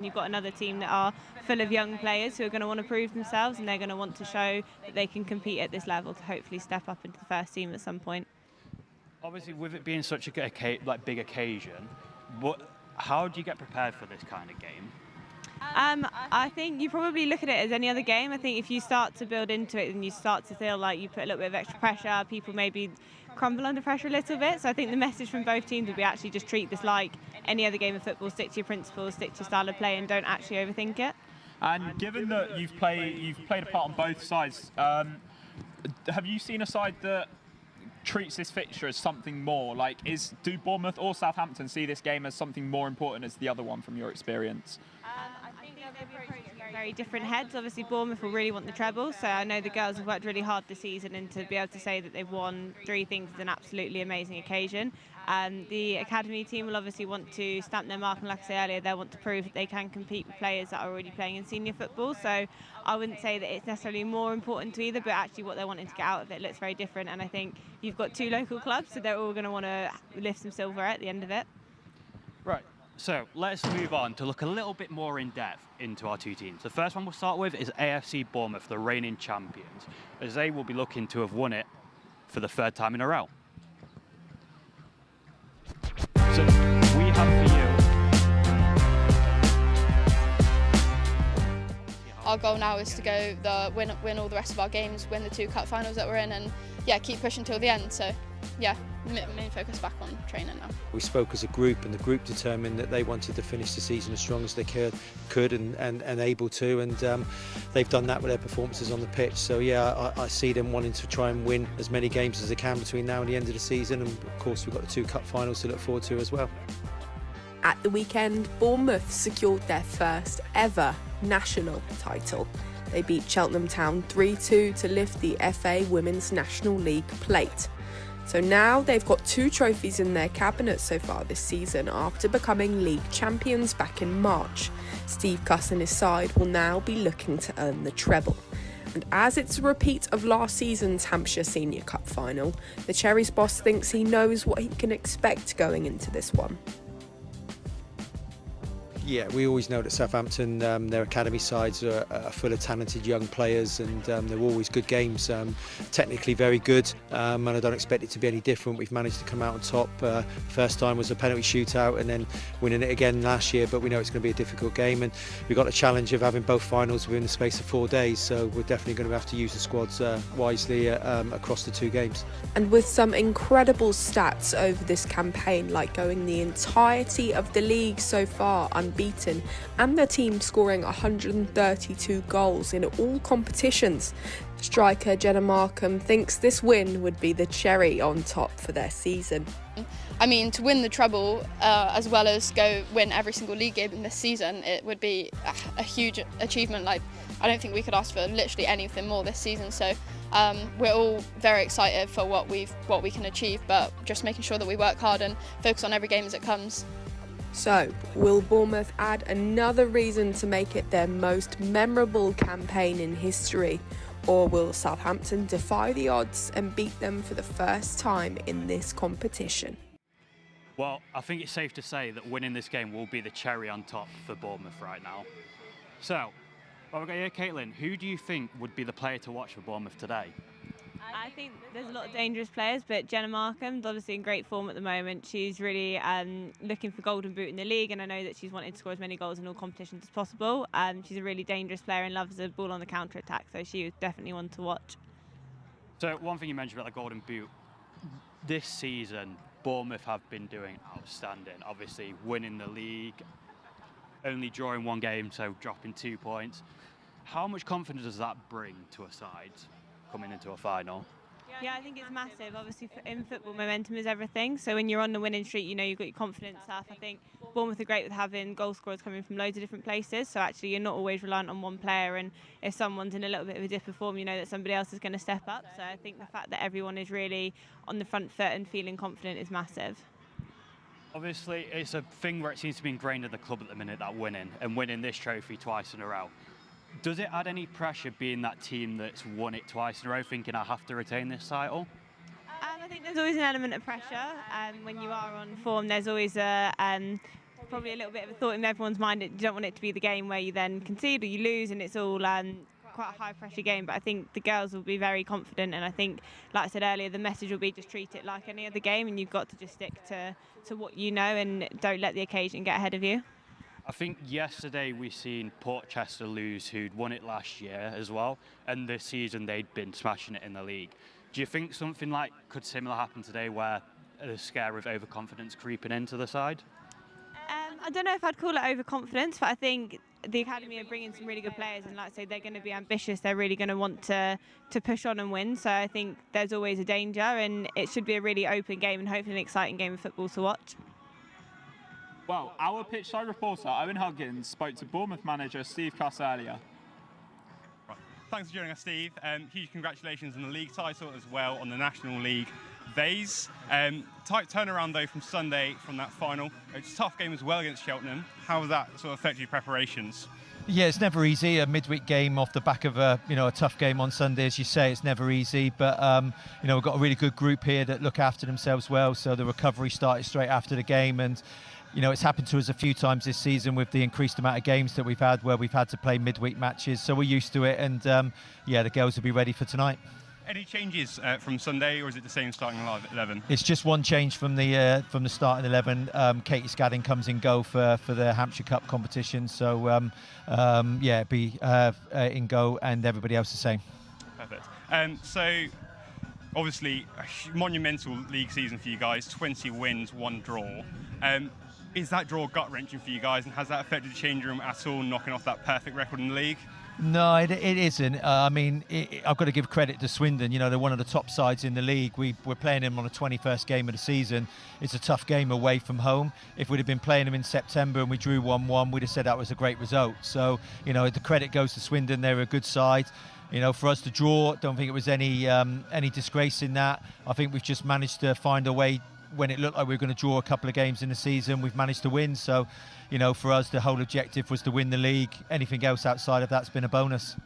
You've got another team that are full of young players who are going to want to prove themselves, and they're going to want to show that they can compete at this level to hopefully step up into the first team at some point. Obviously, with it being such a big occasion, how do you get prepared for this kind of game? I think you probably look at it as any other game. I think if you start to build into it and you start to feel like you put a little bit of extra pressure, people maybe crumble under pressure a little bit. So I think the message from both teams would be actually just treat this like any other game of football, stick to your principles, stick to your style of play, and don't actually overthink it. And given that you've played a part on both sides, have you seen a side that treats this fixture as something more? Like, do Bournemouth or Southampton see this game as something more important as the other one from your experience? I think they'll be approaching it very different heads. Obviously, Bournemouth will really want the treble, so I know the girls have worked really hard this season, and to be able to say that they've won 3 things is an absolutely amazing occasion. The academy team will obviously want to stamp their mark, and like I said earlier, they'll want to prove that they can compete with players that are already playing in senior football. So I wouldn't say that it's necessarily more important to either, but actually what they're wanting to get out of it looks very different. And I think you've got 2 local clubs, so they're all going to want to lift some silver at the end of it. Right. So let's move on to look a little bit more in depth into our 2 teams. The first one we'll start with is AFC Bournemouth, the reigning champions, as they will be looking to have won it for the 3rd time in a row. So we have for you. Our goal now is to go win all the rest of our games, win the 2 cup finals that we're in, and yeah, keep pushing till the end. So yeah, main focus back on training now. We spoke as a group, and the group determined that they wanted to finish the season as strong as they could and able to, and they've done that with their performances on the pitch. So yeah, I see them wanting to try and win as many games as they can between now and the end of the season, and of course we've got the 2 cup finals to look forward to as well. At the weekend, Bournemouth secured their first ever national title. They beat Cheltenham Town 3-2 to lift the FA Women's National League plate. So now they've got 2 trophies in their cabinet so far this season after becoming league champions back in March. Steve Cuss and his side will now be looking to earn the treble. And as it's a repeat of last season's Hampshire Senior Cup final, the Cherries boss thinks he knows what he can expect going into this one. Yeah, we always know that Southampton, their academy sides are full of talented young players, and they're always good games. Technically very good, and I don't expect it to be any different. We've managed to come out on top. First time was a penalty shootout, and then winning it again last year, but we know it's going to be a difficult game, and we've got the challenge of having both finals within the space of 4 days, so we're definitely going to have to use the squads wisely across the 2 games. And with some incredible stats over this campaign, like going the entirety of the league so far unbeaten, and the team scoring 132 goals in all competitions, striker Jenna Markham thinks this win would be the cherry on top for their season. I mean, to win the treble as well as go win every single league game in this season, it would be a huge achievement. Like, I don't think we could ask for literally anything more this season. So we're all very excited for what we can achieve, but just making sure that we work hard and focus on every game as it comes. So, will Bournemouth add another reason to make it their most memorable campaign in history? Or will Southampton defy the odds and beat them for the first time in this competition? Well, I think it's safe to say that winning this game will be the cherry on top for Bournemouth right now. So, well, we've got here, Caitlin, who do you think would be the player to watch for Bournemouth today? I think there's a lot of dangerous players, but Jenna Markham's obviously in great form at the moment. She's really looking for golden boot in the league, and I know that she's wanting to score as many goals in all competitions as possible. She's a really dangerous player and loves the ball on the counter-attack, so she was definitely one to watch. So one thing you mentioned about the golden boot, this season Bournemouth have been doing outstanding. Obviously winning the league, only drawing 1 game, so dropping 2 points. How much confidence does that bring to a side coming into a final? Yeah, I think it's massive. Obviously, in football, momentum is everything. So when you're on the winning streak, you know you've got your confidence up. I think Bournemouth are great with having goal scorers coming from loads of different places. So actually, you're not always reliant on one player. And if someone's in a little bit of a dip of form, you know that somebody else is going to step up. So I think the fact that everyone is really on the front foot and feeling confident is massive. Obviously, it's a thing where it seems to be ingrained in the club at the minute, that winning this trophy twice in a row. Does it add any pressure being that team that's won it twice in a row, thinking I have to retain this title? I think there's always an element of pressure. When you are on form, there's always a probably a little bit of a thought in everyone's mind. You don't want it to be the game where you then concede or you lose and it's all quite a high pressure game, but I think the girls will be very confident, and I think, like I said earlier, the message will be just treat it like any other game, and you've got to just stick to what you know and don't let the occasion get ahead of you. I think yesterday we seen Portchester lose, who'd won it last year as well, and this season they'd been smashing it in the league. Do you think something like could similar happen today, where the scare of overconfidence creeping into the side? I don't know if I'd call it overconfidence, but I think the academy are bringing some really good players, and like I say, they're going to be ambitious. They're really going to want to push on and win. So I think there's always a danger, and it should be a really open game and hopefully an exciting game of football to watch. Well, our pitchside reporter Owen Huggins spoke to Bournemouth manager Steve Cuss earlier. Right. Thanks for joining us, Steve. Huge congratulations on the league title as well on the National League vase. Tight turnaround though from Sunday from that final. It's a tough game as well against Cheltenham. How has that sort of affected your preparations? Yeah, it's never easy. A midweek game off the back of a tough game on Sunday, as you say, it's never easy. But we've got a really good group here that look after themselves well. So the recovery started straight after the game, and it's happened to us a few times this season with the increased amount of games that we've had where we've had to play midweek matches. So we're used to it, and the girls will be ready for tonight. Any changes from Sunday, or is it the same starting 11? It's just one change from the starting 11. Katie Scadding comes in goal for the Hampshire Cup competition. So be in goal, and everybody else the same. Perfect. So obviously a monumental league season for you guys. 20 wins, 1 draw. Is that draw gut-wrenching for you guys, and has that affected the change room at all, knocking off that perfect record in the league? No, it isn't. I've got to give credit to Swindon. They're one of the top sides in the league. We're playing them on the 21st game of the season. It's a tough game away from home. If we'd have been playing them in September and we drew 1-1, we'd have said that was a great result. So, the credit goes to Swindon. They're a good side. For us to draw, don't think it was any disgrace in that. I think we've just managed to find a way. When it looked like we were going to draw a couple of games in the season, we've managed to win. So, for us, the whole objective was to win the league. Anything else outside of that's been a bonus.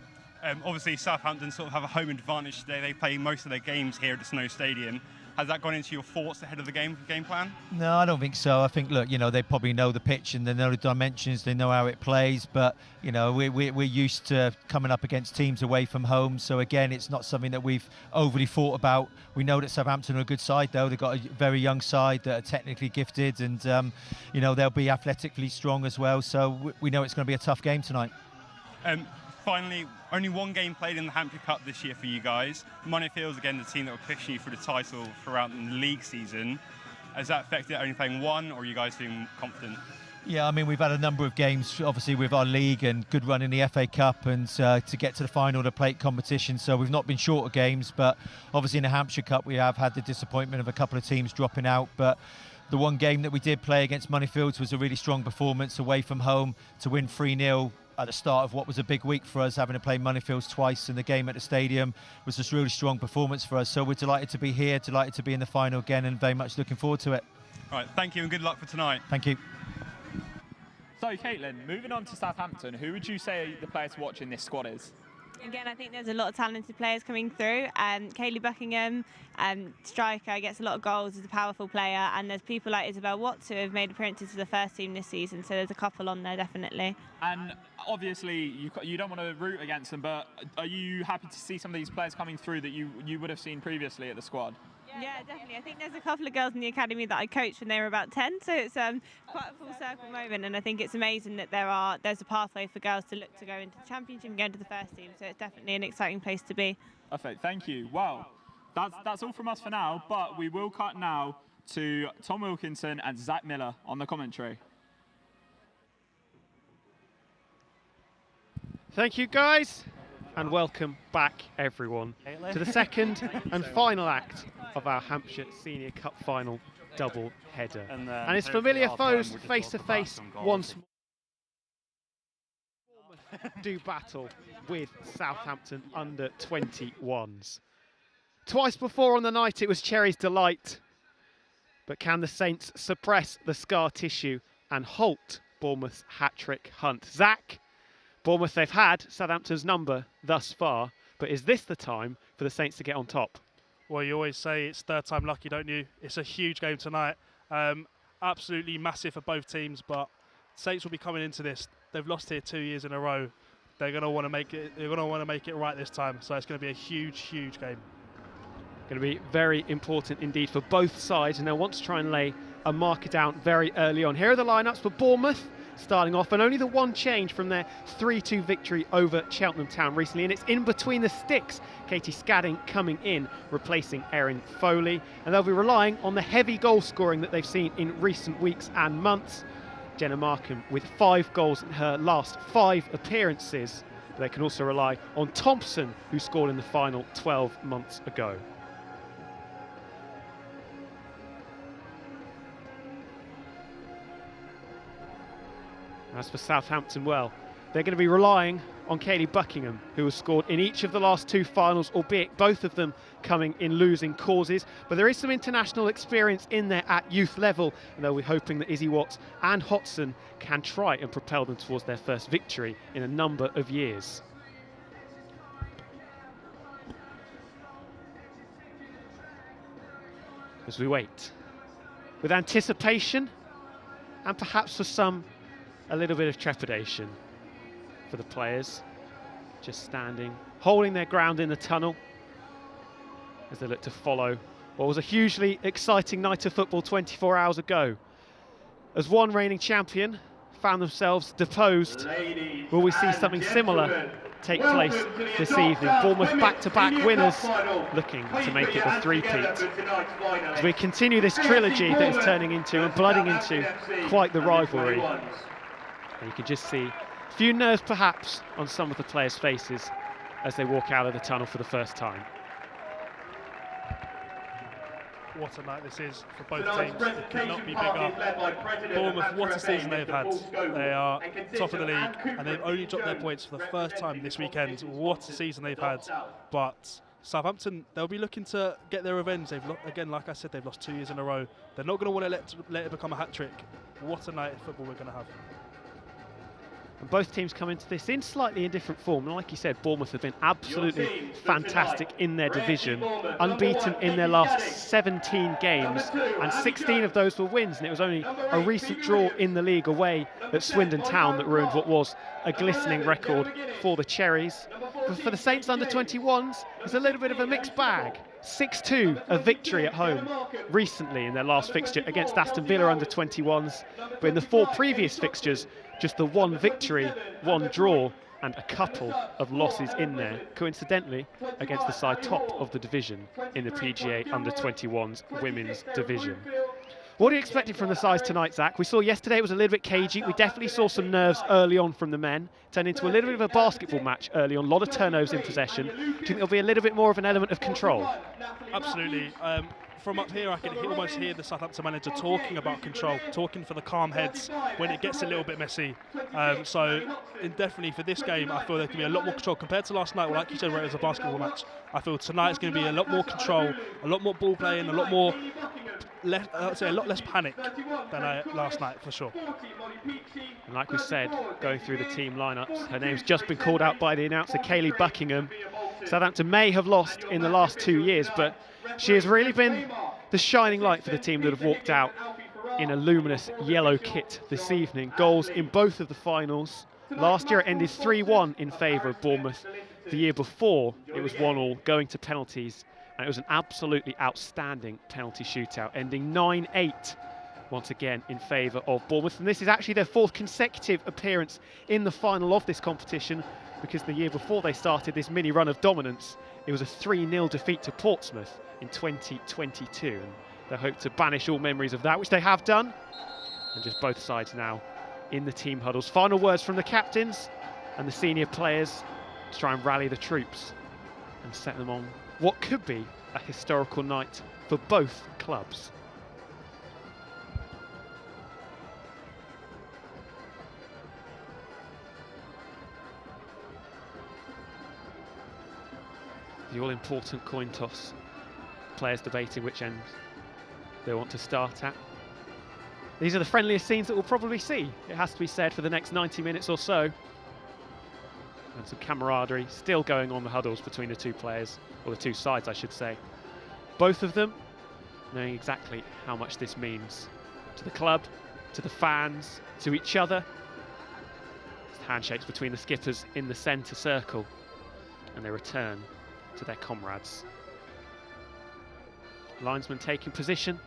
Obviously, Southampton sort of have a home advantage today. They play most of their games here at the Snow Stadium. Has that gone into your thoughts ahead of the game plan? No, I don't think so. I think, look, they probably know the pitch and they know the dimensions, they know how it plays. But, we're used to coming up against teams away from home. So, again, it's not something that we've overly thought about. We know that Southampton are a good side, though. They've got a very young side that are technically gifted, and, they'll be athletically strong as well. So we know it's going to be a tough game tonight. Finally, only 1 game played in the Hampshire Cup this year for you guys. Moneyfield's again the team that were pushing you for the title throughout the league season. Has that affected only playing 1, or are you guys feeling confident? Yeah, we've had a number of games, obviously, with our league and good run in the FA Cup, and to get to the final of the plate competition. So we've not been short of games, but obviously in the Hampshire Cup we have had the disappointment of a couple of teams dropping out. But the 1 game that we did play against Moneyfields was a really strong performance away from home to win 3-0. At the start of what was a big week for us, having to play Moneyfields twice, and the game at the stadium was just a really strong performance for us. So we're delighted to be here, delighted to be in the final again, and very much looking forward to it. All right, thank you and good luck for tonight. Thank you. So, Caitlin, moving on to Southampton, who would you say the player to watch in this squad is? Again, I think there's a lot of talented players coming through. Kayleigh Buckingham, striker, gets a lot of goals, is a powerful player, and there's people like Isabel Watts who have made appearances for the first team this season, so there's a couple on there definitely. And obviously you don't want to root against them, but are you happy to see some of these players coming through that you would have seen previously at the squad? Yeah, definitely. I think there's a couple of girls in the academy that I coached when they were about 10, so it's quite a full circle moment, and I think it's amazing that there's a pathway for girls to look to go into the championship and go into the first team, so it's definitely an exciting place to be. Perfect, thank you. Well, that's all from us for now, but we will cut now to Tom Wilkinson and Zach Miller on the commentary. Thank you, guys, and welcome back, everyone, to the second and final act of our Hampshire Senior Cup final double header. And its familiar foes face to face once more. Do battle with Southampton under 21s. Twice before on the night it was Cherry's delight, but can the Saints suppress the scar tissue and halt Bournemouth's hat-trick hunt? Zach, Bournemouth, they've had Southampton's number thus far, but is this the time for the Saints to get on top? Well, you always say it's third time lucky, don't you? It's a huge game tonight. absolutely massive for both teams, but Saints will be coming into this. They've lost here 2 years in a row. They're going to want to make it. They're going to want to make it right this time. So it's going to be a huge, huge game. Going to be very important indeed for both sides, and they'll want to try and lay a marker down very early on. Here are the lineups for Bournemouth starting off, and only the one change from their 3-2 victory over Cheltenham Town recently, and it's in between the sticks. Katie Scadding coming in, replacing Erin Foley, and they'll be relying on the heavy goal scoring that they've seen in recent weeks and months. Jenna Markham with 5 goals in her last 5 appearances, but they can also rely on Thompson, who scored in the final 12 months ago. As for Southampton, well, they're going to be relying on Kayleigh Buckingham, who has scored in each of the last 2 finals, albeit both of them coming in losing causes. But there is some international experience in there at youth level, and they'll be hoping that Izzy Watts and Hodson can try and propel them towards their first victory in a number of years. As we wait, with anticipation and perhaps for some a little bit of trepidation for the players, just standing, holding their ground in the tunnel as they look to follow what was a hugely exciting night of football 24 hours ago. As one reigning champion found themselves deposed, will we see something similar take place this evening? Bournemouth back-to-back winners looking to make it a three-peat. As we continue this trilogy that is turning into and blooding into quite the rivalry. And you can just see a few nerves perhaps on some of the players' faces as they walk out of the tunnel for the first time. What a night this is for both teams. It could not be bigger. Bournemouth, what a season they've had. They are top of the league and they've only dropped their points for the first time this weekend. What a season they've had. But Southampton, they'll be looking to get their revenge. Again, like I said, they've lost 2 years in a row. They're not going to want to let it become a hat-trick. What a night of football we're going to have. And both teams come into this in slightly different form. And like you said, Bournemouth have been absolutely fantastic in their division, unbeaten in their last 17 games, and 16 of those were wins. And it was only a recent draw in the league away at Swindon Town that ruined what was a glistening record for the Cherries. But for the Saints under-21s, it's a little bit of a mixed bag. 6-2, a victory at home recently in their last fixture against Aston Villa under-21s. But in the 4 previous fixtures, just the 1 victory, 1 draw, and a couple of losses in there, coincidentally, against the side top of the division in the PGA under-21s women's division. What are you expecting from the sides tonight, Zach? We saw yesterday it was a little bit cagey. We definitely saw some nerves early on from the men. Turned into a little bit of a basketball match early on. A lot of turnovers in possession. Do you think there'll be a little bit more of an element of control? Absolutely. From up here, I can almost hear the Southampton manager talking about control, talking for the calm heads when it gets a little bit messy. Definitely for this game, I feel there can be a lot more control compared to last night. Well, like you said, where it was a basketball match, I feel tonight is going to be a lot more control, a lot more ball playing, a lot less panic than last night for sure. And like we said, going through the team lineups, her name's just been called out by the announcer, Kayleigh Buckingham. Southampton may have lost in the last 2 years, but she has really been the shining light for the team that have walked out in a luminous yellow kit this evening. Goals in both of the finals. Last year it ended 3-1 in favour of Bournemouth. The year before it was 1-1 going to penalties, and it was an absolutely outstanding penalty shootout, ending 9-8 once again in favour of Bournemouth. And this is actually their 4th consecutive appearance in the final of this competition, because the year before they started this mini run of dominance, it was a 3-0 defeat to Portsmouth in 2022. And they hope to banish all memories of that, which they have done. And just both sides now in the team huddles. Final words from the captains and the senior players to try and rally the troops and set them on what could be a historical night for both clubs. The all-important coin toss. Players debating which end they want to start at. These are the friendliest scenes that we'll probably see, it has to be said, for the next 90 minutes or so. And some camaraderie still going on the huddles between the 2 players, or the 2 sides I should say. Both of them knowing exactly how much this means to the club, to the fans, to each other. Handshakes between the skippers in the centre circle, and they return to their comrades. Linesman taking position,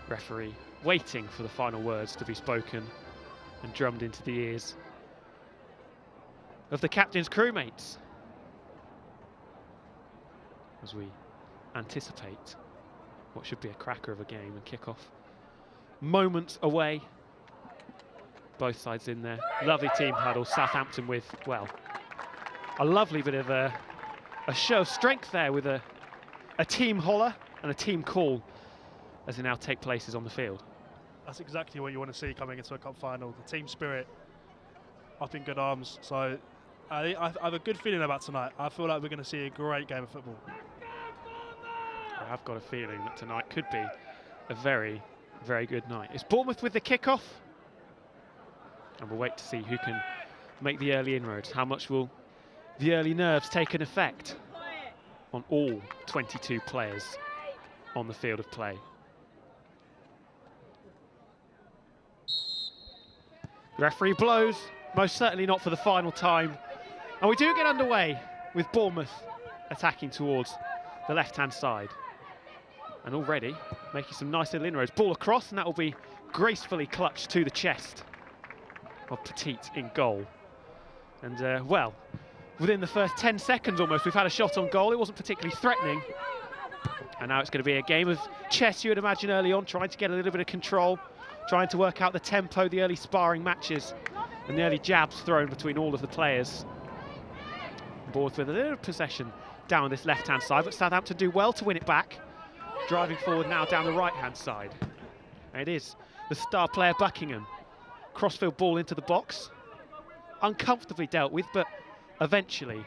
referee waiting for the final words to be spoken and drummed into the ears of the captain's crewmates as we anticipate what should be a cracker of a game and kick off moments away. Both sides in there. Lovely team huddle. Southampton with, well, a lovely bit of a show of strength there with a team holler and a team call as they now take places on the field. That's exactly what you want to see coming into a cup final. The team spirit up in good arms. So I have a good feeling about tonight. I feel like we're going to see a great game of football. I have got a feeling that tonight could be a very, very good night. It's Bournemouth with the kickoff, and we'll wait to see who can make the early inroads. How much will the early nerves take an effect on all 22 players on the field of play? The referee blows, most certainly not for the final time. And we do get underway with Bournemouth attacking towards the left-hand side. And already making some nice little inroads. Ball across, and that will be gracefully clutched to the chest of Petit in goal. And, well, within the first 10 seconds almost, we've had a shot on goal. It wasn't particularly threatening. And now it's going to be a game of chess, you would imagine, early on, trying to get a little bit of control, trying to work out the tempo, the early sparring matches, and the early jabs thrown between all of the players. Bournemouth with a little possession down this left-hand side, but Southampton do well to win it back. Driving forward now down the right-hand side. And it is the star player Buckingham. Crossfield ball into the box. Uncomfortably dealt with, but eventually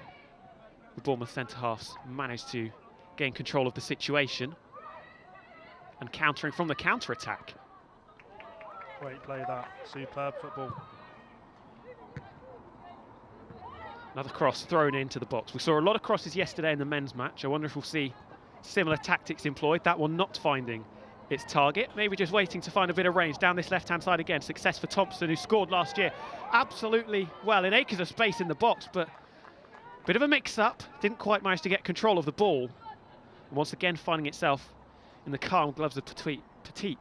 the Bournemouth centre-halves managed to gain control of the situation and countering from the counter-attack. Great play that. Superb football. Another cross thrown into the box. We saw a lot of crosses yesterday in the men's match. I wonder if we'll see similar tactics employed. That one not finding its target. Maybe just waiting to find a bit of range down this left-hand side again. Success for Thompson, who scored last year. Absolutely, well, in acres of space in the box, but a bit of a mix-up. Didn't quite manage to get control of the ball. And once again finding itself in the calm gloves of Petit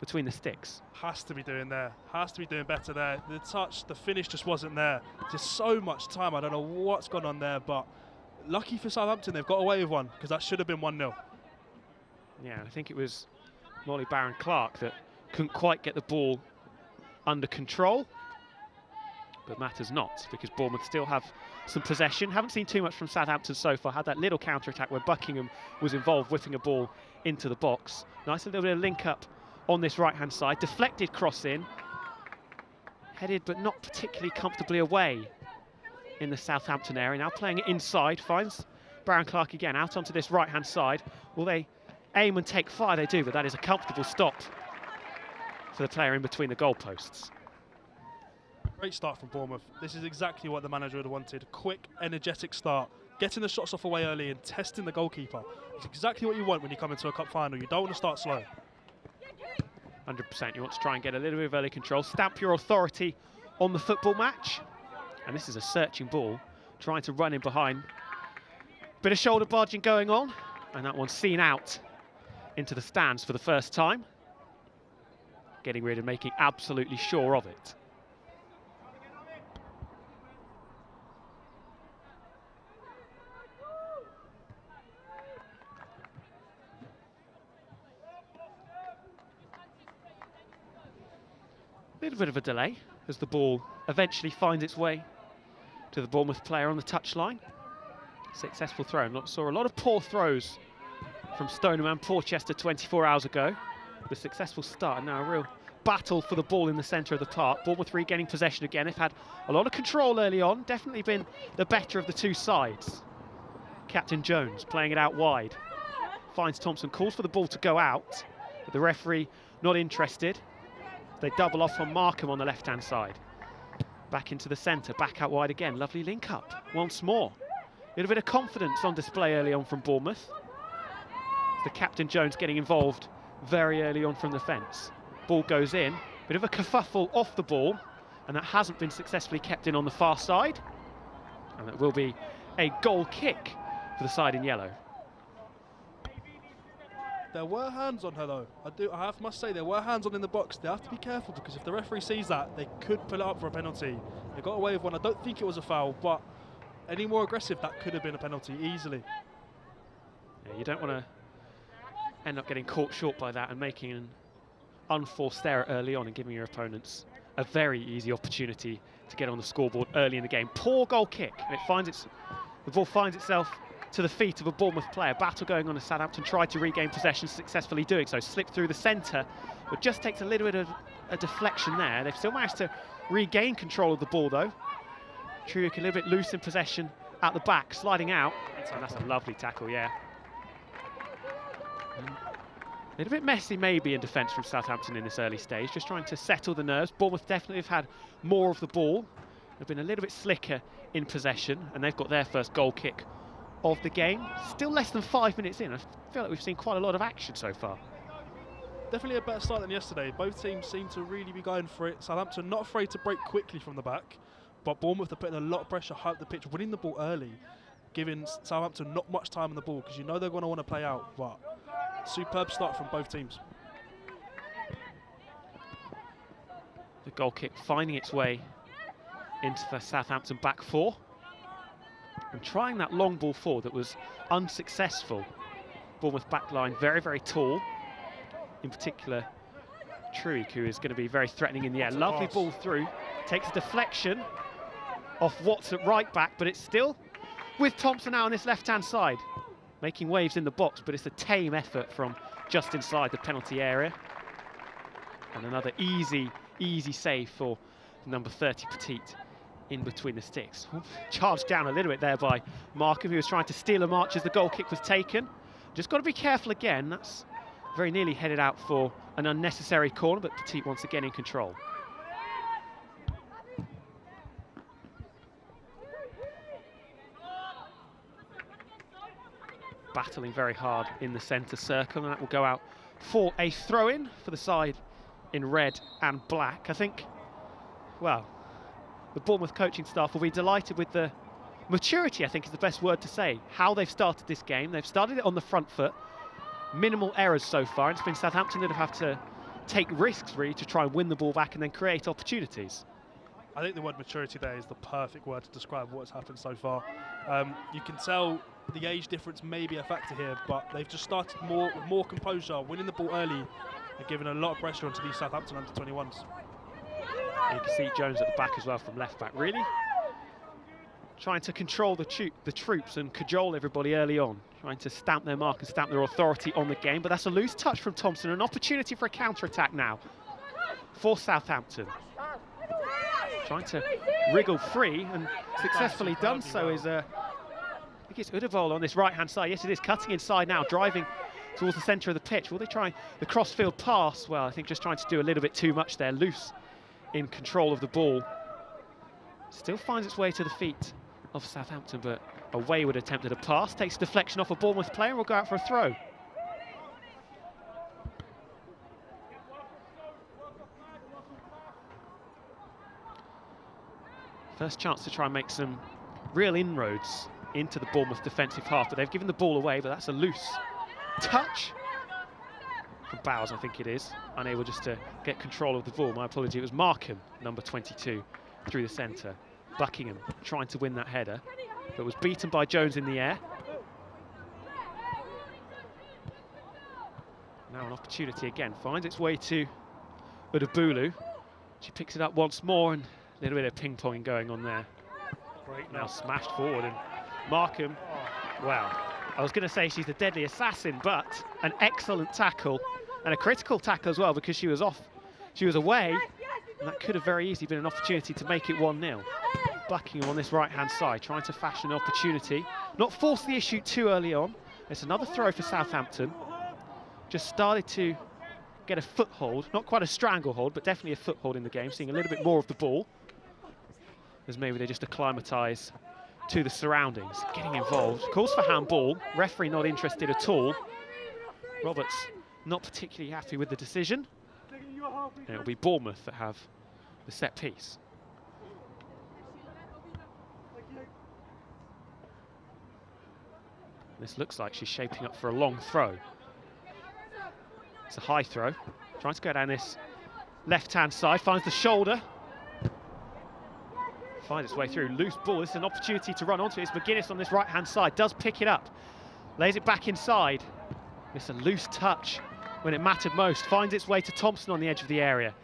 between the sticks. Has to be doing there. Has to be doing better there. The touch, the finish just wasn't there. Just so much time. I don't know what's gone on there, but lucky for Southampton, they've got away with one, because that should have been 1-0. Yeah, I think it was Molly Barron-Clark that couldn't quite get the ball under control. But matters not, because Bournemouth still have some possession. Haven't seen too much from Southampton so far. Had that little counter-attack where Buckingham was involved, whipping a ball into the box. Nice little bit of link-up on this right-hand side. Deflected cross in. Headed but not particularly comfortably away in the Southampton area. Now playing it inside, finds Barron-Clark again out onto this right-hand side. Will they aim and take fire? They do, but that is a comfortable stop for the player in between the goalposts. Great start from Bournemouth. This is exactly what the manager would have wanted. Quick, energetic start. Getting the shots off away early and testing the goalkeeper. It's exactly what you want when you come into a cup final. You don't want to start slow. 100%. You want to try and get a little bit of early control. Stamp your authority on the football match. And this is a searching ball, trying to run in behind. Bit of shoulder barging going on, and that one's seen out into the stands for the first time. Getting rid of making absolutely sure of it. A little bit of a delay as the ball eventually finds its way to the Bournemouth player on the touchline. Successful throw. Saw a lot of poor throws from Stoneham and Porchester 24 hours ago. The successful start, and now a real battle for the ball in the centre of the park. Bournemouth regaining possession again. They've had a lot of control early on. Definitely been the better of the two sides. Captain Jones playing it out wide. Finds Thompson, calls for the ball to go out, but the referee not interested. They double off on Markham on the left-hand side. Back into the centre, back out wide again. Lovely link-up once more. A little bit of confidence on display early on from Bournemouth. The Captain Jones getting involved very early on from the fence. Ball goes in. Bit of a kerfuffle off the ball, and that hasn't been successfully kept in on the far side. And that will be a goal kick for the side in yellow. There were hands on her though. I must say there were hands on in the box. They have to be careful because if the referee sees that, they could pull it up for a penalty. They got away with one. I don't think it was a foul, but any more aggressive, that could have been a penalty easily. Yeah, you don't want to end up getting caught short by that and making an unforced error early on and giving your opponents a very easy opportunity to get on the scoreboard early in the game. Poor goal kick, and the ball finds itself to the feet of a Bournemouth player. Battle going on as Southampton tried to regain possession, successfully doing so. Slipped through the centre, but just takes a little bit of a deflection there. They've still managed to regain control of the ball though. Truick a little bit loose in possession at the back, sliding out. And that's a lovely tackle, yeah. A little bit messy maybe in defence from Southampton in this early stage, just trying to settle the nerves. Bournemouth definitely have had more of the ball. They've been a little bit slicker in possession, and they've got their first goal kick of the game. Still less than 5 minutes in. I feel like we've seen quite a lot of action so far. Definitely a better start than yesterday. Both teams seem to really be going for it. Southampton not afraid to break quickly from the back, but Bournemouth are putting a lot of pressure high up the pitch, winning the ball early, giving Southampton not much time on the ball because you know they're going to want to play out. But superb start from both teams. The goal kick finding its way into the Southampton back four and trying that long ball forward that was unsuccessful. Bournemouth backline very, very tall. In particular, Truick, who is going to be very threatening in the air. Lovely ball through, takes a deflection off Watts at right back, but it's still with Thompson now on this left-hand side, making waves in the box, but it's a tame effort from just inside the penalty area. And another easy save for number 30, Petite, in between the sticks. Charged down a little bit there by Markham, who was trying to steal a march as the goal kick was taken. Just got to be careful again. That's very nearly headed out for an unnecessary corner, but Petite once again in control. Battling very hard in the centre circle, and that will go out for a throw-in for the side in red and black. I think, well, the Bournemouth coaching staff will be delighted with the maturity, I think is the best word to say, how they've started this game. They've started it on the front foot, minimal errors so far. It's been Southampton that have had to take risks really to try and win the ball back and then create opportunities. I think the word maturity there is the perfect word to describe what's happened so far. You can tell the age difference may be a factor here, but they've just started more composure, winning the ball early and giving a lot of pressure onto these Southampton under-21s. You can see Jones at the back as well from left back, really trying to control the troops and cajole everybody early on, trying to stamp their mark and stamp their authority on the game. But that's a loose touch from Thompson, an opportunity for a counter-attack now for Southampton. Trying to wriggle free and successfully done so is I think it's Udevol on this right-hand side. Yes, it is, cutting inside now, driving towards the centre of the pitch. Will they try the cross-field pass? Well, I think just trying to do a little bit too much there, loose in control of the ball. Still finds its way to the feet of Southampton, but a wayward attempt at a pass. Takes a deflection off a Bournemouth player and will go out for a throw. First chance to try and make some real inroads into the Bournemouth defensive half, but they've given the ball away, but that's a loose touch from Bowers, I think it is. Unable just to get control of the ball. My apology, it was Markham, number 22, through the centre. Buckingham trying to win that header, but was beaten by Jones in the air. Now an opportunity again, finds its way to Udabulu. She picks it up once more, and a little bit of ping-ponging going on there. Great now smashed forward, and Markham, well, I was going to say she's a deadly assassin, but an excellent tackle, and a critical tackle as well, because she was off, she was away, and that could have very easily been an opportunity to make it 1-0. Buckingham on this right-hand side, trying to fashion an opportunity, not force the issue too early on. It's another throw for Southampton. Just started to get a foothold, not quite a stranglehold, but definitely a foothold in the game, seeing a little bit more of the ball, as maybe they just acclimatise to the surroundings. Getting involved, calls for handball, referee not interested at all. Roberts not particularly happy with the decision. And it'll be Bournemouth that have the set piece. This looks like she's shaping up for a long throw. It's a high throw. Trying to go down this left-hand side, finds the shoulder. Finds its way through, loose ball. This is an opportunity to run onto it. It's McGuinness on this right-hand side, does pick it up. Lays it back inside. It's a loose touch when it mattered most. Finds its way to Thompson on the edge of the area.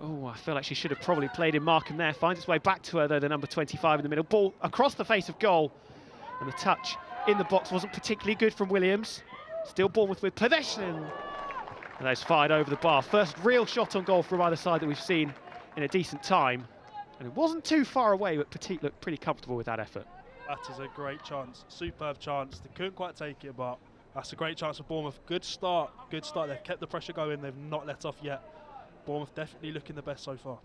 Oh, I feel like she should have probably played in Markham there. Finds its way back to her, though, the number 25 in the middle. Ball across the face of goal. And the touch in the box wasn't particularly good from Williams. Still Bournemouth with possession. And those fired over the bar. First real shot on goal from either side that we've seen in a decent time. And it wasn't too far away, but Petit looked pretty comfortable with that effort. That is a great chance, superb chance. They couldn't quite take it, but that's a great chance for Bournemouth. Good start, good start. They've kept the pressure going, they've not let off yet. Bournemouth definitely looking the best so far.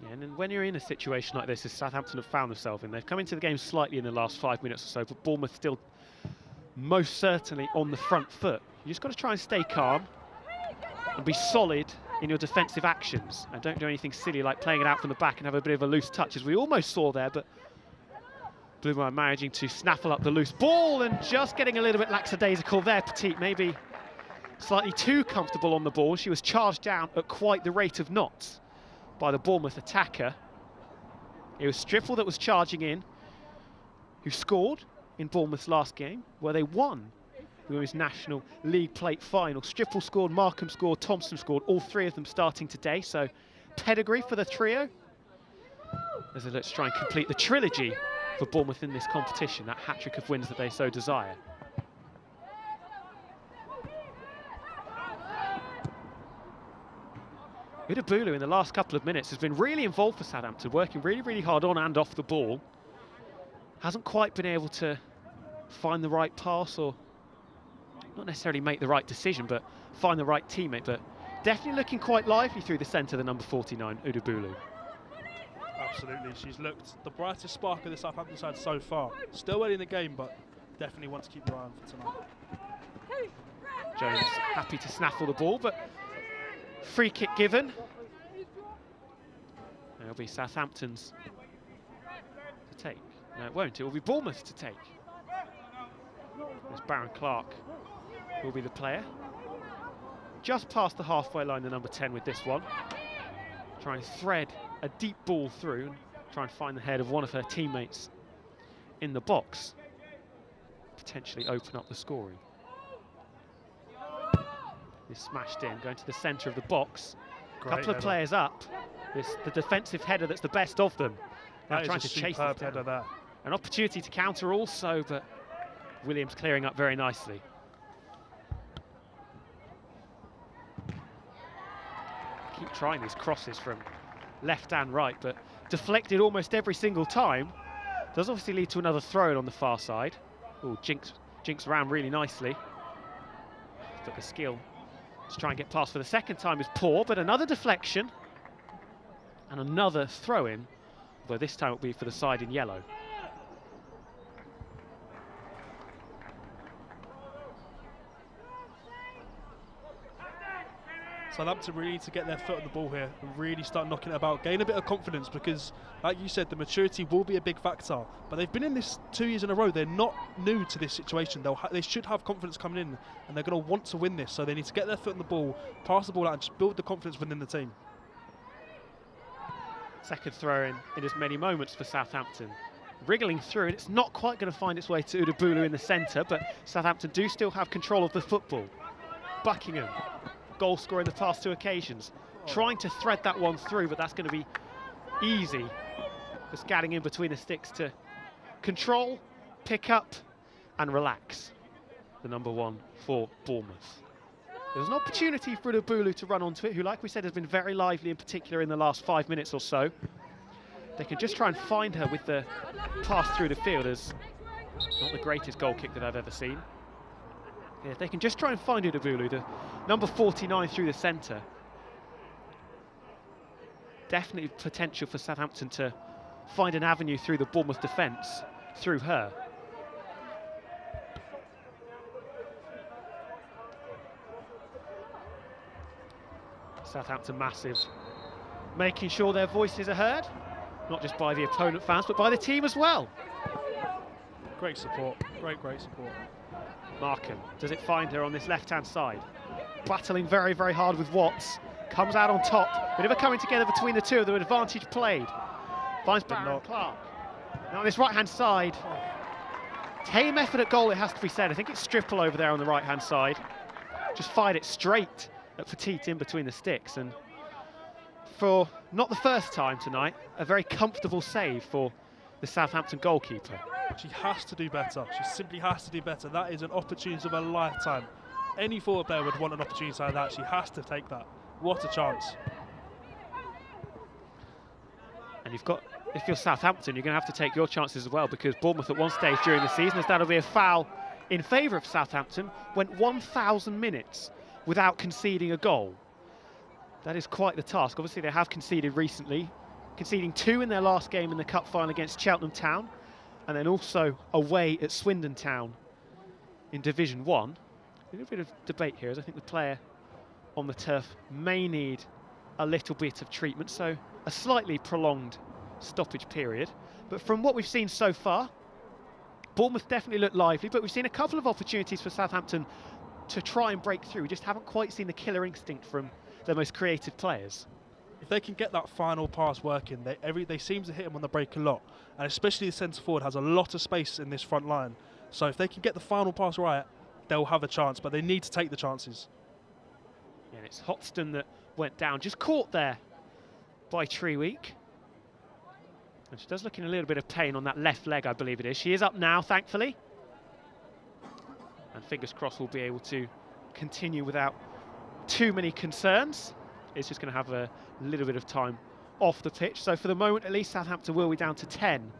Yeah, and then when you're in a situation like this, as Southampton have found themselves in, they've come into the game slightly in the last 5 minutes or so, but Bournemouth still most certainly on the front foot. You just got to try and stay calm and be solid in your defensive actions, and don't do anything silly like playing it out from the back and have a bit of a loose touch, as we almost saw there, but Blue are managing to snaffle up the loose ball and just getting a little bit lackadaisical there. Petit maybe slightly too comfortable on the ball. She was charged down at quite the rate of knots by the Bournemouth attacker. It was Striffle that was charging in, who scored in Bournemouth's last game, where they won the Women's National League Plate final. Striffle scored, Markham scored, Thompson scored, all three of them starting today, so pedigree for the trio. As they let's try and complete the trilogy for Bournemouth in this competition, that hat-trick of wins that they so desire. Udabulu in the last couple of minutes has been really involved for Southampton, working really, really hard on and off the ball. Hasn't quite been able to find the right pass, or not necessarily make the right decision, but find the right teammate. But definitely looking quite lively through the centre, the number 49, Udabulu. Absolutely, she's looked the brightest spark of the Southampton side so far. Still early in the game, but definitely want to keep your eye on for tonight. Jones happy to snaffle the ball, but free kick given. It'll be Southampton's to take. No, it won't. It will be Bournemouth to take. As Baron Clark will be the player. Just past the halfway line, the number 10 with this one. Try and thread a deep ball through and try and find the head of one of her teammates in the box. Potentially open up the scoring. Is smashed in, going to the centre of the box. A couple of players up. The defensive header that's the best of them. Now trying to chase it down. An opportunity to counter also, but Williams clearing up very nicely. Keep trying these crosses from left and right, but deflected almost every single time. Does obviously lead to another throw in on the far side. Oh, jinks around really nicely. But the skill to try and get past for the second time is poor, but another deflection. And another throw-in, although this time it will be for the side in yellow. Southampton really need to get their foot on the ball here and really start knocking it about, gain a bit of confidence, because, like you said, the maturity will be a big factor. But they've been in this 2 years in a row. They're not new to this situation. They should have confidence coming in, and they're going to want to win this. So they need to get their foot on the ball, pass the ball out, and just build the confidence within the team. Second throw in as many moments for Southampton. Wriggling through, and it's not quite going to find its way to Udabulu in the centre, but Southampton do still have control of the football. Buckingham, goal scorer in the past 2 occasions, trying to thread that one through, but that's going to be easy. Just getting in between the sticks to control, pick up, and relax. The number 1 for Bournemouth. There's an opportunity for Udabulu to run onto it, who, like we said, has been very lively, in particular in the last 5 minutes or so. They can just try and find her with the pass through the field, as not the greatest goal kick that I've ever seen. Yeah, they can just try and find Udabulu, the number 49 through the centre. Definitely potential for Southampton to find an avenue through the Bournemouth defence through her. Southampton massive, making sure their voices are heard, not just by the opponent fans, but by the team as well. Great support, great support. Markham, does it find her on this left-hand side? Battling very, very hard with Watts. Comes out on top. Bit of a coming together between the two of them. Advantage played. Finds Baron Clark. Now on this right-hand side, tame effort at goal, it has to be said. I think it's Stripple over there on the right-hand side. Just fired it straight at Petit in between the sticks. And for not the first time tonight, a very comfortable save for the Southampton goalkeeper. She has to do better. She simply has to do better. That is an opportunity of a lifetime. Any forward player would want an opportunity like that. She has to take that. What a chance. And you've got, if you're Southampton, you're going to have to take your chances as well, because Bournemouth at one stage during the season, as that'll be a foul in favour of Southampton, went 1,000 minutes without conceding a goal. That is quite the task. Obviously, they have conceded recently, conceding 2 in their last game in the cup final against Cheltenham Town, and then also away at Swindon Town in Division 1. A little bit of debate here, as I think the player on the turf may need a little bit of treatment, so a slightly prolonged stoppage period. But from what we've seen so far, Bournemouth definitely look lively, but we've seen a couple of opportunities for Southampton to try and break through. We just haven't quite seen the killer instinct from their most creative players. If they can get that final pass working, they seem to hit him on the break a lot, and especially the centre forward has a lot of space in this front line. So if they can get the final pass right, they'll have a chance, but they need to take the chances. Yeah, and it's Hoxton that went down, just caught there by Treweek. And she does look in a little bit of pain on that left leg, I believe it is. She is up now, thankfully. And fingers crossed we'll be able to continue without too many concerns. It's just going to have a little bit of time off the pitch. So for the moment, at least, Southampton will be down to 10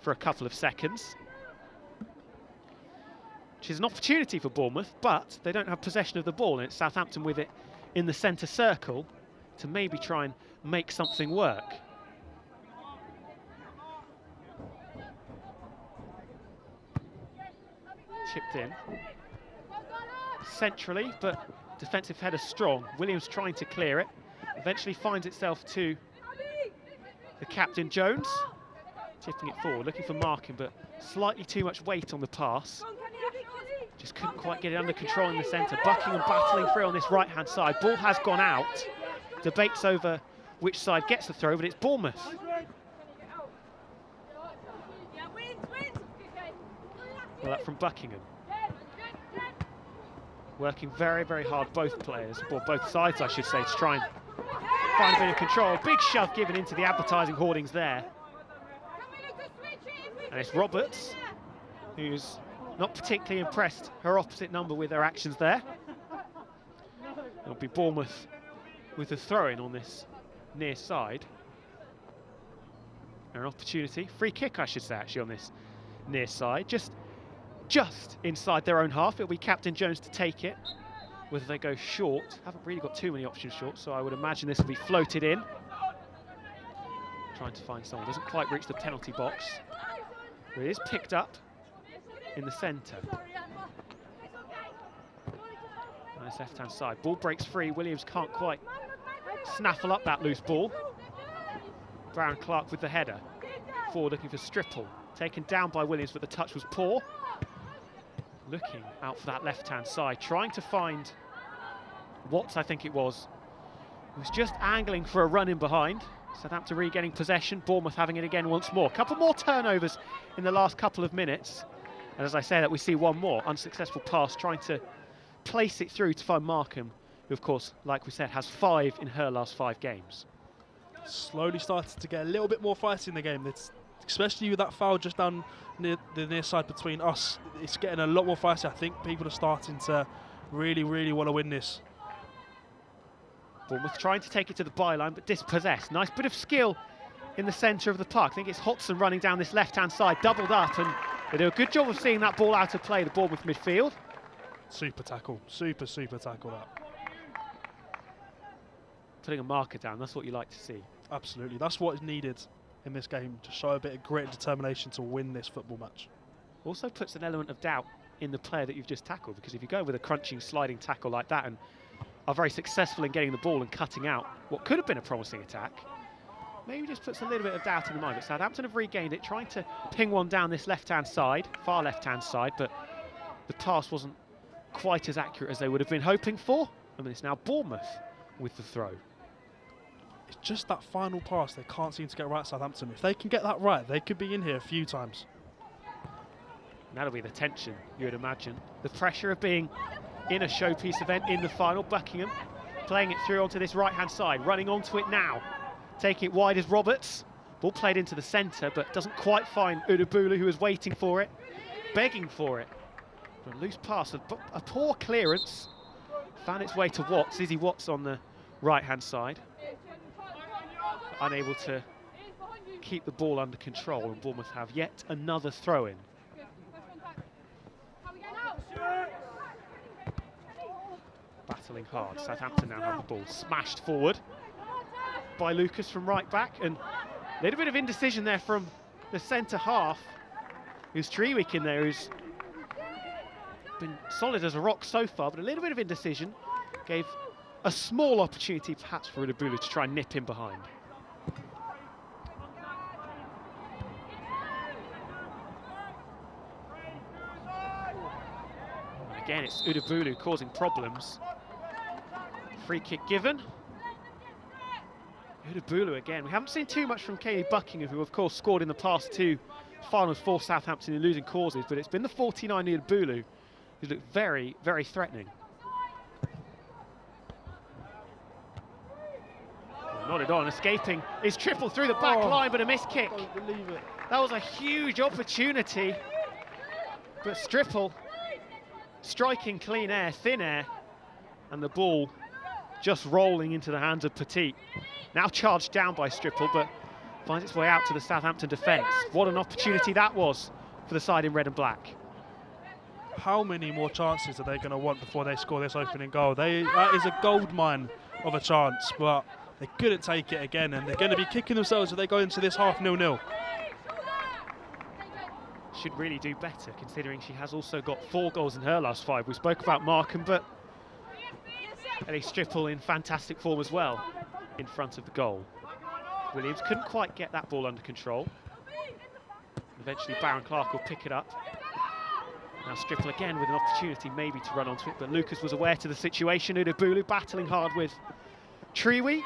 for a couple of seconds. Which is an opportunity for Bournemouth, but they don't have possession of the ball, and it's Southampton with it in the centre circle to maybe try and make something work. Chipped in centrally, but defensive header strong. Williams trying to clear it, eventually finds itself to the captain Jones, tipping it forward, looking for Markham, but slightly too much weight on the pass. Just couldn't quite get it under control in the centre. Buckingham battling through on this right-hand side. Ball has gone out. Debates over which side gets the throw, but it's Bournemouth. Well, that from Buckingham. Working very, very hard, both players, or both sides, I should say, to try and find a bit of control. Big shove given into the advertising hoardings there. And it's Roberts, who's not particularly impressed her opposite number with their actions there. It'll be Bournemouth with the throw-in on this near side. And an opportunity, free kick I should say actually on this near side, just inside their own half. It'll be Captain Jones to take it. Whether they go short, haven't really got too many options short, so I would imagine this will be floated in. Trying to find someone, doesn't quite reach the penalty box. But it is picked up in the centre. Nice left-hand side. Ball breaks free. Williams can't quite snaffle up that loose ball. Baron Clark with the header. Forward looking for Stripple. Taken down by Williams, but the touch was poor. Looking out for that left-hand side. Trying to find Watts, I think it was. He was just angling for a run in behind. Southampton regaining possession. Bournemouth having it again once more. A couple more turnovers in the last couple of minutes. And as I say that, we see one more unsuccessful pass, trying to place it through to find Markham, who, of course, like we said, has 5 in her last 5 games. Slowly started to get a little bit more fight in the game. It's, especially with that foul just down near the near side between us. It's getting a lot more fighty. I think people are starting to really, really want to win this. Bournemouth trying to take it to the byline, but dispossessed. Nice bit of skill in the centre of the park. I think it's Hodgson running down this left-hand side, doubled up, and they do a good job of seeing that ball out of play, the Bournemouth midfield. Super tackle, super tackle that. Putting a marker down, that's what you like to see. Absolutely, that's what is needed in this game, to show a bit of grit and determination to win this football match. Also puts an element of doubt in the player that you've just tackled, because if you go with a crunching, sliding tackle like that and are very successful in getting the ball and cutting out what could have been a promising attack. Maybe just puts a little bit of doubt in the mind, but Southampton have regained it, trying to ping one down this left-hand side, far left-hand side, but the pass wasn't quite as accurate as they would have been hoping for. I mean, it's now Bournemouth with the throw. It's just that final pass they can't seem to get right, Southampton. If they can get that right, they could be in here a few times. And that'll be the tension, you would imagine. The pressure of being in a showpiece event in the final. Buckingham playing it through onto this right-hand side, running onto it now. Taking it wide is Roberts. Ball played into the centre, but doesn't quite find Udabulu, who is waiting for it, begging for it. But a loose pass, a poor clearance. Found its way to Watts, Izzy Watts on the right-hand side. Unable to keep the ball under control, and Bournemouth have yet another throw-in. Battling hard, Southampton now have the ball smashed forward by Lucas from right back, and a little bit of indecision there from the centre half. Who's Treweek in there, who's been solid as a rock so far, but a little bit of indecision gave a small opportunity perhaps for Udabulu to try and nip in behind. And again, it's Udabulu causing problems. Free kick given. Udabulu again. We haven't seen too much from Kayleigh Buckingham, who of course scored in the past two finals for Southampton in losing causes, but it's been the 49 Udabulu who looked very, very threatening. Nodded on, escaping is triple through the back line, but a missed kick. Can't believe it. That was a huge opportunity, but Stripple striking clean air, thin air, and the ball just rolling into the hands of Petit. Now charged down by Stripple, but finds its way out to the Southampton defence. What an opportunity that was for the side in red and black. How many more chances are they going to want before they score this opening goal? That is a goldmine of a chance, but they couldn't take it again, and they're going to be kicking themselves if they go into this half 0-0. Should really do better, considering she has also got 4 goals in her last 5. We spoke about Markham, but Ellie Stripple in fantastic form as well in front of the goal. Williams couldn't quite get that ball under control. Eventually Baron Clark will pick it up. Now Stripple again with an opportunity maybe to run onto it, but Lucas was aware to the situation. Udabulu battling hard with Treweek.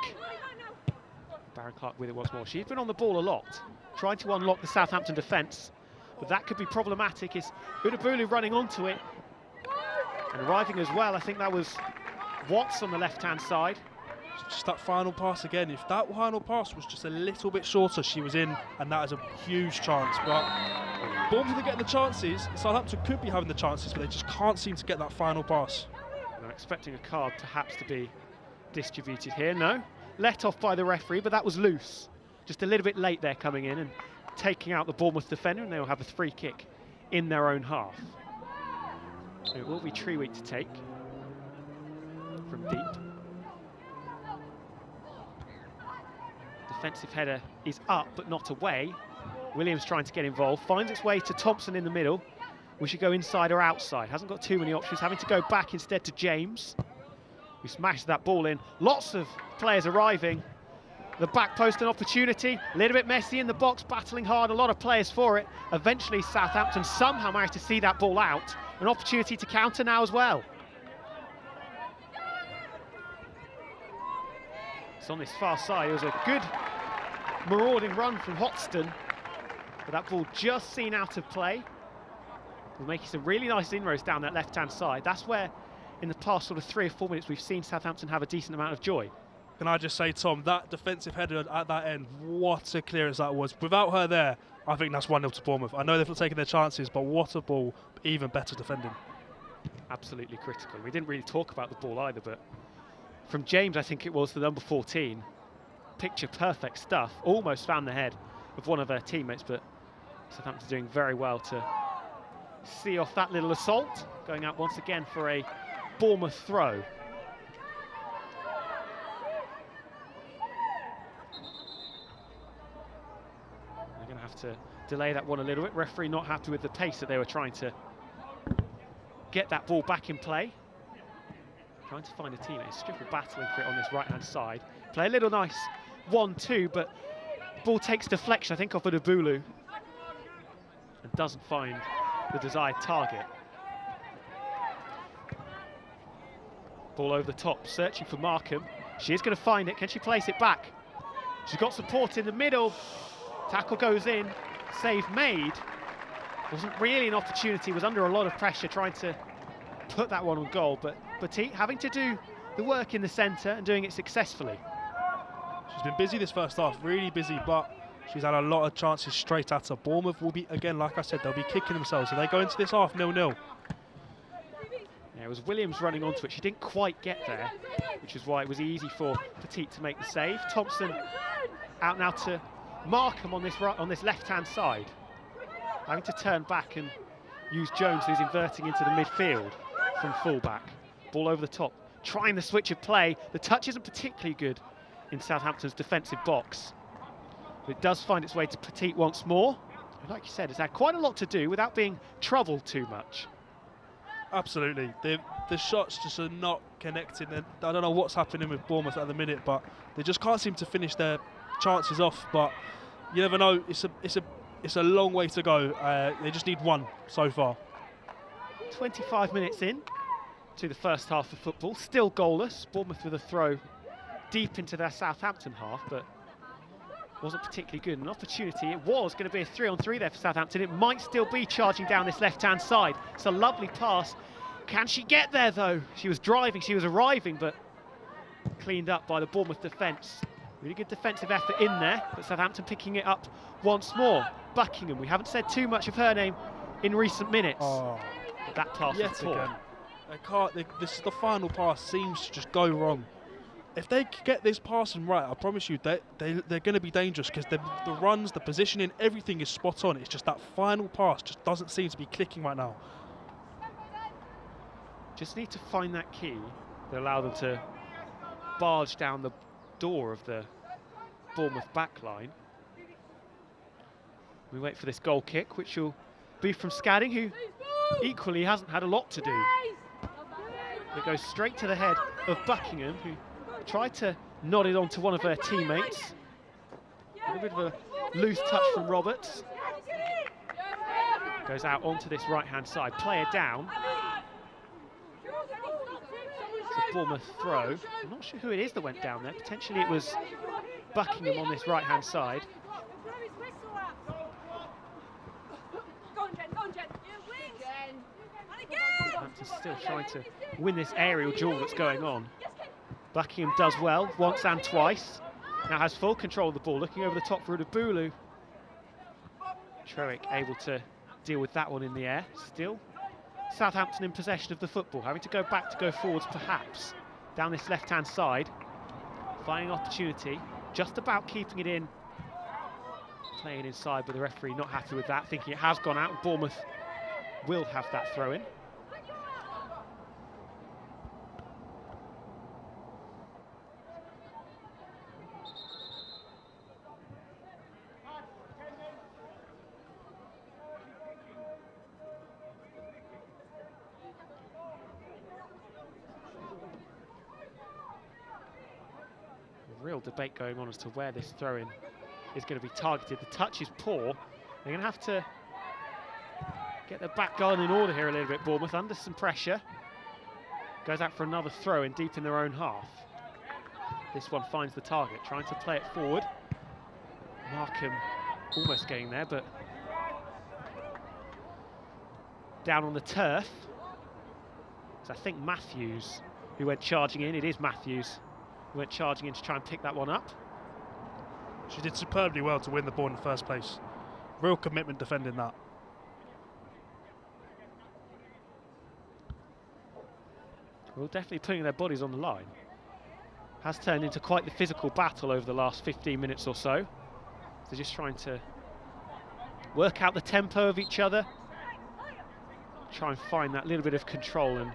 Baron Clark with it once more. She's been on the ball a lot, trying to unlock the Southampton defence, but that could be problematic. Is Udabulu running onto it and arriving as well. I think that was Watts on the left-hand side. Just that final pass again. If that final pass was just a little bit shorter, she was in, and that is a huge chance. But Bournemouth are getting the chances. Southampton could be having the chances, but they just can't seem to get that final pass. I'm expecting a card perhaps to be distributed here. No, let off by the referee, but that was loose. Just a little bit late there coming in and taking out the Bournemouth defender, and they will have a free kick in their own half. So it will be Treweek to take from deep. Defensive header is up but not away. Williams trying to get involved, finds its way to Thompson in the middle. We should go inside or outside. Hasn't got too many options, having to go back instead to James, who smashed that ball in. Lots of players arriving. The back post an opportunity, a little bit messy in the box, battling hard, a lot of players for it. Eventually Southampton somehow managed to see that ball out. An opportunity to counter now as well. It's on this far side. It was a good marauding run from Hoxton, but that ball just seen out of play. We're making some really nice inroads down that left-hand side. That's where, in the past sort of 3 or 4 minutes, we've seen Southampton have a decent amount of joy. Can I just say, Tom, that defensive header at that end, what a clearance that was. Without her there, I think that's 1-0 to Bournemouth. I know they've taken their chances, but what a ball, even better defending. Absolutely critical. We didn't really talk about the ball either, but from James, I think it was, the number 14. Picture perfect stuff. Almost found the head of one of her teammates, but Southampton doing very well to see off that little assault. Going out once again for a Bournemouth throw. They're going to have to delay that one a little bit. Referee not happy with the pace that they were trying to get that ball back in play. trying to find a teammate. Stripple battling for it on this right-hand side. Play a little nice 1-2, but ball takes deflection, I think, off of Adbulu, and doesn't find the desired target. Ball over the top, searching for Markham. She is going to find it. Can she place it back? She's got support in the middle. Tackle goes in. Save made. Wasn't really an opportunity. Was under a lot of pressure trying to put that one on goal. But Petit having to do the work in the centre and doing it successfully. She's been busy this first half, really busy, but she's had a lot of chances straight at her. Bournemouth will be, again, like I said, they'll be kicking themselves. So they go into this half 0-0. Yeah, it was Williams running onto it. She didn't quite get there, which is why it was easy for Petit to make the save. Thompson out now to Markham on this left-hand side, having to turn back and use Jones, who's inverting into the midfield from fullback. Ball over the top, trying the switch of play. The touch isn't particularly good in Southampton's defensive box, but it does find its way to Petit once more. And like you said, it's had quite a lot to do without being troubled too much. Absolutely. The shots just are not connecting. And I don't know what's happening with Bournemouth at the minute, but they just can't seem to finish their chances off. But you never know. It's a long way to go. They just need one so far. 25 minutes in to the first half of football, still goalless. Bournemouth with a throw deep into their Southampton half, but wasn't particularly good. An opportunity, it was going to be a 3-on-3 there for Southampton. It might still be charging down this left-hand side. It's a lovely pass. Can she get there though? She was driving, she was arriving, but cleaned up by the Bournemouth defence. Really good defensive effort in there, but Southampton picking it up once more. Buckingham, we haven't said too much of her name in recent minutes. Oh, but that pass yet was poor. Again. The final pass seems to just go wrong. If they get this passing right, I promise you, they're going to be dangerous, because the runs, the positioning, everything is spot on. It's just that final pass just doesn't seem to be clicking right now. Just need to find that key that allow them to barge down the door of the Bournemouth backline. We wait for this goal kick, which will be from Scadding, who equally hasn't had a lot to do. It goes straight to the head of Buckingham, who tried to nod it onto one of her teammates. A little bit of a loose touch from Roberts. Goes out onto this right-hand side. Player down. It's a Bournemouth throw. I'm not sure who it is that went down there. Potentially it was Buckingham on this right-hand side. Southampton's still trying to win this aerial duel that's going on. Buckingham does well, once and twice. Now has full control of the ball, looking over the top for Adbulu. Trewick able to deal with that one in the air. Still Southampton in possession of the football, having to go back to go forwards perhaps. Down this left-hand side, finding opportunity, just about keeping it in. Playing inside, but the referee not happy with that, thinking it has gone out. Bournemouth will have that throw in. Real debate going on as to where this throw-in is going to be targeted. The touch is poor. They're going to have to get their back garden in order here a little bit. Bournemouth under some pressure. Goes out for another throw-in deep in their own half. This one finds the target, trying to play it forward. Markham almost getting there, but down on the turf. So I think Matthews who went charging in. It is Matthews who went charging in to try and pick that one up. She did superbly well to win the ball in the first place. Real commitment defending that. Well, definitely putting their bodies on the line. Has turned into quite the physical battle over the last 15 minutes or so. They're just trying to work out the tempo of each other. Try and find that little bit of control and,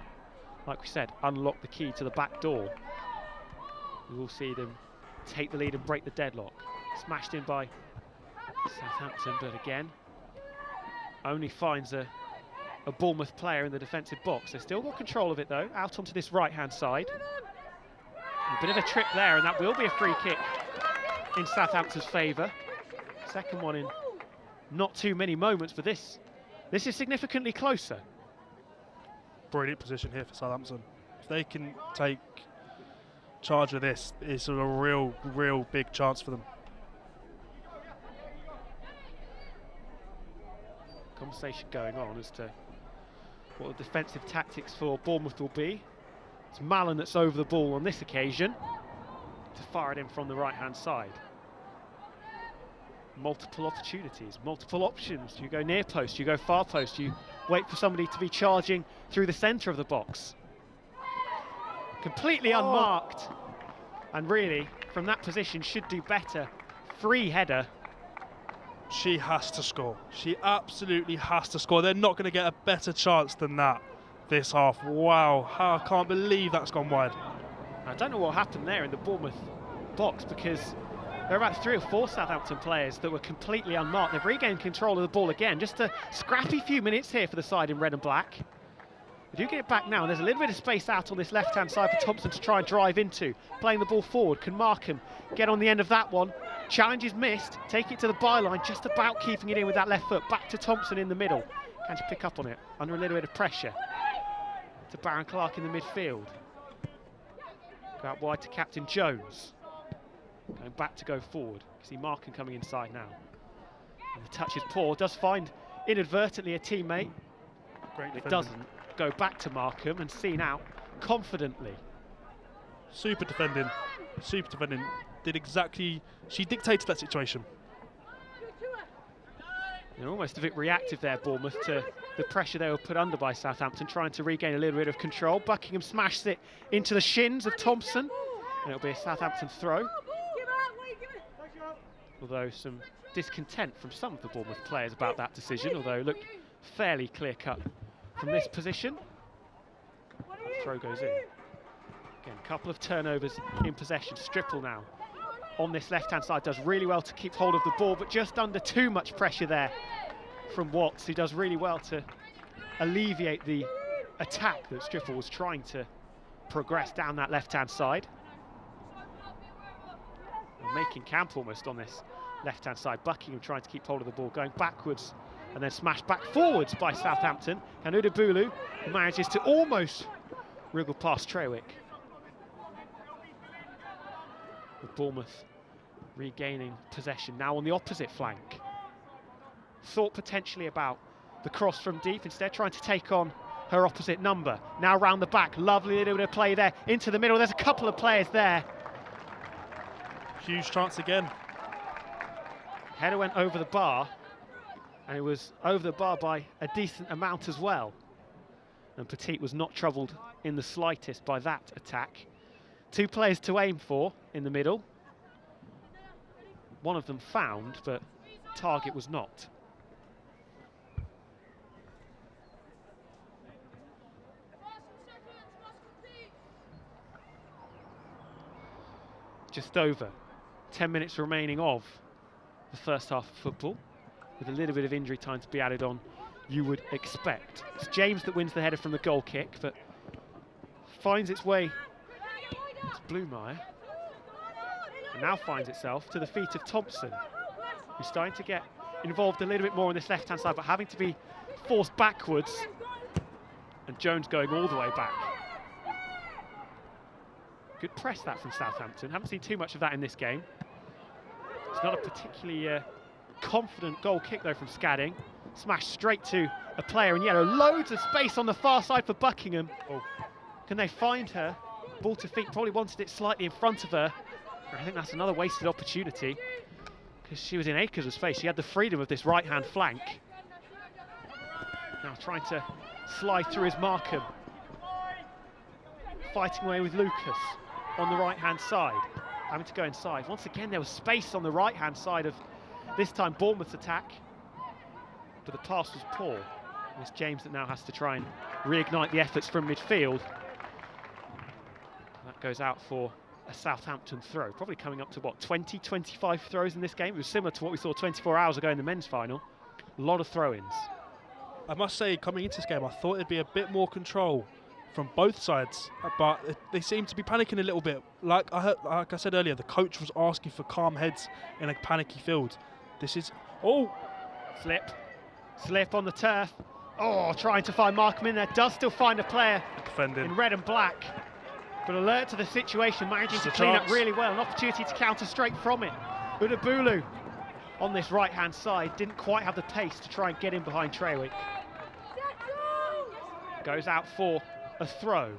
like we said, unlock the key to the back door. We will see them take the lead and break the deadlock. Smashed in by Southampton, but again, only finds a a Bournemouth player in the defensive box. They've still got control of it though, out onto this right-hand side. A bit of a trip there, and that will be a free kick in Southampton's favour. Second one in not too many moments, but this is significantly closer. Brilliant position here for Southampton. If they can take charge of this, it's a real big chance for them. Conversation going on as to what the defensive tactics for Bournemouth will be. It's Mallon that's over the ball on this occasion to fire it in from the right-hand side. Multiple opportunities, multiple options. You go near post, you go far post, you wait for somebody to be charging through the centre of the box. Completely unmarked, and really, from that position, should do better. Free header. She has to score. She absolutely has to score. They're not going to get a better chance than that this half. Wow, I can't believe that's gone wide. I don't know what happened there in the Bournemouth box, because there are about 3 or 4 Southampton players that were completely unmarked. They've regained control of the ball again. Just a scrappy few minutes here for the side in red and black. They do get it back now, and there's a little bit of space out on this left-hand side for Thompson to try and drive into. Playing the ball forward, can Markham get on the end of that one? Challenge is missed, take it to the byline, just about keeping it in with that left foot. Back to Thompson in the middle. Can she pick up on it? Under a little bit of pressure. To Baron Clark in the midfield. Go out wide to Captain Jones. Going back to go forward. You see Markham coming inside now. And the touch is poor, does find inadvertently a teammate. Great It doesn't. Go back to Markham and seen out confidently. Super defending. Did exactly, she dictated that situation. They're almost a bit reactive there, Bournemouth, to the pressure they were put under by Southampton, trying to regain a little bit of control. Buckingham smashes it into the shins of Thompson, and it'll be a Southampton throw. Although some discontent from some of the Bournemouth players about that decision, although it looked fairly clear-cut from this position. That throw goes in. Again, a couple of turnovers in possession. Stripple now on this left-hand side does really well to keep hold of the ball, but just under too much pressure there from Watts, who does really well to alleviate the attack that Stripple was trying to progress down that left-hand side. And making camp almost on this left-hand side. Buckingham trying to keep hold of the ball, going backwards and then smashed back forwards by Southampton. Kanuda Bulu manages to almost wriggle past Trewick. With Bournemouth regaining possession now on the opposite flank. Thought potentially about the cross from deep, instead trying to take on her opposite number. Now round the back, lovely little bit of play there into the middle. There's a couple of players there. Huge chance again. Header went over the bar, and it was over the bar by a decent amount as well. And Petit was not troubled in the slightest by that attack. 2 players to aim for in the middle. One of them found, but target was not. Just over 10 minutes remaining of the first half of football, with a little bit of injury time to be added on, you would expect. It's James that wins the header from the goal kick, but finds its way to Blumeyer, and now finds itself to the feet of Thompson, who's starting to get involved a little bit more on this left-hand side, but having to be forced backwards, and Jones going all the way back. Good press that from Southampton. Haven't seen too much of that in this game. It's not a particularly confident goal kick though from Scadding. Smashed straight to a player in yellow. Loads of space on the far side for Buckingham. Oh. Can they find her? Ball to feet, probably wanted it slightly in front of her. I think that's another wasted opportunity, because she was in acres of space. She had the freedom of this right-hand flank. Now trying to slide through is Markham. Fighting away with Lucas on the right-hand side. Having to go inside. Once again, there was space on the right-hand side of, this time, Bournemouth's attack. But the pass was poor. It's James that now has to try and reignite the efforts from midfield. That goes out for a Southampton throw. Probably coming up to, what, 20, 25 throws in this game? It was similar to what we saw 24 hours ago in the men's final. A lot of throw-ins. I must say, coming into this game, I thought there'd be a bit more control from both sides, but they seem to be panicking a little bit. Like I said earlier, the coach was asking for calm heads in a panicky field. This is slip on the turf. Oh, trying to find Markham in there. Does still find a player defending in red and black, but alert to the situation, managing to clean up really well. An opportunity to counter straight from it. Udabulu on this right-hand side didn't quite have the pace to try and get in behind Trewick. Goes out for a throw.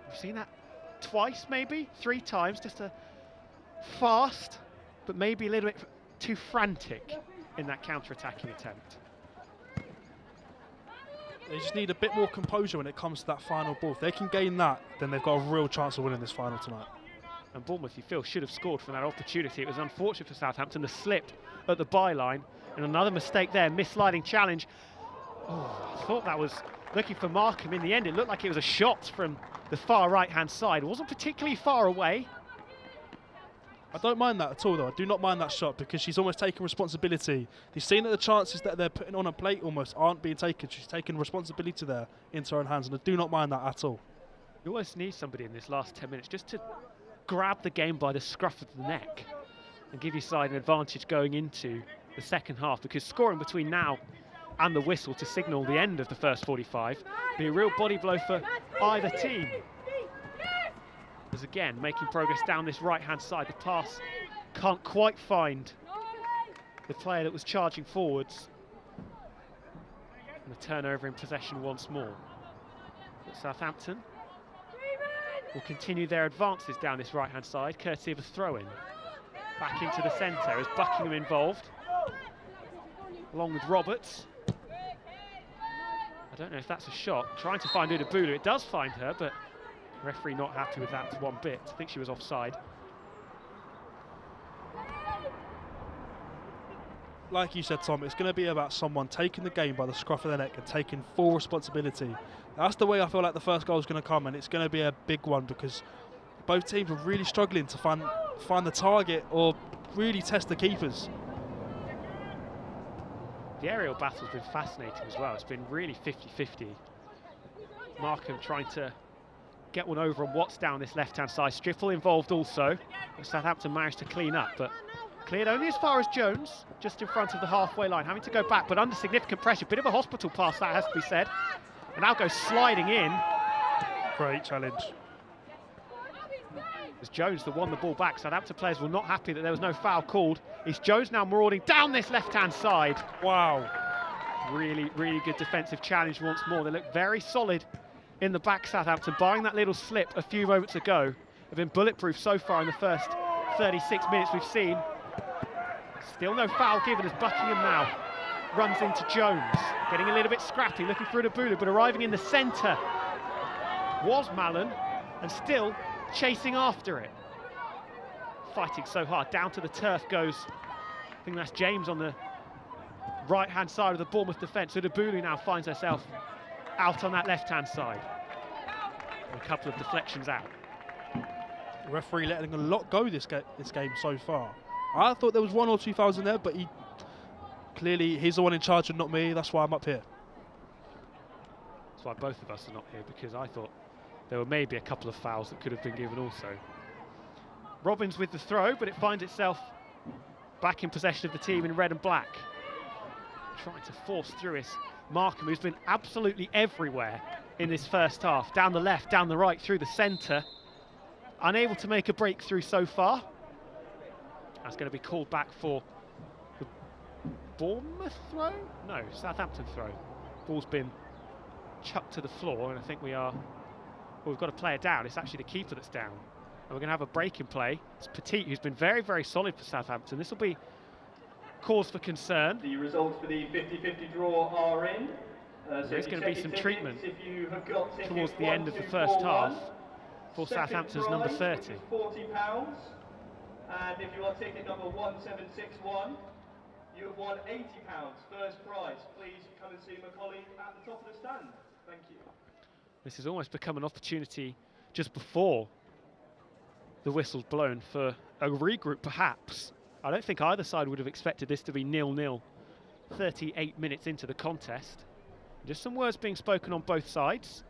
We've seen that twice, maybe 3 times. Just a fast, but maybe a little bit too frantic in that counter-attacking attempt. They just need a bit more composure when it comes to that final ball. If they can gain that, then they've got a real chance of winning this final tonight. And Bournemouth, you feel, should have scored from that opportunity. It was unfortunate for Southampton, the slip at the byline, and another mistake there, missliding challenge. Oh, I thought that was looking for Markham. In the end, it looked like it was a shot from the far right-hand side. It wasn't particularly far away. I don't mind that at all, though. I do not mind that shot because she's almost taking responsibility. You've seen that the chances that they're putting on a plate almost aren't being taken. She's taking responsibility there into her own hands, and I do not mind that at all. You always need somebody in this last 10 minutes just to grab the game by the scruff of the neck and give your side an advantage going into the second half, because scoring between now and the whistle to signal the end of the first 45 be a real body blow for either team. As again, making progress down this right-hand side. The pass can't quite find the player that was charging forwards. And the turnover in possession once more. But Southampton will continue their advances down this right-hand side, courtesy of a throw-in. Back into the centre as Buckingham involved, along with Roberts. I don't know if that's a shot. Trying to find Udabulu. It does find her, but referee not happy with that one bit. I think she was offside. Like you said, Tom, it's going to be about someone taking the game by the scruff of the neck and taking full responsibility. That's the way I feel like the first goal is going to come, and it's going to be a big one because both teams are really struggling to find the target or really test the keepers. The aerial battle's been fascinating as well. It's been really 50-50. Markham trying to get one over on Watts down this left-hand side. Striffle involved also. Southampton managed to clean up, but cleared only as far as Jones, just in front of the halfway line, having to go back, but under significant pressure. Bit of a hospital pass, that has to be said. And now goes sliding in. Great challenge. It's Jones that won the ball back. Southampton players were not happy that there was no foul called. It's Jones now marauding down this left-hand side. Wow. Really, really good defensive challenge once more. They look very solid in the back, Southampton, barring that little slip a few moments ago. Have been bulletproof so far in the first 36 minutes we've seen. Still no foul given as Buckingham now runs into Jones. Getting a little bit scrappy, looking for Udabulu, but arriving in the centre was Mallon, and still chasing after it. Fighting so hard. Down to the turf goes, I think that's James on the right-hand side of the Bournemouth defence. Udabulu now finds herself out on that left-hand side. And a couple of deflections out. The referee letting a lot go this game so far. I thought there was 1 or 2 fouls in there, but he's the one in charge and not me. That's why I'm up here. That's why both of us are not here, because I thought there were maybe a couple of fouls that could have been given also. Robbins with the throw, but it finds itself back in possession of the team in red and black. Trying to force through is Markham, who's been absolutely everywhere in this first half. Down the left, down the right, through the centre. Unable to make a breakthrough so far. That's going to be called back for the Bournemouth throw? No, Southampton throw. Ball's been chucked to the floor, and I think we've got a player down. It's actually the keeper that's down. And we're going to have a break in play. It's Petit, who's been very, very solid for Southampton. This will be cause for concern. The results for the 50-50 draw are in. There's going to be some treatment towards the end of the first half for Southampton's number 30. £40. And if you are ticket number 1761, you have won £80. First prize. Please come and see my colleague at the top of the stand. Thank you. This has almost become an opportunity just before the whistle's blown for a regroup, perhaps. I don't think either side would have expected this to be 0-0 38 minutes into the contest. Just some words being spoken on both sides.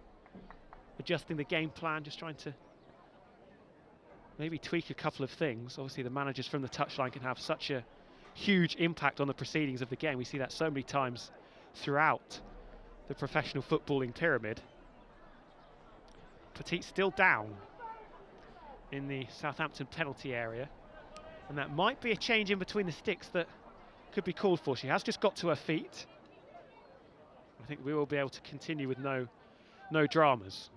Adjusting the game plan, just trying to maybe tweak a couple of things. Obviously the managers from the touchline can have such a huge impact on the proceedings of the game. We see that so many times throughout the professional footballing pyramid. Petit still down in the Southampton penalty area, and that might be a change in between the sticks that could be called for. She has just got to her feet. I think we will be able to continue with no dramas.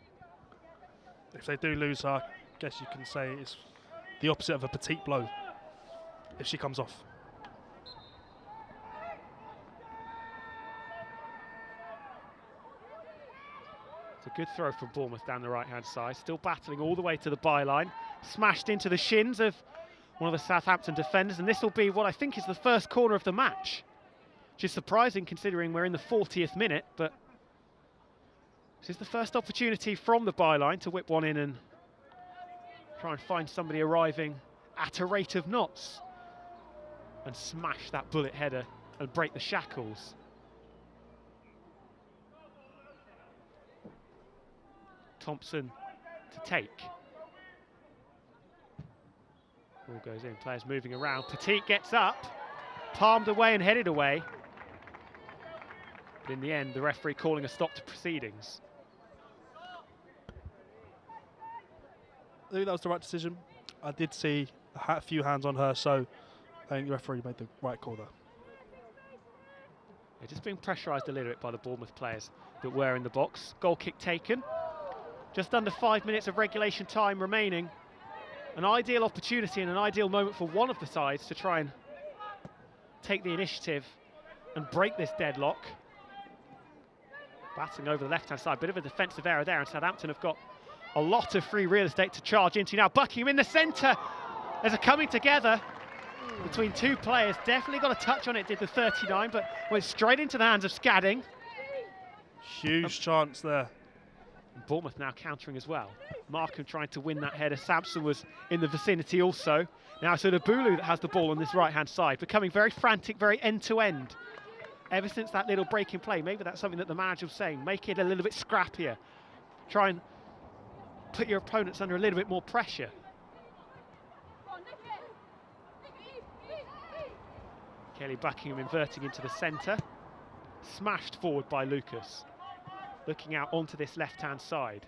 If they do lose her, I guess you can say it's the opposite of a petite blow if she comes off. It's a good throw from Bournemouth down the right-hand side, still battling all the way to the byline. Smashed into the shins of one of the Southampton defenders, and this will be what I think is the first corner of the match. Which is surprising considering we're in the 40th minute, but this is the first opportunity from the byline to whip one in and try and find somebody arriving at a rate of knots and smash that bullet header and break the shackles. Thompson to take. Ball goes in, players moving around. Petit gets up, palmed away and headed away. But in the end, the referee calling a stop to proceedings. I think that was the right decision. I did see a few hands on her, so I think the referee made the right call there. They're just being pressurised a little bit by the Bournemouth players that were in the box. Goal kick taken. Just under 5 minutes of regulation time remaining. An ideal opportunity and an ideal moment for one of the sides to try and take the initiative and break this deadlock. Batting over the left-hand side, bit of a defensive error there, and Southampton have got a lot of free real estate to charge into now. Buckingham in the centre. There's a coming together between two players. Definitely got a touch on it, did the 39, but went straight into the hands of Scadding. Huge chance there. Bournemouth now countering as well. Markham trying to win that header. Sampson was in the vicinity also. Now it's Adbulu that has the ball on this right-hand side, becoming very frantic, very end-to-end. Ever since that little break in play, maybe that's something that the manager was saying, make it a little bit scrappier. Try and put your opponents under a little bit more pressure. Kelly Buckingham inverting into the centre. Smashed forward by Lucas. Looking out onto this left-hand side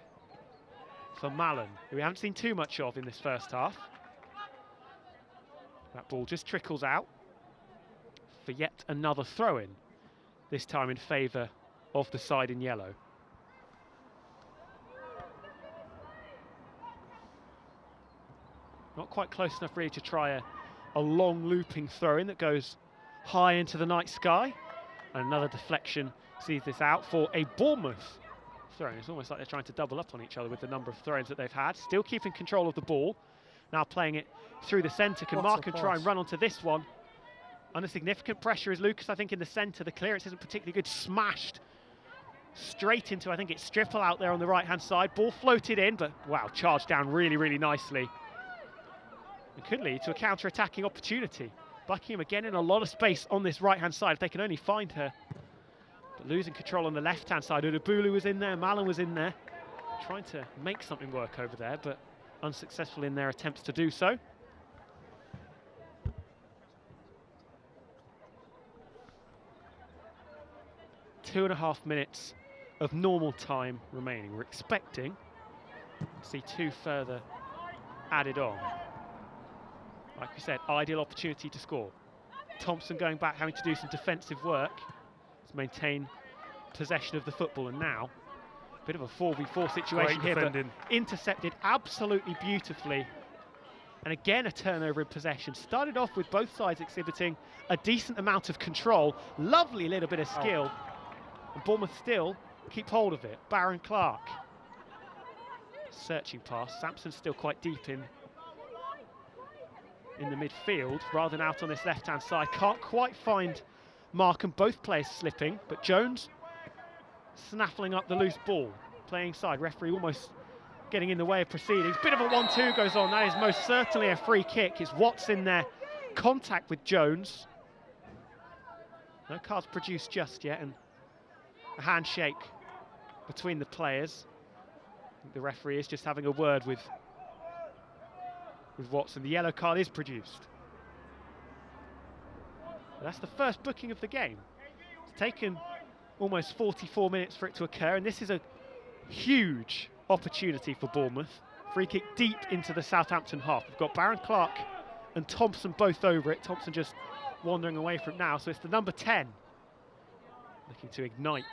for Mallon, who we haven't seen too much of in this first half. That ball just trickles out for yet another throw-in, this time in favour of the side in yellow. Not quite close enough really to try a long looping throw-in that goes high into the night sky. And another deflection sees this out for a Bournemouth throw-in. It's almost like they're trying to double up on each other with the number of throw-ins that they've had. Still keeping control of the ball. Now playing it through the centre. Can Markham try and run onto this one? Under significant pressure is Lucas, I think, in the centre. The clearance isn't particularly good. Smashed straight into, I think it's Stripple out there on the right-hand side. Ball floated in, but wow, charged down really, really nicely. It could lead to a counter-attacking opportunity. Buckingham again in a lot of space on this right-hand side if they can only find her. But losing control on the left-hand side. Udabulu was in there, Mallon was in there. Trying to make something work over there, but unsuccessful in their attempts to do so. Two and a half minutes of normal time remaining. We're expecting to see two further added on. Like we said, ideal opportunity to score. Thompson going back, having to do some defensive work to maintain possession of the football, and now a bit of a 4v4 situation here, but intercepted absolutely beautifully. And again, a turnover in possession. Started off with both sides exhibiting a decent amount of control. Lovely little bit of skill. And Bournemouth still keep hold of it. Baron Clark. Searching pass. Sampson's still quite deep in the midfield, rather than out on this left-hand side. Can't quite find Markham. Both players slipping, but Jones snaffling up the loose ball. Playing side. Referee almost getting in the way of proceedings. Bit of a 1-2 goes on. That is most certainly a free kick. It's Watts in there. Contact with Jones. No cards produced just yet, and a handshake between the players. I think the referee is just having a word with Watson. The yellow card is produced. But that's the first booking of the game. It's taken almost 44 minutes for it to occur, and this is a huge opportunity for Bournemouth. Free kick deep into the Southampton half. We've got Baron Clark and Thompson both over it. Thompson just wandering away from it now, so it's the number 10 looking to ignite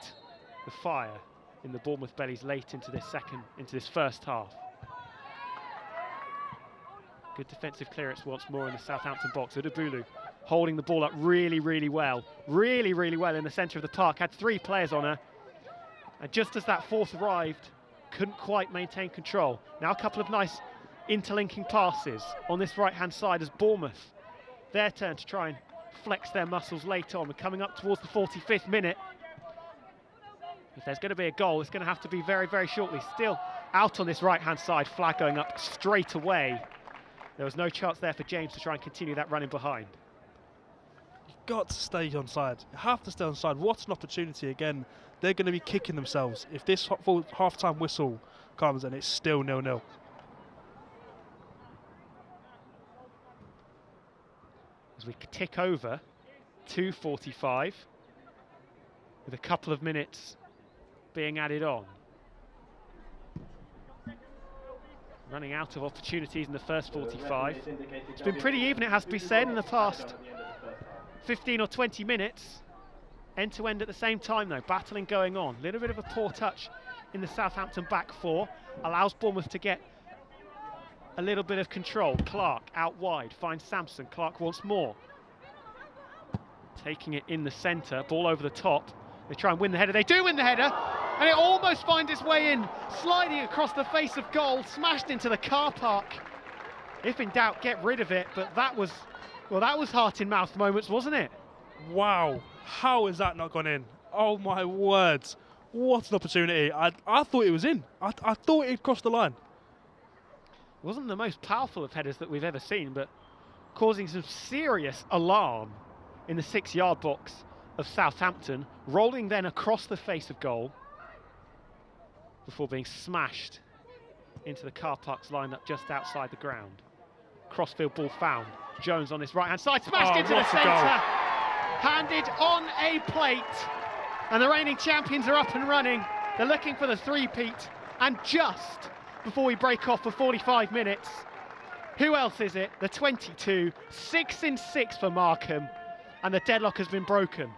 the fire in the Bournemouth bellies late into this first half. Good defensive clearance once more in the Southampton box. Udubulu holding the ball up really well in the centre of the park. Had 3 players on her, and just as that fourth arrived, couldn't quite maintain control. Now a couple of nice interlinking passes on this right-hand side as Bournemouth, their turn to try and flex their muscles late on. We're coming up towards the 45th minute. If there's going to be a goal, it's going to have to be very shortly. Still out on this right-hand side, flag going up straight away. There was no chance there for James to try and continue that running behind. You've got to stay on side. You have to stay on side. What an opportunity again. They're going to be kicking themselves if this half-time whistle comes and it's still 0-0. As we tick over 2:45 with a couple of minutes being added on. Running out of opportunities in the first 45. It's been pretty even, it has to be said, in the past 15 or 20 minutes. End to end at the same time though, battling going on. A little bit of a poor touch in the Southampton back four. Allows Bournemouth to get a little bit of control. Clark out wide, finds Sampson. Clark once more. Taking it in the centre, ball over the top. They try and win the header. They do win the header, and it almost finds its way in, sliding across the face of goal, smashed into the car park. If in doubt, get rid of it, but that was heart in mouth moments, wasn't it? Wow, how has that not gone in? Oh my words, what an opportunity. I thought it was in. I thought it crossed the line. It wasn't the most powerful of headers that we've ever seen, but causing some serious alarm in the 6-yard box of Southampton, rolling then across the face of goal before being smashed into the car park's lineup just outside the ground. Crossfield ball found. Jones on his right-hand side, smashed into the centre, handed on a plate, and the reigning champions are up and running. They're looking for the three-peat, and just before we break off for 45 minutes, who else is it? The 22, 6 in 6 for Markham, and the deadlock has been broken.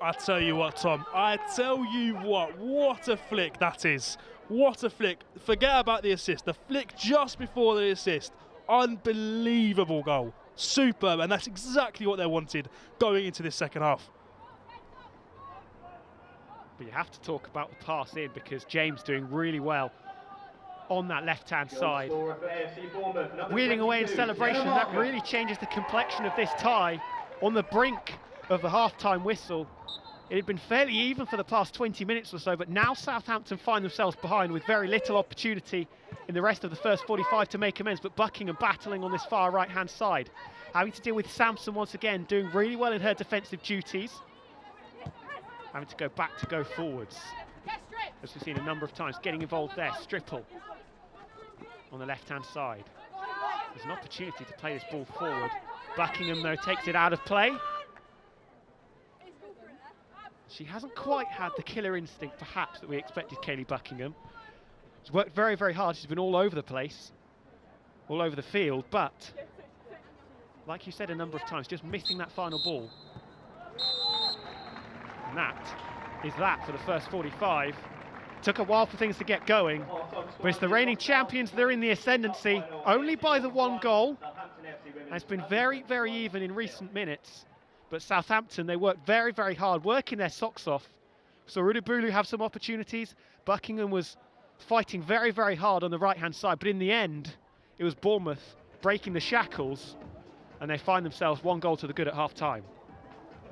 I tell you what, Tom, I tell you what a flick that is. What a flick. Forget about the assist. The flick just before the assist. Unbelievable goal. Superb, and that's exactly what they wanted going into this second half. But you have to talk about the pass in, because James doing really well on that left-hand side. Wheeling away in celebration, that really changes the complexion of this tie. On the brink of the half-time whistle, it had been fairly even for the past 20 minutes or so, but now Southampton find themselves behind with very little opportunity in the rest of the first 45 to make amends, but Buckingham battling on this far right-hand side. Having to deal with Sampson once again, doing really well in her defensive duties. Having to go back to go forwards, as we've seen a number of times, getting involved there. Stripple on the left-hand side. There's an opportunity to play this ball forward. Buckingham, though, takes it out of play. She hasn't quite had the killer instinct, perhaps, that we expected Kayleigh Buckingham. She's worked very, very hard. She's been all over the place, all over the field, but, like you said a number of times, just missing that final ball. And that is that for the first 45. Took a while for things to get going, but it's the reigning champions that are in the ascendancy, only by the one goal. And it's been very, very even in recent minutes. But Southampton, they worked very, very hard, working their socks off. So Udubulu have some opportunities. Buckingham was fighting very, very hard on the right-hand side. But in the end, it was Bournemouth breaking the shackles, and they find themselves one goal to the good at half-time.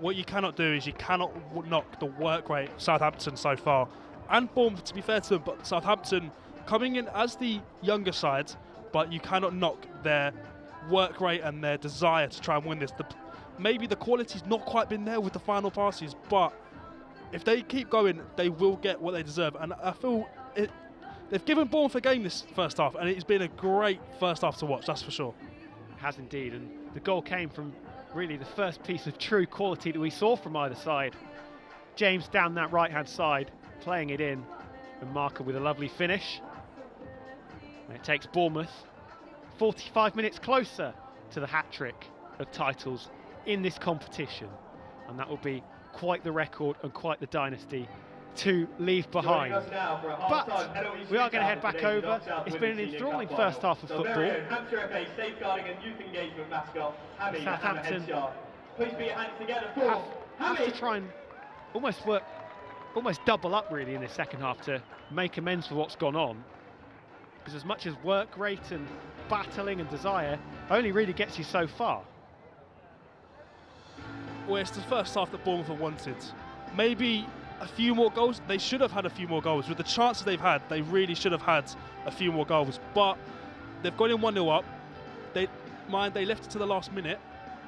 What you cannot do is you cannot knock the work rate of Southampton so far. And Bournemouth, to be fair to them, but Southampton coming in as the younger side, but you cannot knock their work rate and their desire to try and win this. maybe the quality's not quite been there with the final passes, but if they keep going, they will get what they deserve. And I feel they've given Bournemouth a game this first half, and it's been a great first half to watch, that's for sure. It has indeed, and the goal came from really the first piece of true quality that we saw from either side. James down that right-hand side, playing it in, and Marker with a lovely finish. And it takes Bournemouth 45 minutes closer to the hat-trick of titles in this competition, and that will be quite the record and quite the dynasty to leave behind. But we are going to head back over. It's been an enthralling first half of football. Southampton have to try and almost double up really in the second half to make amends for what's gone on, because as much as work rate and battling and desire only really gets you so far. Well, it's the first half that Bournemouth have wanted. Maybe a few more goals. They should have had a few more goals. With the chances they've had, they really should have had a few more goals. But they've gone in 1-0 up. They left it to the last minute,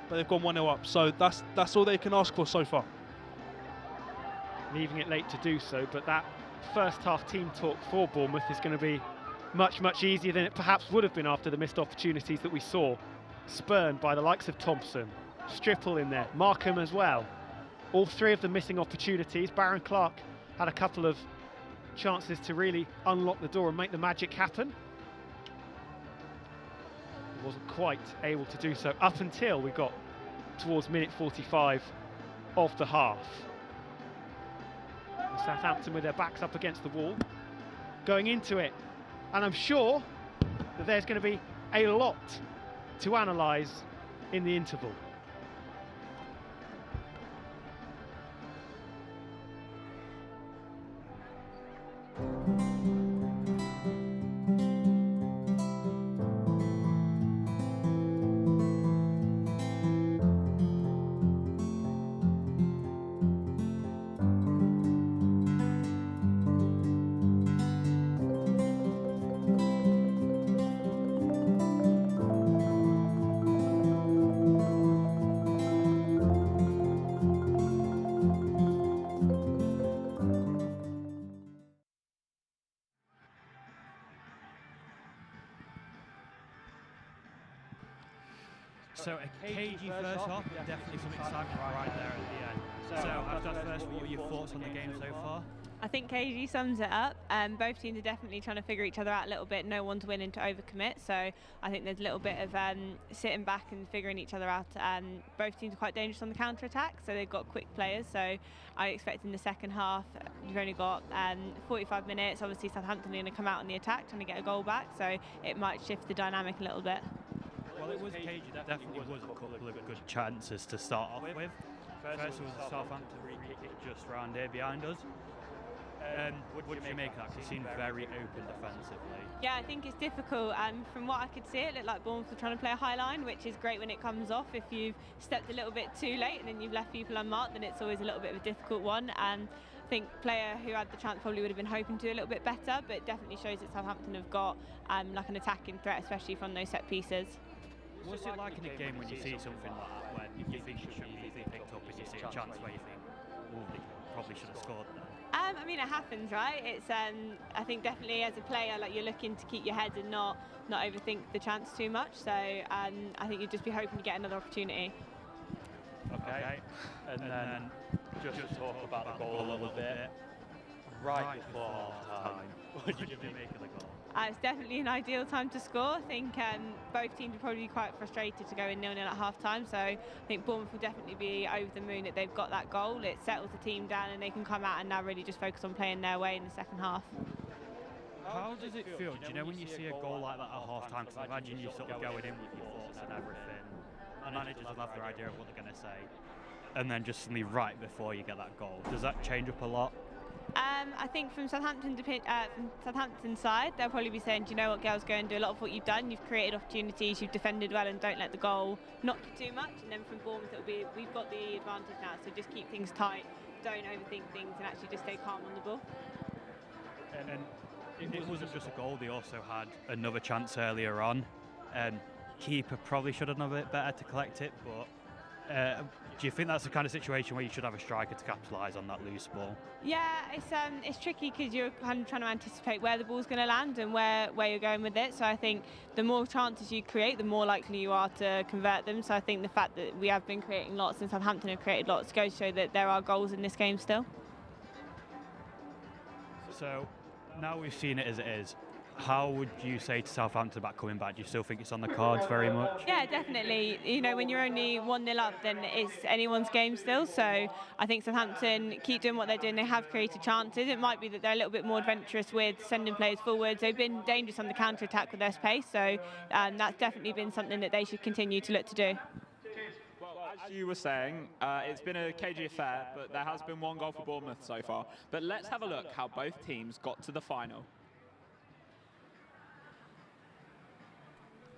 but they've gone 1-0 up. So that's all they can ask for so far. Leaving it late to do so, but that first half team talk for Bournemouth is going to be much easier than it perhaps would have been after the missed opportunities that we saw, spurned by the likes of Thompson, Stripple in there, Markham as well. All three of the missing opportunities. Baron Clark had a couple of chances to really unlock the door and make the magic happen. He wasn't quite able to do so up until we got towards minute 45 of the half. And Southampton with their backs up against the wall, going into it. And I'm sure that there's going to be a lot to analyse in the interval. So a cagey first half, but definitely some excitement right there at the end. So after that first, what were your thoughts on the game so far? I think cagey sums it up. Both teams are definitely trying to figure each other out a little bit. No one's willing to overcommit, so I think there's a little bit of sitting back and figuring each other out. Both teams are quite dangerous on the counter-attack, so they've got quick players. So I expect in the second half, you've only got 45 minutes. Obviously, Southampton are going to come out on the attack, trying to get a goal back, so it might shift the dynamic a little bit. Well, it was cagey. Definitely was a couple of good chances to start off with. First was a Southampton free kick just round here behind us. What did you make of that? It seemed very open defensively. Yeah, I think it's difficult. From what I could see, it looked like Bournemouth were trying to play a high line, which is great when it comes off. If you've stepped a little bit too late and then you've left people unmarked, then it's always a little bit of a difficult one. And I think player who had the chance probably would have been hoping to do a little bit better, but it definitely shows that Southampton have got like an attacking threat, especially from those set pieces. What's it like in a game when you see something like that, when you think it should be easily picked up and you see a chance where you think, oh, they probably should have scored there? I mean, it happens, right? It's I think definitely as a player, like you're looking to keep your head and not overthink the chance too much. So I think you'd just be hoping to get another opportunity. Okay. And then just talk about the goal a little bit. Right before half-time, what did you make of the goal? It's definitely an ideal time to score. I think both teams are probably quite frustrated to go in 0-0 at half-time, so I think Bournemouth will definitely be over the moon that they've got that goal. It settles the team down and they can come out and now really just focus on playing their way in the second half. How does it feel? Do you know when you see a goal like that at half-time? Because I imagine you're sort of going in with your thoughts and everything. Managers will have their idea of what they're going to say. And then just suddenly right before you get that goal. Does that change up a lot? I think from Southampton's side, they'll probably be saying, do you know what, girls, go and do a lot of what you've done. You've created opportunities, you've defended well, and don't let the goal knock you too much. And then from Bournemouth, it'll be, we've got the advantage now, so just keep things tight, don't overthink things, and actually just stay calm on the ball. And it wasn't just a goal, they also had another chance earlier on. Keeper probably should have done a bit better to collect it, but Do you think that's the kind of situation where you should have a striker to capitalise on that loose ball? Yeah, it's tricky because you're kind of trying to anticipate where the ball's going to land and where you're going with it. So I think the more chances you create, the more likely you are to convert them. So I think the fact that we have been creating lots and Southampton have created lots goes to show that there are goals in this game still. So now we've seen it as it is, how would you say to Southampton about coming back? Do you still think it's on the cards very much? Yeah, definitely. You know, when you're only 1-0 up, then it's anyone's game still. So I think Southampton keep doing what they're doing. They have created chances. It might be that they're a little bit more adventurous with sending players forwards. They've been dangerous on the counter-attack with their pace. So that's definitely been something that they should continue to look to do. Well, as you were saying, it's been a cagey affair, but there has been one goal for Bournemouth so far. But let's have a look how both teams got to the final.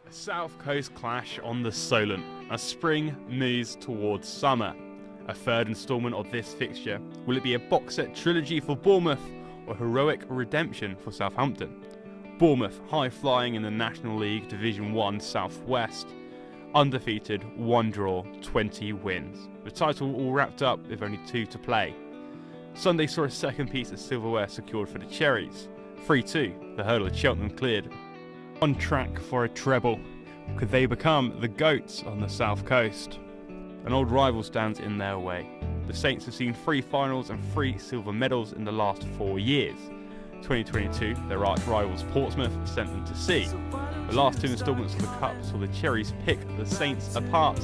A South Coast clash on the Solent as spring moves towards summer. A third instalment of this fixture. Will it be a box set trilogy for Bournemouth or heroic redemption for Southampton? Bournemouth high flying in the National League Division 1 South West. Undefeated, 1 draw, 20 wins. The title all wrapped up with only 2 to play. Sunday saw a second piece of silverware secured for the Cherries. 3-2, the hurdle at Cheltenham cleared. On track for a treble. Could they become the GOATs on the South Coast? An old rival stands in their way. The Saints have seen 3 finals and 3 silver medals in the last 4 years. 2022, their arch rivals Portsmouth sent them to sea. The last 2 instalments of the Cup saw the Cherries pick the Saints apart.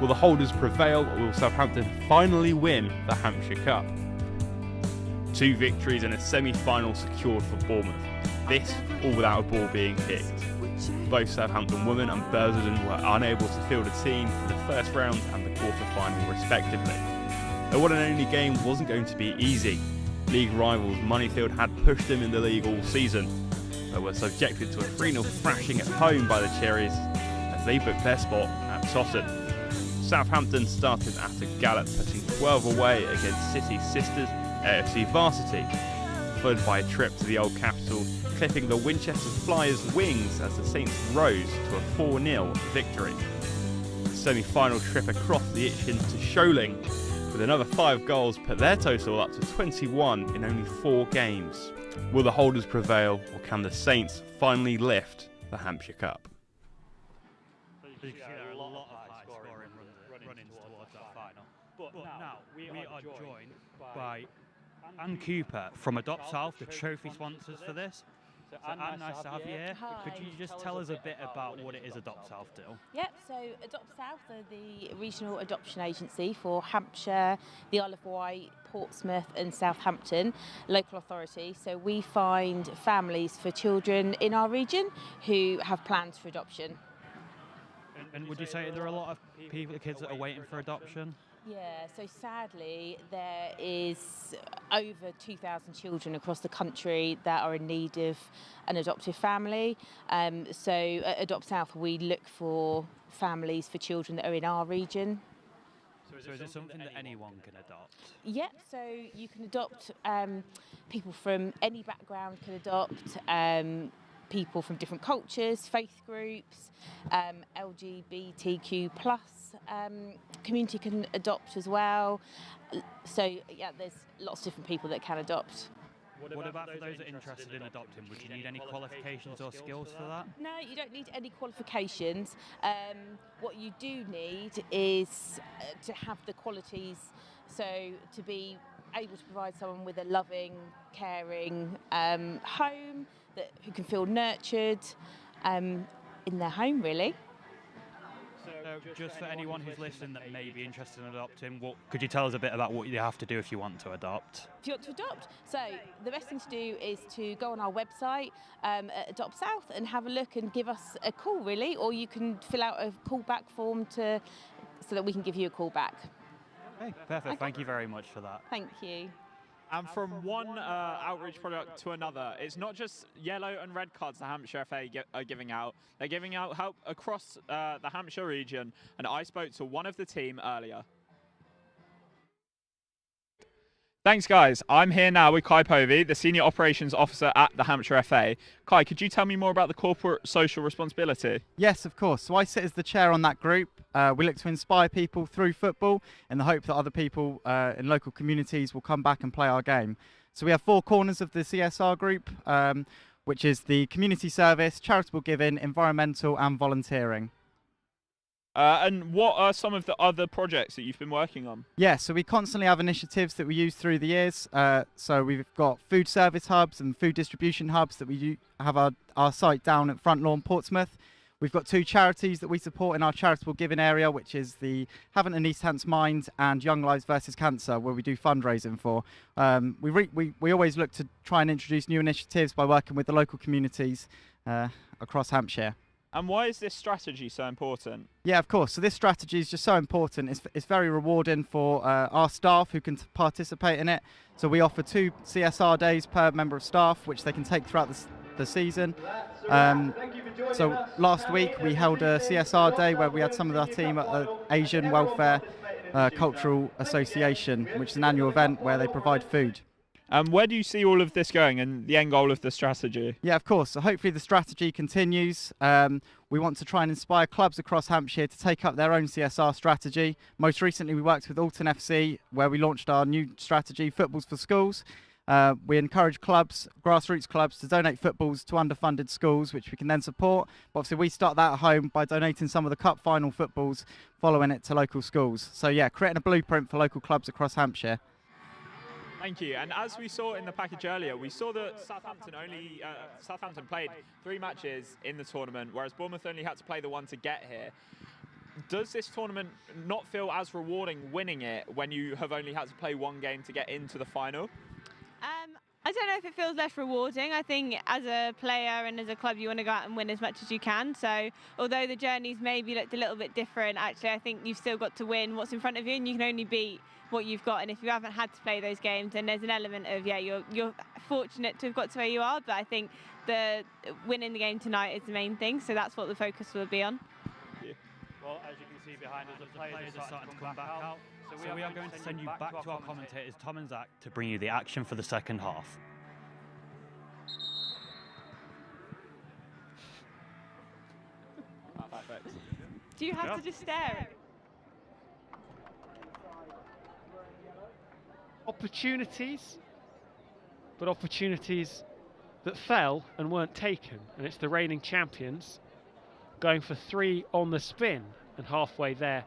Will the holders prevail or will Southampton finally win the Hampshire Cup? 2 victories and a semi-final secured for Bournemouth. This all without a ball being kicked. Both Southampton women and Bursden were unable to field a team for the first round and the quarter-final respectively. The one and only game wasn't going to be easy. League rivals Moneyfield had pushed them in the league all season, but were subjected to a 3-0 thrashing at home by the Cherries as they booked their spot at Totton. Southampton started at a gallop, putting 12 away against City's sisters AFC Varsity, followed by a trip to the old capital, clipping the Winchester Flyers' wings as the Saints rose to a 4-0 victory. The semi-final trip across the Itchen to Sholing, with another 5 goals, put their total up to 21 in only 4 games. Will the holders prevail, or can the Saints finally lift the Hampshire Cup? There are a lot of high-scoring run-ins towards that final. But now we are joined by Anne Cooper from Adopt South, the trophy sponsors for this. So Anne, nice to have you here. Hi. Could you just tell us a bit about what it is Adopt South do? Yep, so Adopt South are the regional adoption agency for Hampshire, the Isle of Wight, Portsmouth and Southampton local authority. So we find families for children in our region who have plans for adoption. And would you say there are a lot of kids that are waiting for adoption? Yeah, so sadly there is over 2,000 children across the country that are in need of an adoptive family. So at Adopt South we look for families for children that are in our region. So is it something that anyone can adopt? Yep, so you can adopt people from any background can adopt, people from different cultures, faith groups, LGBTQ plus community can adopt as well. So yeah, there's lots of different people that can adopt. What about for those that are interested in adopting? Would you need any qualifications or skills for that? No, you don't need any qualifications. What you do need is to have the qualities, so to be able to provide someone with a loving, caring home who can feel nurtured in their home, really. So just for anyone who's listening that may be interested in adopting, could you tell us a bit about what you have to do if you want to adopt? If you want to adopt, so the best thing to do is to go on our website at Adopt South and have a look and give us a call, really, or you can fill out a callback form so that we can give you a call back. Okay, perfect. Okay. Thank you very much for that. Thank you. And from one outreach product to another, it's not just yellow and red cards the Hampshire FA are giving out. They're giving out help across the Hampshire region, and I spoke to one of the team earlier. Thanks, guys. I'm here now with Kai Povey, the Senior Operations Officer at the Hampshire FA. Kai, could you tell me more about the corporate social responsibility? Yes, of course. So I sit as the chair on that group. We look to inspire people through football in the hope that other people in local communities will come back and play our game. So we have 4 corners of the CSR group, which is the community service, charitable giving, environmental and volunteering. And what are some of the other projects that you've been working on? Yeah, so we constantly have initiatives that we use through the years. So we've got food service hubs and food distribution hubs that we have our site down at Front Lawn, Portsmouth. We've got 2 charities that we support in our charitable giving area, which is the Havant and East Hants Mind and Young Lives versus Cancer, where we do fundraising for. We always look to try and introduce new initiatives by working with the local communities across Hampshire. And why is this strategy so important? Yeah, of course. So this strategy is just so important. It's very rewarding for our staff who can participate in it. So we offer 2 CSR days per member of staff, which they can take throughout the season. So last week we held a CSR day where we had some of our team at the Asian Welfare Cultural Association, which is an annual event where they provide food. Where do you see all of this going and the end goal of the strategy? Yeah, of course. So hopefully the strategy continues. We want to try and inspire clubs across Hampshire to take up their own CSR strategy. Most recently, we worked with Alton FC, where we launched our new strategy, Footballs for Schools. We encourage clubs, grassroots clubs, to donate footballs to underfunded schools, which we can then support. But obviously, we start that at home by donating some of the cup final footballs, following it to local schools. So yeah, creating a blueprint for local clubs across Hampshire. Thank you. And as we saw in the package earlier, we saw that Southampton played 3 matches in the tournament, whereas Bournemouth only had to play the one to get here. Does this tournament not feel as rewarding winning it when you have only had to play 1 game to get into the final? I don't know if it feels less rewarding. I think as a player and as a club, you want to go out and win as much as you can. So although the journeys maybe looked a little bit different, actually I think you've still got to win what's in front of you, and you can only beat what you've got. And if you haven't had to play those games, then there's an element of, yeah, you're fortunate to have got to where you are, but I think the winning the game tonight is the main thing, so that's what the focus will be on. Yeah. Well, as you can see behind us, the players are starting to come back out. So we are going to send you back to our commentators, Tom and Zach, to bring you the action for the second half. Perfect. Do you have to just stare? Opportunities, but opportunities that fell and weren't taken. And it's the reigning champions going for 3 on the spin and halfway there.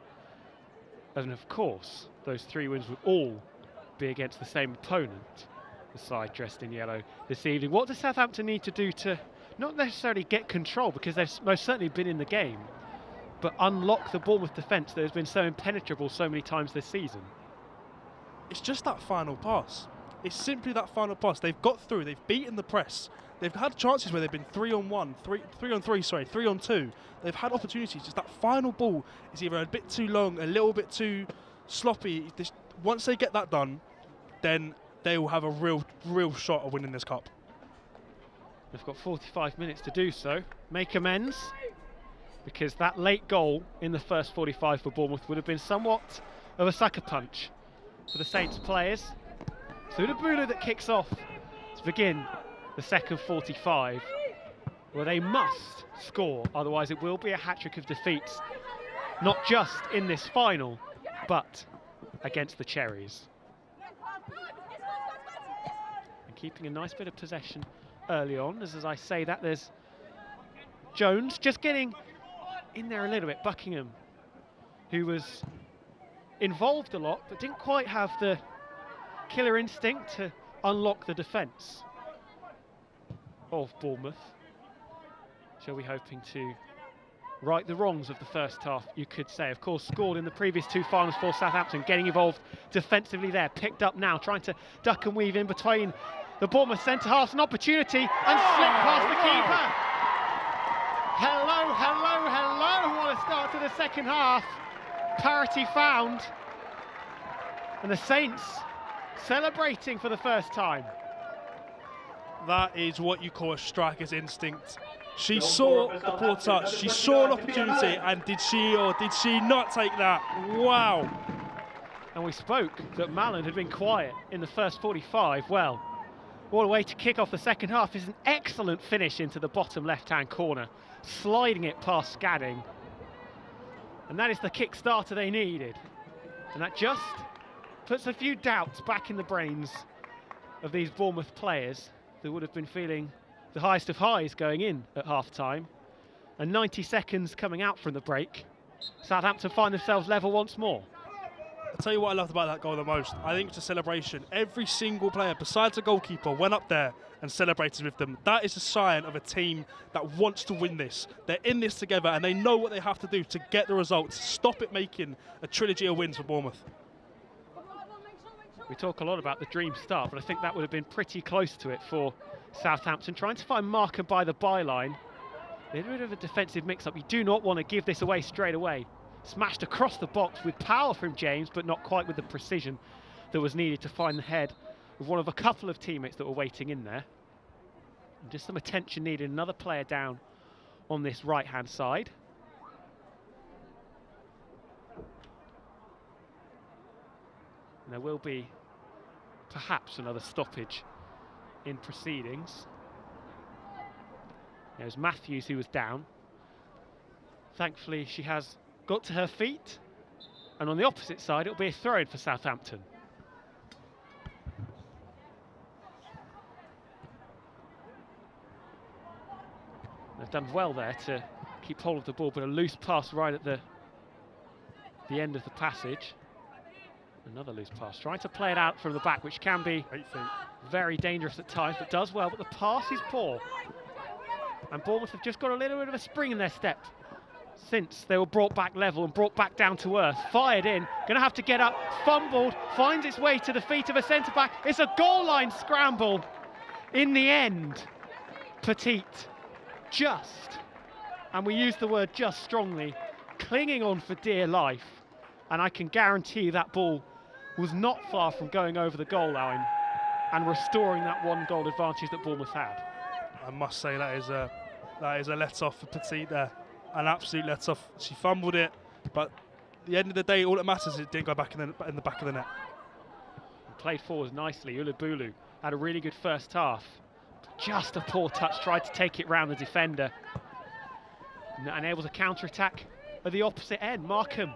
And of course, those 3 wins would all be against the same opponent, the side dressed in yellow this evening. What does Southampton need to do to not necessarily get control, because they've most certainly been in the game, but unlock the Bournemouth defence that has been so impenetrable so many times this season? It's just that final pass. It's simply that final pass. They've got through. They've beaten the press. They've had chances where they've been 3-on-1, 3-on-3. They've had opportunities. Just that final ball is either a bit too long, a little bit too sloppy. Once they get that done, then they will have a real shot of winning this cup. They've got 45 minutes to do so. Make amends, because that late goal in the first 45 for Bournemouth would have been somewhat of a sucker punch for the Saints players. So the Bulu that kicks off to begin the second 45, where they must score, otherwise it will be a hat-trick of defeats, not just in this final, but against the Cherries. And keeping a nice bit of possession early on, as I say that, there's Jones just getting in there a little bit. Buckingham, who was involved a lot, but didn't quite have the killer instinct to unlock the defence of Bournemouth. Shall we hoping to right the wrongs of the first half, you could say. Of course, scored in the previous 2 finals for Southampton, getting involved defensively there. Picked up now, trying to duck and weave in between the Bournemouth centre halves. An opportunity, and slip past the keeper. Hello, hello, hello. What a start to the second half. Parity found. And the Saints celebrating for the first time. That is what you call a striker's instinct. She saw the poor touch, she saw an opportunity, and did she or did she not take that? Wow. And we spoke that Malland had been quiet in the first 45. Well, what a way to kick off the second half. Is an excellent finish into the bottom left-hand corner, sliding it past Scadding. And that is the kick-starter they needed. And that just puts a few doubts back in the brains of these Bournemouth players that would have been feeling the highest of highs going in at half-time. And 90 seconds coming out from the break, Southampton find themselves level once more. I'll tell you what I loved about that goal the most. I think it's a celebration. Every single player, besides the goalkeeper, went up there and celebrated with them. That is a sign of a team that wants to win this. They're in this together and they know what they have to do to get the results. Stop it making a trilogy of wins for Bournemouth. We talk a lot about the dream start, but I think that would have been pretty close to it for Southampton. Trying to find Markham by the byline. A little bit of a defensive mix-up. You do not want to give this away straight away. Smashed across the box with power from James, but not quite with the precision that was needed to find the head of one of a couple of teammates that were waiting in there. And just some attention needed. Another player down on this right-hand side. And there will be perhaps another stoppage in proceedings. There's Matthews, who was down. Thankfully, she has got to her feet. And on the opposite side, it'll be a throw-in for Southampton. They've done well there to keep hold of the ball, but a loose pass right at the end of the passage. Another loose pass, trying to play it out from the back, which can be very dangerous at times, but does well, but the pass is poor. And Bournemouth have just got a little bit of a spring in their step since they were brought back level and brought back down to earth. Fired in, going to have to get up, fumbled, finds its way to the feet of a centre-back. It's a goal line scramble. In the end, Petit just, and we use the word just strongly, clinging on for dear life. And I can guarantee you that ball was not far from going over the goal line and restoring that one goal advantage that Bournemouth had. I must say that is a let-off for Petit there. An absolute let-off. She fumbled it, but at the end of the day, all that matters is it didn't go back in the back of the net. Played forward nicely. Ulubulu had a really good first half. Just a poor touch, tried to take it round the defender. And able to counter-attack at the opposite end. Markham,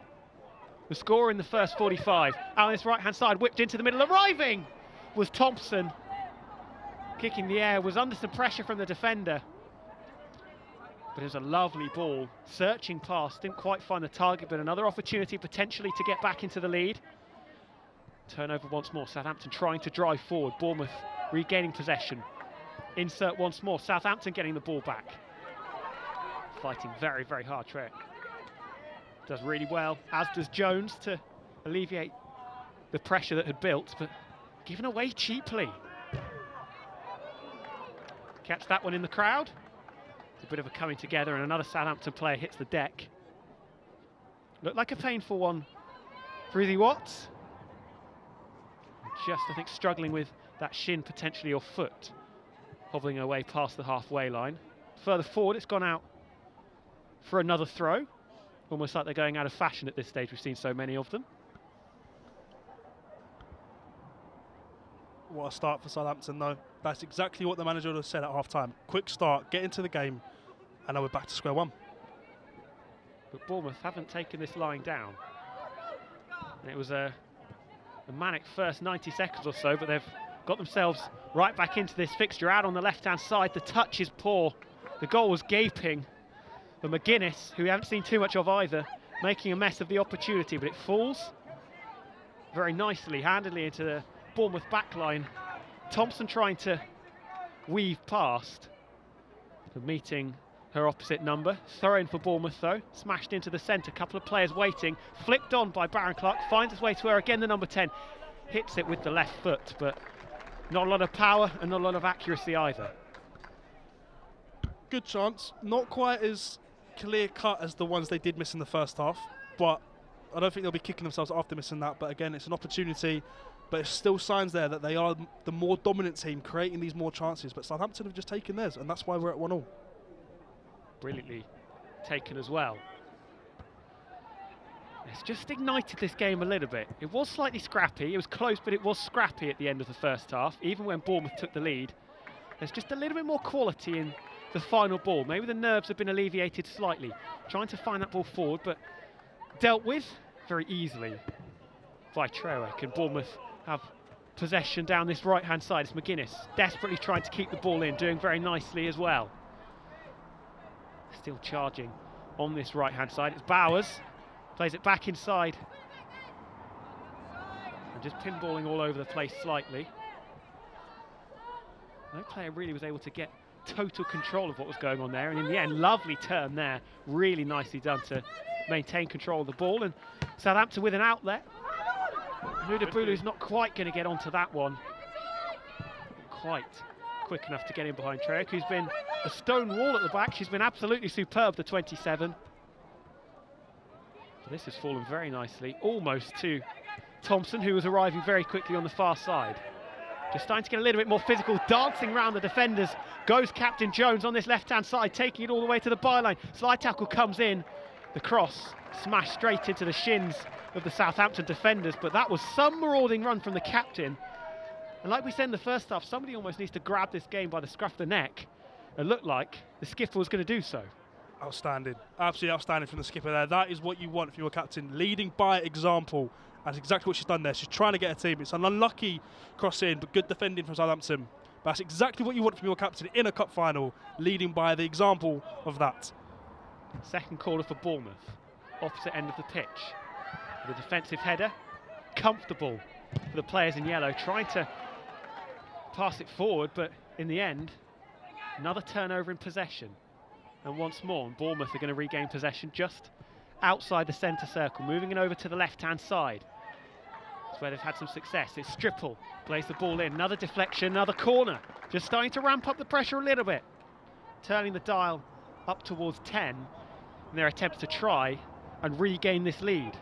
the scorer in the first 45. Out on this right-hand side, whipped into the middle. Arriving was Thompson. Kicking the air, was under some pressure from the defender. But it was a lovely ball. Searching past, didn't quite find the target, but another opportunity potentially to get back into the lead. Turnover once more. Southampton trying to drive forward. Bournemouth regaining possession. Insert once more. Southampton getting the ball back. Fighting very, very hard. Trent does really well, as does Jones, to alleviate the pressure that had built, but given away cheaply. Catch that one in the crowd. A bit of a coming together, and another Southampton player hits the deck. Looked like a painful one for Izzy Watts. Just, I think, struggling with that shin potentially, or foot, hobbling away past the halfway line. Further forward, it's gone out for another throw. Almost like they're going out of fashion at this stage. We've seen so many of them. What a start for Southampton, though. That's exactly what the manager would have said at half-time. Quick start, get into the game, and now we're back to square one. But Bournemouth haven't taken this line down. And it was a manic first 90 seconds or so, but they've got themselves right back into this fixture. Out on the left-hand side, the touch is poor. The goal was gaping. But McGuinness, who we haven't seen too much of either, making a mess of the opportunity, but it falls very nicely, handily into the Bournemouth backline. Thompson trying to weave past, but meeting her opposite number. Throw in for Bournemouth though, smashed into the centre, couple of players waiting, flicked on by Baron Clark, finds its way to her again, the number 10. Hits it with the left foot, but not a lot of power and not a lot of accuracy either. Good chance, not quite as clear cut as the ones they did miss in the first half, but I don't think they'll be kicking themselves after missing that. But again, it's an opportunity, but it's still signs there that they are the more dominant team, creating these more chances. But Southampton have just taken theirs, and that's why we're at 1-1. Brilliantly taken as well. It's just ignited this game a little bit. It was slightly scrappy, it was close, but it was scrappy at the end of the first half, even when Bournemouth took the lead. There's just a little bit more quality in the final ball. Maybe the nerves have been alleviated slightly, trying to find that ball forward, but dealt with very easily by Trewick, and Bournemouth have possession down this right-hand side. It's McGuinness desperately trying to keep the ball in, doing very nicely as well. Still charging on this right-hand side. It's Bowers, plays it back inside. And just pinballing all over the place slightly. No player really was able to get total control of what was going on there, and in the end, lovely turn there. Really nicely done to maintain control of the ball, and Southampton with an outlet. Nudabulu's not quite going to get onto that one. Quite quick enough to get in behind Trewick, who's been a stone wall at the back. She's been absolutely superb, the 27. But this has fallen very nicely, almost to Thompson, who was arriving very quickly on the far side. Just starting to get a little bit more physical, dancing around the defenders. Goes Captain Jones on this left-hand side, taking it all the way to the byline. Slide tackle comes in. The cross smashed straight into the shins of the Southampton defenders, but that was some marauding run from the captain. And like we said in the first half, somebody almost needs to grab this game by the scruff of the neck. It looked like the skipper was going to do so. Outstanding, absolutely outstanding from the skipper there. That is what you want from your captain, leading by example. That's exactly what she's done there. She's trying to get a team. It's an unlucky cross in, but good defending from Southampton. But that's exactly what you want from your captain in a cup final, leading by the example of that. Second corner for Bournemouth, opposite end of the pitch. The defensive header, comfortable for the players in yellow, trying to pass it forward, but in the end, another turnover in possession. And once more, Bournemouth are going to regain possession just outside the centre circle, moving it over to the left-hand side. That's where they've had some success. It's Stripple, plays the ball in, another deflection, another corner. Just starting to ramp up the pressure a little bit. Turning the dial up towards 10 in their attempts to try and regain this lead.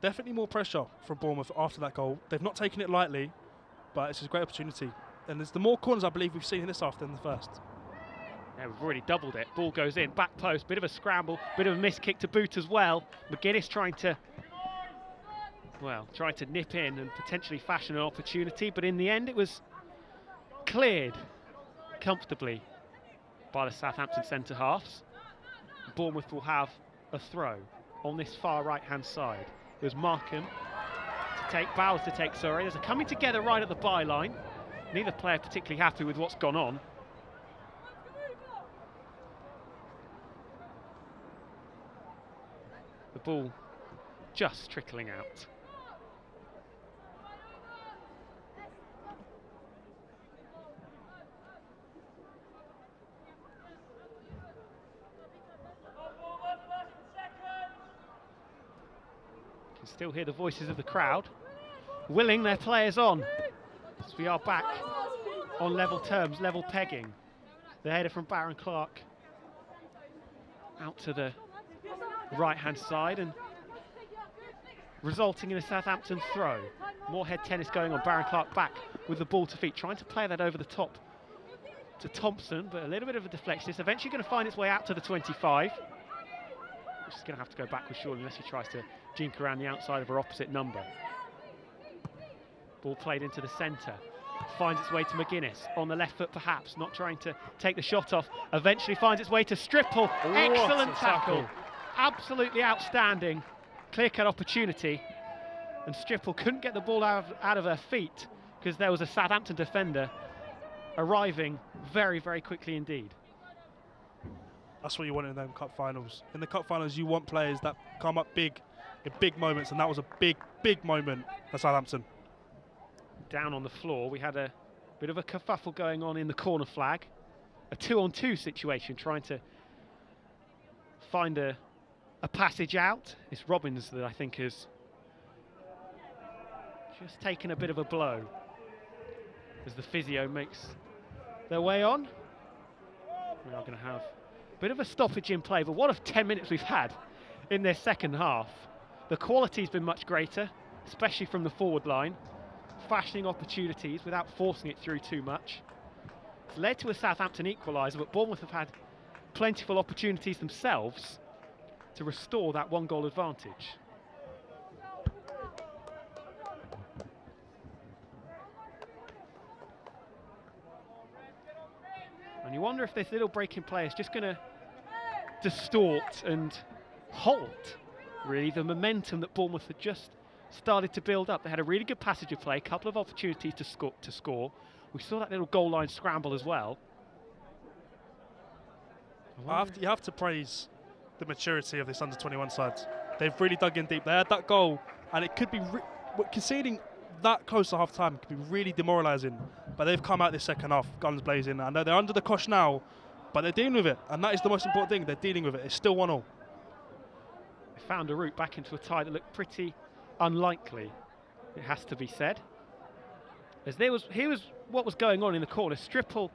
Definitely more pressure from Bournemouth after that goal. They've not taken it lightly, but it's a great opportunity. And there's the more corners I believe we've seen in this half than the first. Yeah, we've already doubled it. Ball goes in, back post, bit of a scramble, bit of a miss kick to boot as well. McGuinness trying to nip in and potentially fashion an opportunity, but in the end it was cleared comfortably by the Southampton centre halves. Bournemouth will have a throw on this far right-hand side. It was Markham to take, Bowers to take, sorry. There's a coming together right at the byline. Neither player particularly happy with what's gone on. The ball just trickling out. Still hear the voices of the crowd, willing their players on. As we are back on level terms, level pegging. The header from Baron Clark out to the right-hand side and resulting in a Southampton throw. More head tennis going on. Baron Clark back with the ball to feet, trying to play that over the top to Thompson, but a little bit of a deflection. It's eventually going to find its way out to the 25. Which is going to have to go backwards surely unless he tries to jink around the outside of her opposite number. Ball played into the centre. Finds its way to McGuinness on the left foot perhaps, not trying to take the shot off. Eventually finds its way to Stripple. Excellent tackle. Absolutely outstanding. Clear-cut opportunity. And Stripple couldn't get the ball out of her feet because there was a Southampton defender arriving very, very quickly indeed. That's what you want in them cup finals. In the cup finals, you want players that come up big in big moments, and that was a big, big moment for Southampton. Down on the floor, we had a bit of a kerfuffle going on in the corner flag. A 2-on-2 situation, trying to find a passage out. It's Robbins that I think has just taken a bit of a blow as the physio makes their way on. We are going to have a bit of a stoppage in play, but what a 10 minutes we've had in this second half. The quality's been much greater, especially from the forward line, fashioning opportunities without forcing it through too much. It's led to a Southampton equaliser, but Bournemouth have had plentiful opportunities themselves to restore that 1-goal advantage. And you wonder if this little break in play is just going to distort and halt, really, the momentum that Bournemouth had just started to build up. They had a really good passage of play, a couple of opportunities to score. We saw that little goal line scramble as well. You have to praise the maturity of this under-21 side. They've really dug in deep. They had that goal, and it could be conceding that close to half-time could be really demoralising. But they've come out this second half, guns blazing. I know they're under the cosh now, but they're dealing with it, and that is the most important thing. They're dealing with it. It's still 1-1. They found a route back into a tie that looked pretty unlikely, it has to be said. As here was what was going on in the corner. Stripple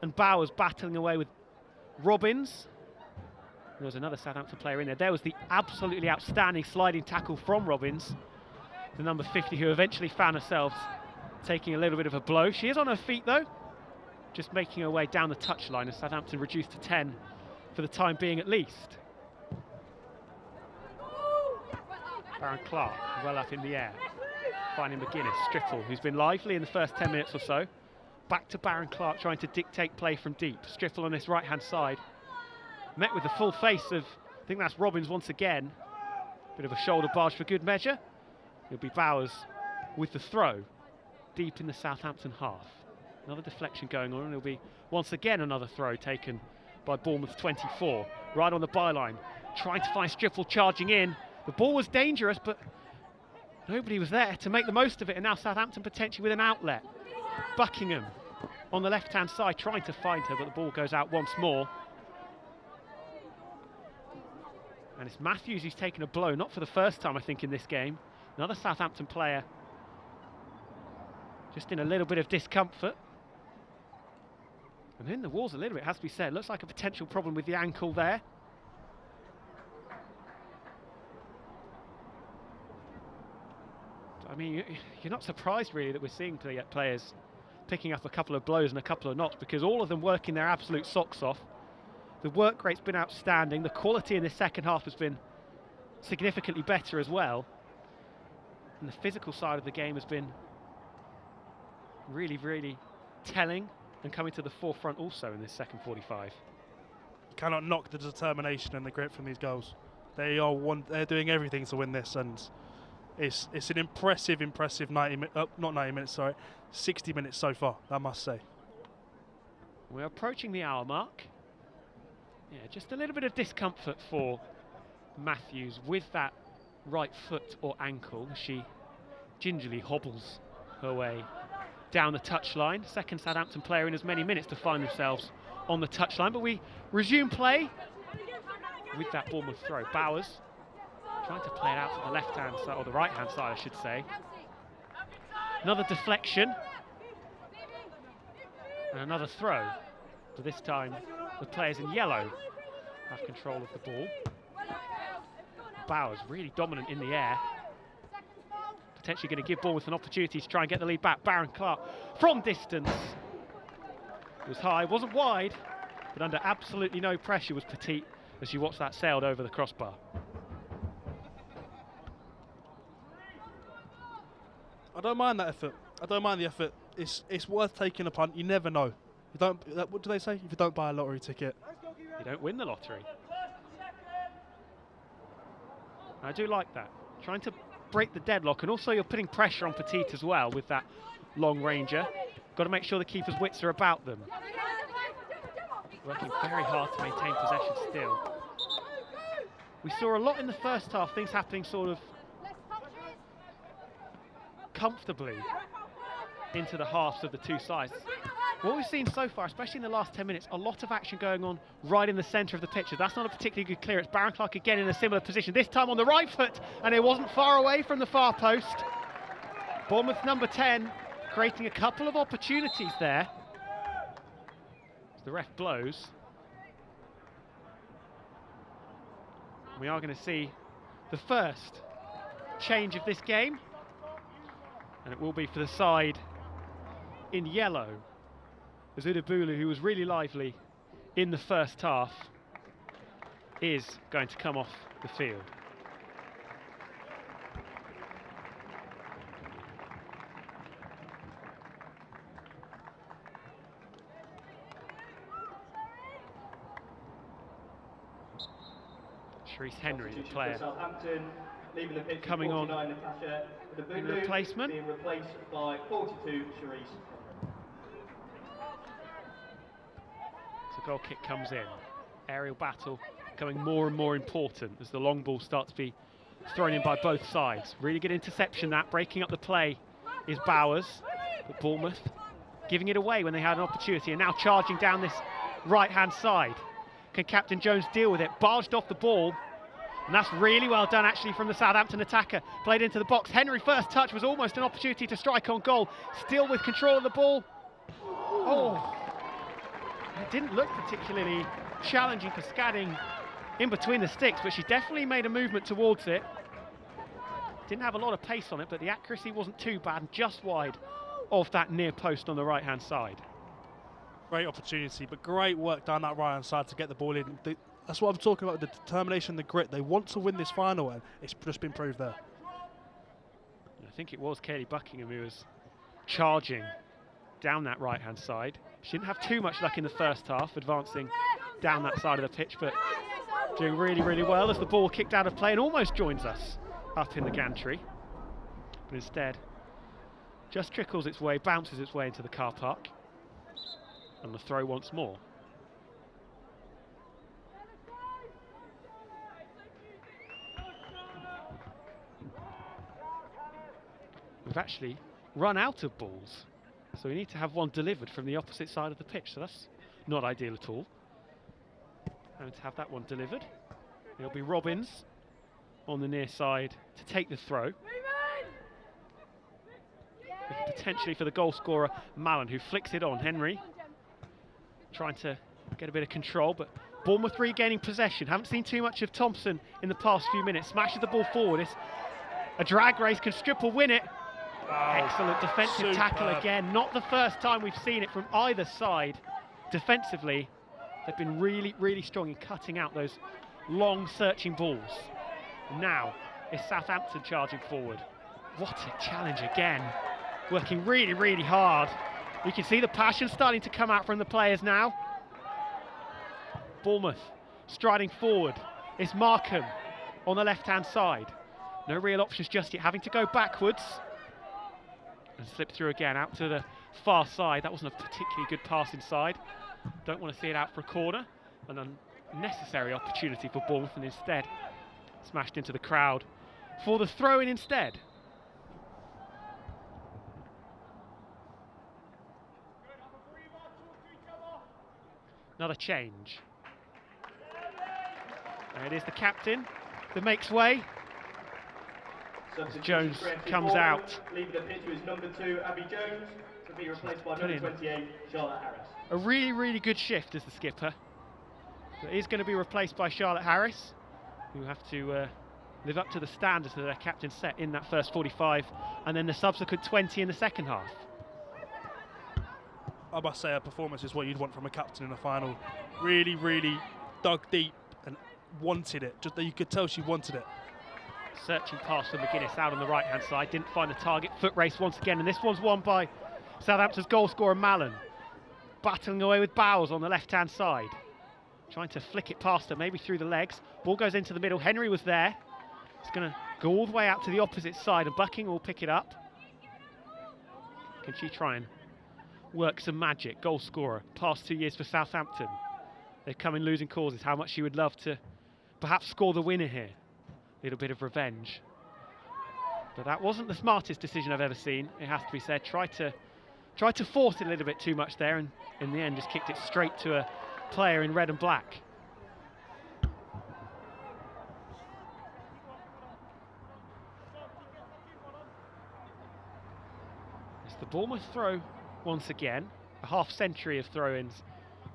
and Bowers battling away with Robbins. There was another Southampton player in there. There was the absolutely outstanding sliding tackle from Robbins, the number 50, who eventually found herself taking a little bit of a blow. She is on her feet though, just making her way down the touchline as Southampton reduced to 10 for the time being at least. Baron Clark well up in the air, finding McGuinness. Stripple, who's been lively in the first 10 minutes or so. Back to Baron Clark, trying to dictate play from deep. Stripple on this right-hand side, met with the full face of, I think that's Robbins once again. Bit of a shoulder barge for good measure. It'll be Bowers with the throw, deep in the Southampton half. Another deflection going on, and it'll be once again another throw taken by Bournemouth 24, right on the byline. Trying to find Stripple charging in. The ball was dangerous, but nobody was there to make the most of it, and now Southampton potentially with an outlet. Buckingham on the left-hand side trying to find her, but the ball goes out once more. And it's Matthews who's taken a blow, not for the first time I think in this game. Another Southampton player just in a little bit of discomfort. And in the walls a little bit, has to be said. Looks like a potential problem with the ankle there. I mean, you're not surprised really that we're seeing players picking up a couple of blows and a couple of knocks, because all of them working their absolute socks off. The work rate's been outstanding. The quality in the second half has been significantly better as well. And the physical side of the game has been really, really telling and coming to the forefront also in this second 45. You cannot knock the determination and the grit from these goals. They're doing everything to win this, and it's an impressive 60 minutes so far, I must say. We're approaching the hour mark. Yeah, just a little bit of discomfort for Matthews with that right foot or ankle. She gingerly hobbles her way down the touchline. Second Southampton player in as many minutes to find themselves on the touchline, but we resume play with that Bournemouth throw. Bowers trying to play it out to the left-hand side, or the right-hand side, I should say. Another deflection. And another throw. But this time, the players in yellow have control of the ball. Bowers really dominant in the air. Potentially going to give Bournemouth an opportunity to try and get the lead back. Baron Clark from distance. It was high, wasn't wide, but under absolutely no pressure was Petit as you watch that sailed over the crossbar. I don't mind that effort. I don't mind the effort. It's worth taking a punt. You never know. You don't. What do they say? If you don't buy a lottery ticket, you don't win the lottery. I do like that. Trying to break the deadlock, and also you're putting pressure on Petit as well with that long ranger. Got to make sure the keeper's wits are about them. Working very hard to maintain possession still. We saw a lot in the first half, things happening sort of comfortably into the halves of the two sides. What we've seen so far, especially in the last 10 minutes, a lot of action going on right in the centre of the pitch. That's not a particularly good clearance. Baron Clark again in a similar position, this time on the right foot, and it wasn't far away from the far post. Bournemouth number 10 creating a couple of opportunities there. As the ref blows. We are going to see the first change of this game, and it will be for the side in yellow. as Udabulu, who was really lively in the first half, is going to come off the field. Sharice Henry, the player, coming on in replacement. Being replaced by 42, Sharice. The goal kick comes in. Aerial battle becoming more and more important as the long ball starts to be thrown in by both sides. Really good interception that, breaking up the play is Bowers, but Bournemouth giving it away when they had an opportunity, and now charging down this right-hand side. Can Captain Jones deal with it? Barged off the ball, and that's really well done actually from the Southampton attacker. Played into the box. Henry, first touch was almost an opportunity to strike on goal. Still with control of the ball. Oh, it didn't look particularly challenging for Scadding in between the sticks, but she definitely made a movement towards it. Didn't have a lot of pace on it, but the accuracy wasn't too bad, and just wide of that near post on the right-hand side. Great opportunity, but great work down that right-hand side to get the ball in. That's what I'm talking about, the determination, the grit. They want to win this final, and it's just been proved there. I think it was Kaylee Buckingham who was charging down that right-hand side. She didn't have too much luck in the first half, advancing down that side of the pitch, but doing really, really well as the ball kicked out of play and almost joins us up in the gantry. But instead, just trickles its way, bounces its way into the car park. And the throw once more. We've actually run out of balls, so we need to have one delivered from the opposite side of the pitch, so that's not ideal at all. And to have that one delivered, it'll be Robbins on the near side to take the throw. Potentially for the goal scorer, Mallon, who flicks it on. Henry trying to get a bit of control, but Bournemouth regaining possession. Haven't seen too much of Thompson in the past few minutes. Smashes the ball forward. It's a drag race. Can Strip will win it. Wow. Excellent defensive tackle again. Not the first time we've seen it from either side. Defensively, they've been really, really strong in cutting out those long searching balls. Now it's Southampton charging forward. What a challenge again. Working really, really hard. You can see the passion starting to come out from the players now. Bournemouth striding forward. It's Markham on the left-hand side. No real options just yet, having to go backwards. And slip through again, out to the far side. That wasn't a particularly good pass inside. Don't want to see it out for a corner. An unnecessary opportunity for Bournemouth, and instead smashed into the crowd for the throw-in instead. Another change. And it is the captain that makes way. As Jones comes out. Leaving the pitch was number 2, Abby Jones, to be replaced by number 28, Charlotte Harris. A really, really good shift as the skipper. But is going to be replaced by Charlotte Harris, who have to live up to the standards that their captain set in that first 45, and then the subsequent 20 in the second half. I must say, a performance is what you'd want from a captain in a final. Really, really dug deep and wanted it. Just that you could tell she wanted it. Searching pass for McGuinness out on the right-hand side. Didn't find the target. Foot race once again, and this one's won by Southampton's goal scorer Mallon. Battling away with Bowles on the left-hand side. Trying to flick it past her, maybe through the legs. Ball goes into the middle. Henry was there. It's going to go all the way out to the opposite side, and Buckingham will pick it up. Can she try and work some magic? Goal scorer, past 2 years for Southampton. They've come in losing causes. How much she would love to perhaps score the winner here. A little bit of revenge. But that wasn't the smartest decision I've ever seen, it has to be said. Tried to force it a little bit too much there, and in the end just kicked it straight to a player in red and black. It's the Bournemouth throw once again. A half century of throw-ins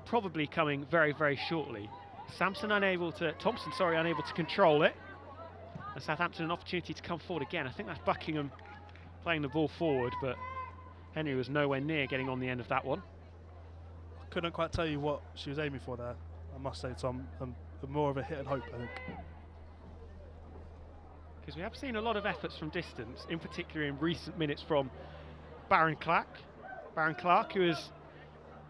probably coming very, very shortly. Thompson unable to control it. And Southampton an opportunity to come forward again. I think that's Buckingham playing the ball forward, but Henry was nowhere near getting on the end of that one. couldn't quite tell you what she was aiming for there, I must say, Tom. More of a hit and hope, I think. Because we have seen a lot of efforts from distance, in particular in recent minutes from Baron Clark. Baron Clark, who has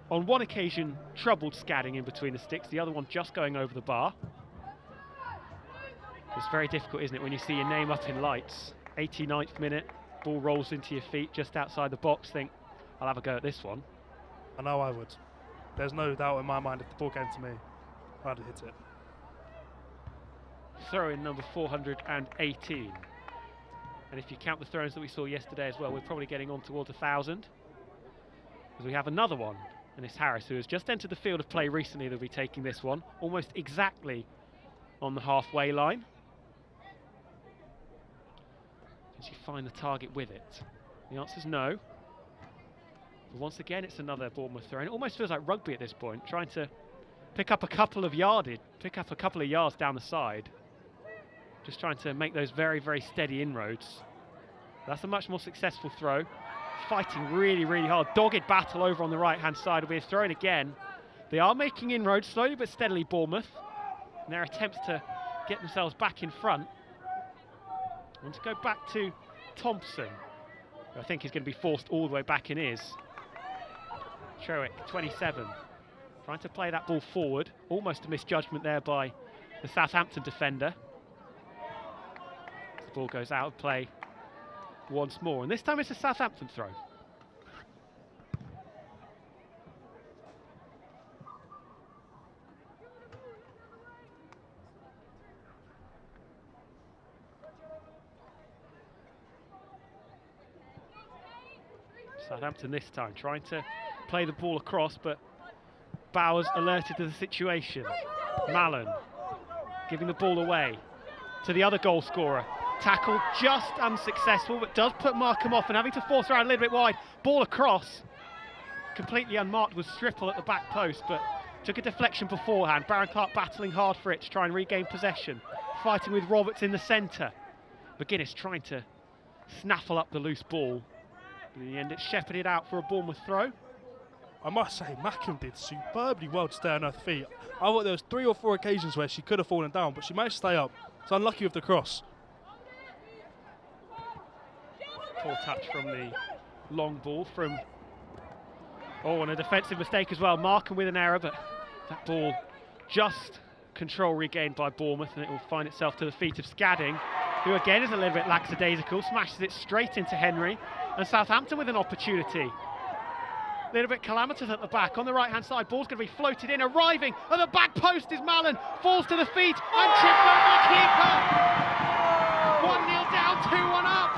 on one occasion troubled scadding in between the sticks, the other one just going over the bar. It's very difficult, isn't it, when you see your name up in lights. 89th minute, ball rolls into your feet just outside the box, think, I'll have a go at this one. I know I would. There's no doubt in my mind if the ball came to me, I'd hit it. Throw-in number 418. And if you count the throw-ins that we saw yesterday as well, we're probably getting on towards 1,000. As we have another one, and it's Harris, who has just entered the field of play recently, that'll be taking this one, almost exactly on the halfway line. Can she find the target with it? The answer's no. But once again, it's another Bournemouth throw-in. It almost feels like rugby at this point, trying to pick up a couple of yards down the side. Just trying to make those very, very steady inroads. That's a much more successful throw. Fighting really, really hard. Dogged battle over on the right-hand side. Will be a throw-in again. They are making inroads slowly but steadily, Bournemouth, in their attempts to get themselves back in front. I want to go back to Thompson, who I think is going to be forced all the way back in his. Trowick, 27. Trying to play that ball forward. Almost a misjudgment there by the Southampton defender. The ball goes out of play once more, and this time it's a Southampton throw. Southampton this time trying to play the ball across, but Bowers alerted to the situation. Mallon giving the ball away to the other goal scorer. Tackle just unsuccessful, but does put Markham off and having to force around a little bit wide. Ball across, completely unmarked, was Stripple at the back post, but took a deflection beforehand. Baron Clark battling hard for it to try and regain possession. Fighting with Roberts in the centre. McGuinness trying to snaffle up the loose ball. In the end, it's shepherded out for a Bournemouth throw. I must say, Mackham did superbly well to stay on her feet. I thought there was 3 or 4 occasions where she could have fallen down, but she managed to stay up. It's unlucky with the cross. Poor touch from the long ball from... Oh, and a defensive mistake as well. Markham with an error, but that ball just control regained by Bournemouth, and it will find itself to the feet of Scadding, who again is a little bit lackadaisical, smashes it straight into Henry, and Southampton with an opportunity. A little bit calamitous at the back. On the right-hand side, ball's going to be floated in, arriving at the back post is Mallon, falls to the feet, and tripped over the keeper! 1-0 down, 2-1 up!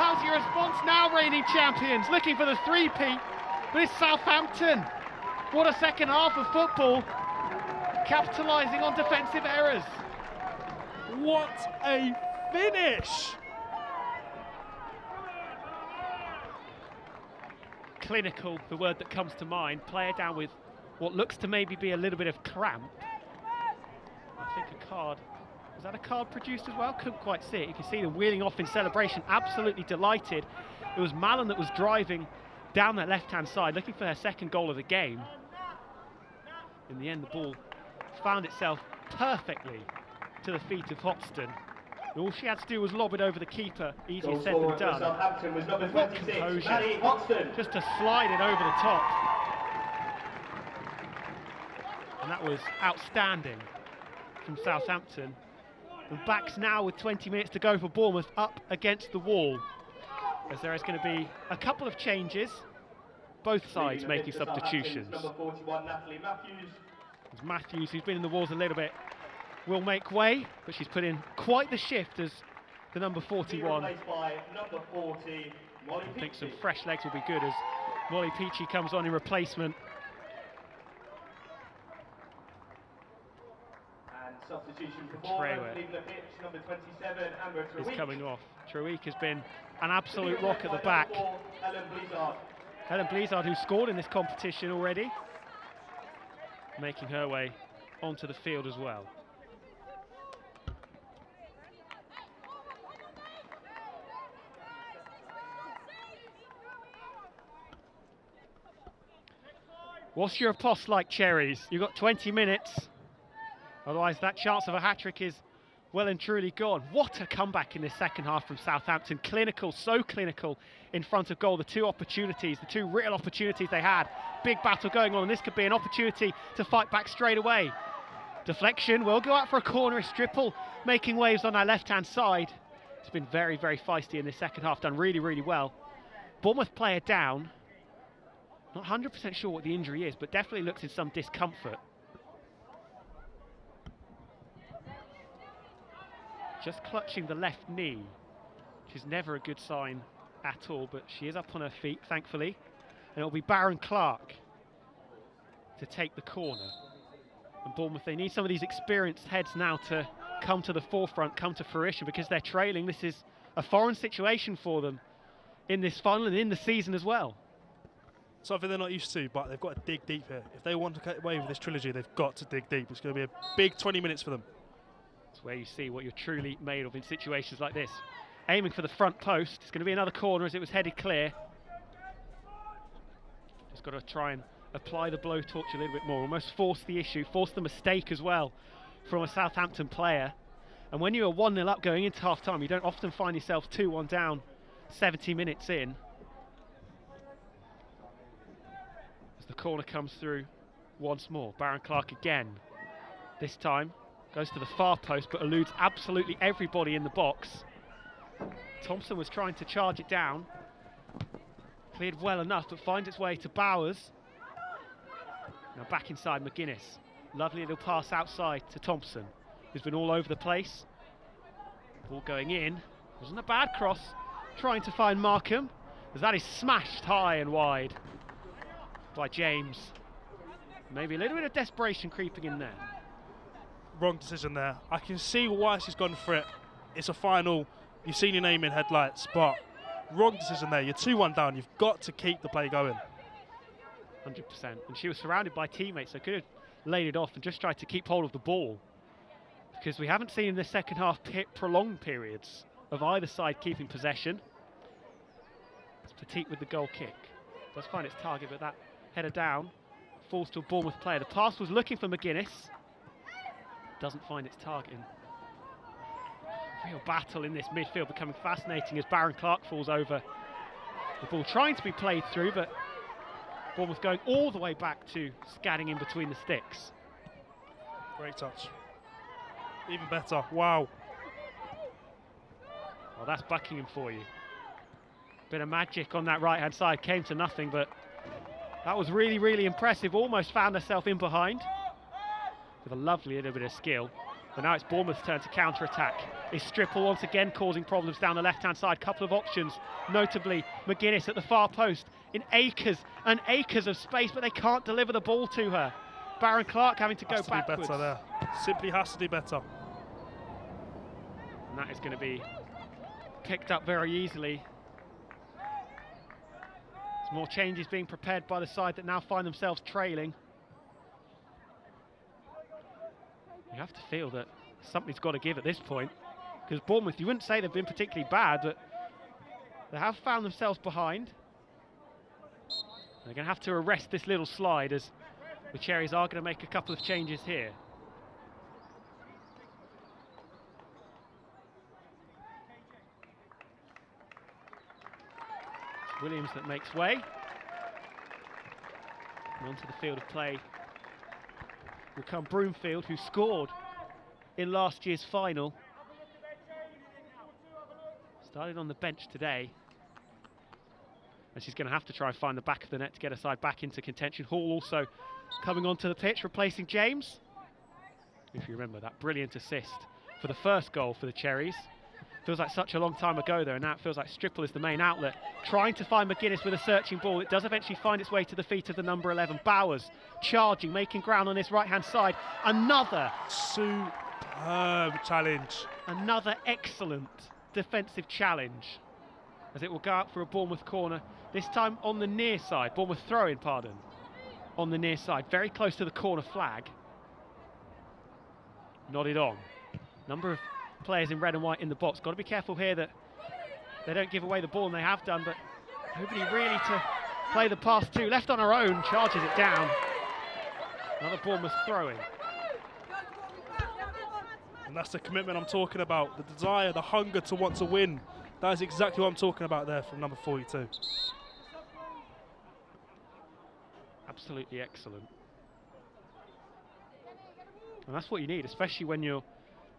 How's your response now, reigning champions? Looking for the three-peat, but it's Southampton. What a second half of football, capitalising on defensive errors. What a finish! Clinical, the word that comes to mind. Player down with what looks to maybe be a little bit of cramp. I think a card. Was that a card produced as well? Couldn't quite see it. You can see them wheeling off in celebration, absolutely delighted. It was Mallon that was driving down that left-hand side, looking for her second goal of the game. In the end, the ball found itself perfectly to the feet of Hoxton. And all she had to do was lob it over the keeper. Easier said than done. Southampton was number 26, composure. Hoxton. Just to slide it over the top. And that was outstanding from Southampton. And backs now with 20 minutes to go for Bournemouth up against the wall. As there is going to be a couple of changes. Both sides making substitutions. Number 41, Natalie Matthews. As Matthews, who's been in the walls a little bit, will make way, but she's put in quite the shift as the number 41. Replaced by number 40, Molly I think some Peachy. fresh legs will be good as Molly Peachy comes on in replacement. And substitution for Bournemouth, leaving the pitch, number 27, Amber Is Treweek. coming off. Treweek has been an absolute rock at the back. Helen Blizzard. Helen Blizzard, who scored in this competition already, making her way onto the field as well. What's your post like, Cherries? You've got 20 minutes. Otherwise, that chance of a hat-trick is well and truly gone. What a comeback in the second half from Southampton. Clinical, so clinical in front of goal. The two opportunities, the two real opportunities they had. Big battle going on, and this could be an opportunity to fight back straight away. Deflection will go out for a corner. It's Stripple making waves on our left-hand side. It's been very, very feisty in the second half, done really, really well. Bournemouth player down. Not 100% sure what the injury is, but definitely looks in some discomfort. Just clutching the left knee, which is never a good sign at all, but she is up on her feet, thankfully. And it'll be Baron Clark to take the corner. And Bournemouth, they need some of these experienced heads now to come to the forefront, come to fruition, because they're trailing. This is a foreign situation for them in this final and in the season as well. Something they're not used to, but they've got to dig deep here. If they want to get away with this trilogy, they've got to dig deep. It's going to be a big 20 minutes for them. It's where you see what you're truly made of in situations like this. Aiming for the front post. It's going to be another corner as it was headed clear. Just got to try and apply the blowtorch a little bit more, almost force the issue, force the mistake as well from a Southampton player. And when you are 1-0 up going into half-time, you don't often find yourself 2-1 down 70 minutes in. As the corner comes through once more, Baron Clark again. This time goes to the far post but eludes absolutely everybody in the box. Thompson was trying to charge it down. Cleared well enough, but finds its way to Bowers. Now back inside McGuinness. Lovely little pass outside to Thompson, who's been all over the place. Ball going in. Wasn't a bad cross. Trying to find Markham, as that is smashed high and wide by James. Maybe a little bit of desperation creeping in there. Wrong decision there. I can see why she's gone for it. It's a final. You've seen your name in headlights, but wrong decision there. You're 2-1 down. You've got to keep the play going. 100%. And she was surrounded by teammates, so could have laid it off and just tried to keep hold of the ball. Because we haven't seen in the second half prolonged periods of either side keeping possession. It's Petit with the goal kick. Does find its target, but that header down falls to a Bournemouth player. The pass was looking for McGuinness. Doesn't find its target. Real battle in this midfield, becoming fascinating as Baron Clark falls over. The ball trying to be played through, but Bournemouth going all the way back to scadding in between the sticks. Great touch. Even better. Wow. Well, that's Buckingham for you. Bit of magic on that right-hand side. Came to nothing, but that was really, really impressive. Almost found herself in behind with a lovely little bit of skill. But now it's Bournemouth's turn to counter-attack. Is Stripple once again causing problems down the left-hand side. Couple of options, notably McGuinness at the far post in acres and acres of space, but they can't deliver the ball to her. Baron Clark having to go backwards. Do better there. Simply has to do better. And that is going to be picked up very easily. There's more changes being prepared by the side that now find themselves trailing. You have to feel that something's got to give at this point, because Bournemouth, you wouldn't say they've been particularly bad, but they have found themselves behind. They're going to have to arrest this little slide, as the Cherries are going to make a couple of changes here. It's Williams that makes way. And onto the field of play will come Broomfield, who scored in last year's final. Started on the bench today. And she's going to have to try and find the back of the net to get her side back into contention. Hall also coming onto the pitch, replacing James. If you remember that brilliant assist for the first goal for the Cherries. Feels like such a long time ago there, and now it feels like Stripple is the main outlet. Trying to find McGuinness with a searching ball. It does eventually find its way to the feet of the number 11. Bowers charging, making ground on this right-hand side. Another superb challenge. Another excellent defensive challenge, as it will go out for a Bournemouth corner, this time on the near side. Bournemouth throw-in, pardon. On the near side, very close to the corner flag. Nodded on. Number of players in red and white in the box. Got to be careful here that they don't give away the ball, and they have done, but nobody really to play the pass to, left on her own, charges it down. Another Bournemouth throwing. And that's the commitment I'm talking about, the desire, the hunger to want to win. That is exactly what I'm talking about there from number 42. Absolutely excellent. And that's what you need, especially when you're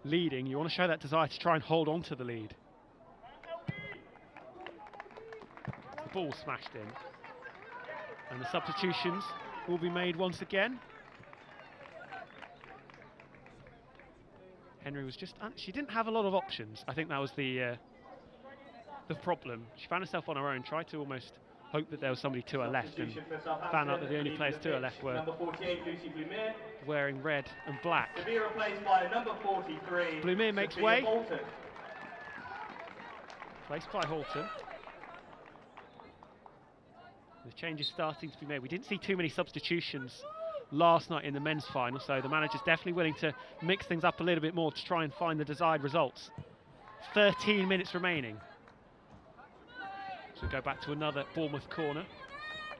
leading. You want to show that desire to try and hold on to the lead. The ball smashed in. And the substitutions will be made once again. Henry was just, she didn't have a lot of options. I think that was the problem. She found herself on her own, tried to almost hope that there was somebody to her left, and found out that the only players to her left were wearing red and black. To be replaced by number 43. Blumere makes way. Placed by Halton. The change is starting to be made. We didn't see too many substitutions last night in the men's final, so the manager's definitely willing to mix things up a little bit more to try and find the desired results. 13 minutes remaining. So we go back to another Bournemouth corner,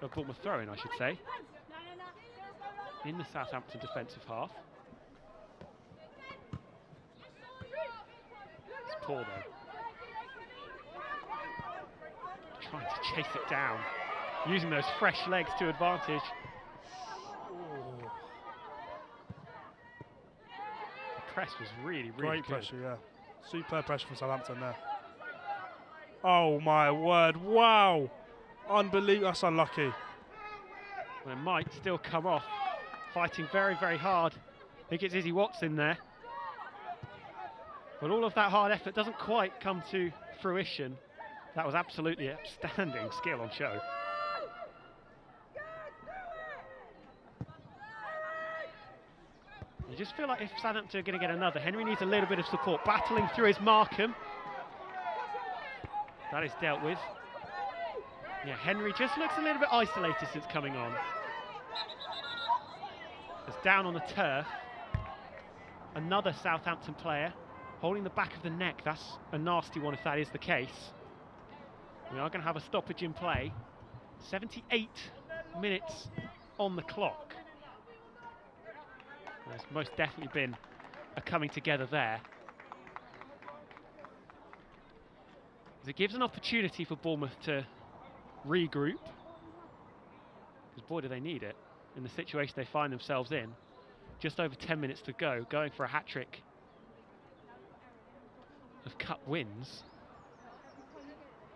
or Bournemouth throw-in, I should say, in the Southampton defensive half. It's poor though. Trying to chase it down, using those fresh legs to advantage. The press was really Great good. pressure, yeah. Superb pressure from Southampton there. Oh my word, wow! Unbelievable, that's unlucky. Well, it might still come off. Fighting very, very hard. I think it's Izzy Watts in there. But all of that hard effort doesn't quite come to fruition. That was absolutely outstanding skill on show. You just feel like if Southampton are going to get another, Henry needs a little bit of support. Battling through his Markham. That is dealt with. Yeah, Henry just looks a little bit isolated since coming on. It's down on the turf. Another Southampton player holding the back of the neck. That's a nasty one if that is the case. We are going to have a stoppage in play. 78 minutes on the clock. There's most definitely been a coming together there. As it gives an opportunity for Bournemouth to regroup. Because boy do they need it in the situation they find themselves in. Just over 10 minutes to go, going for a hat-trick of cup wins.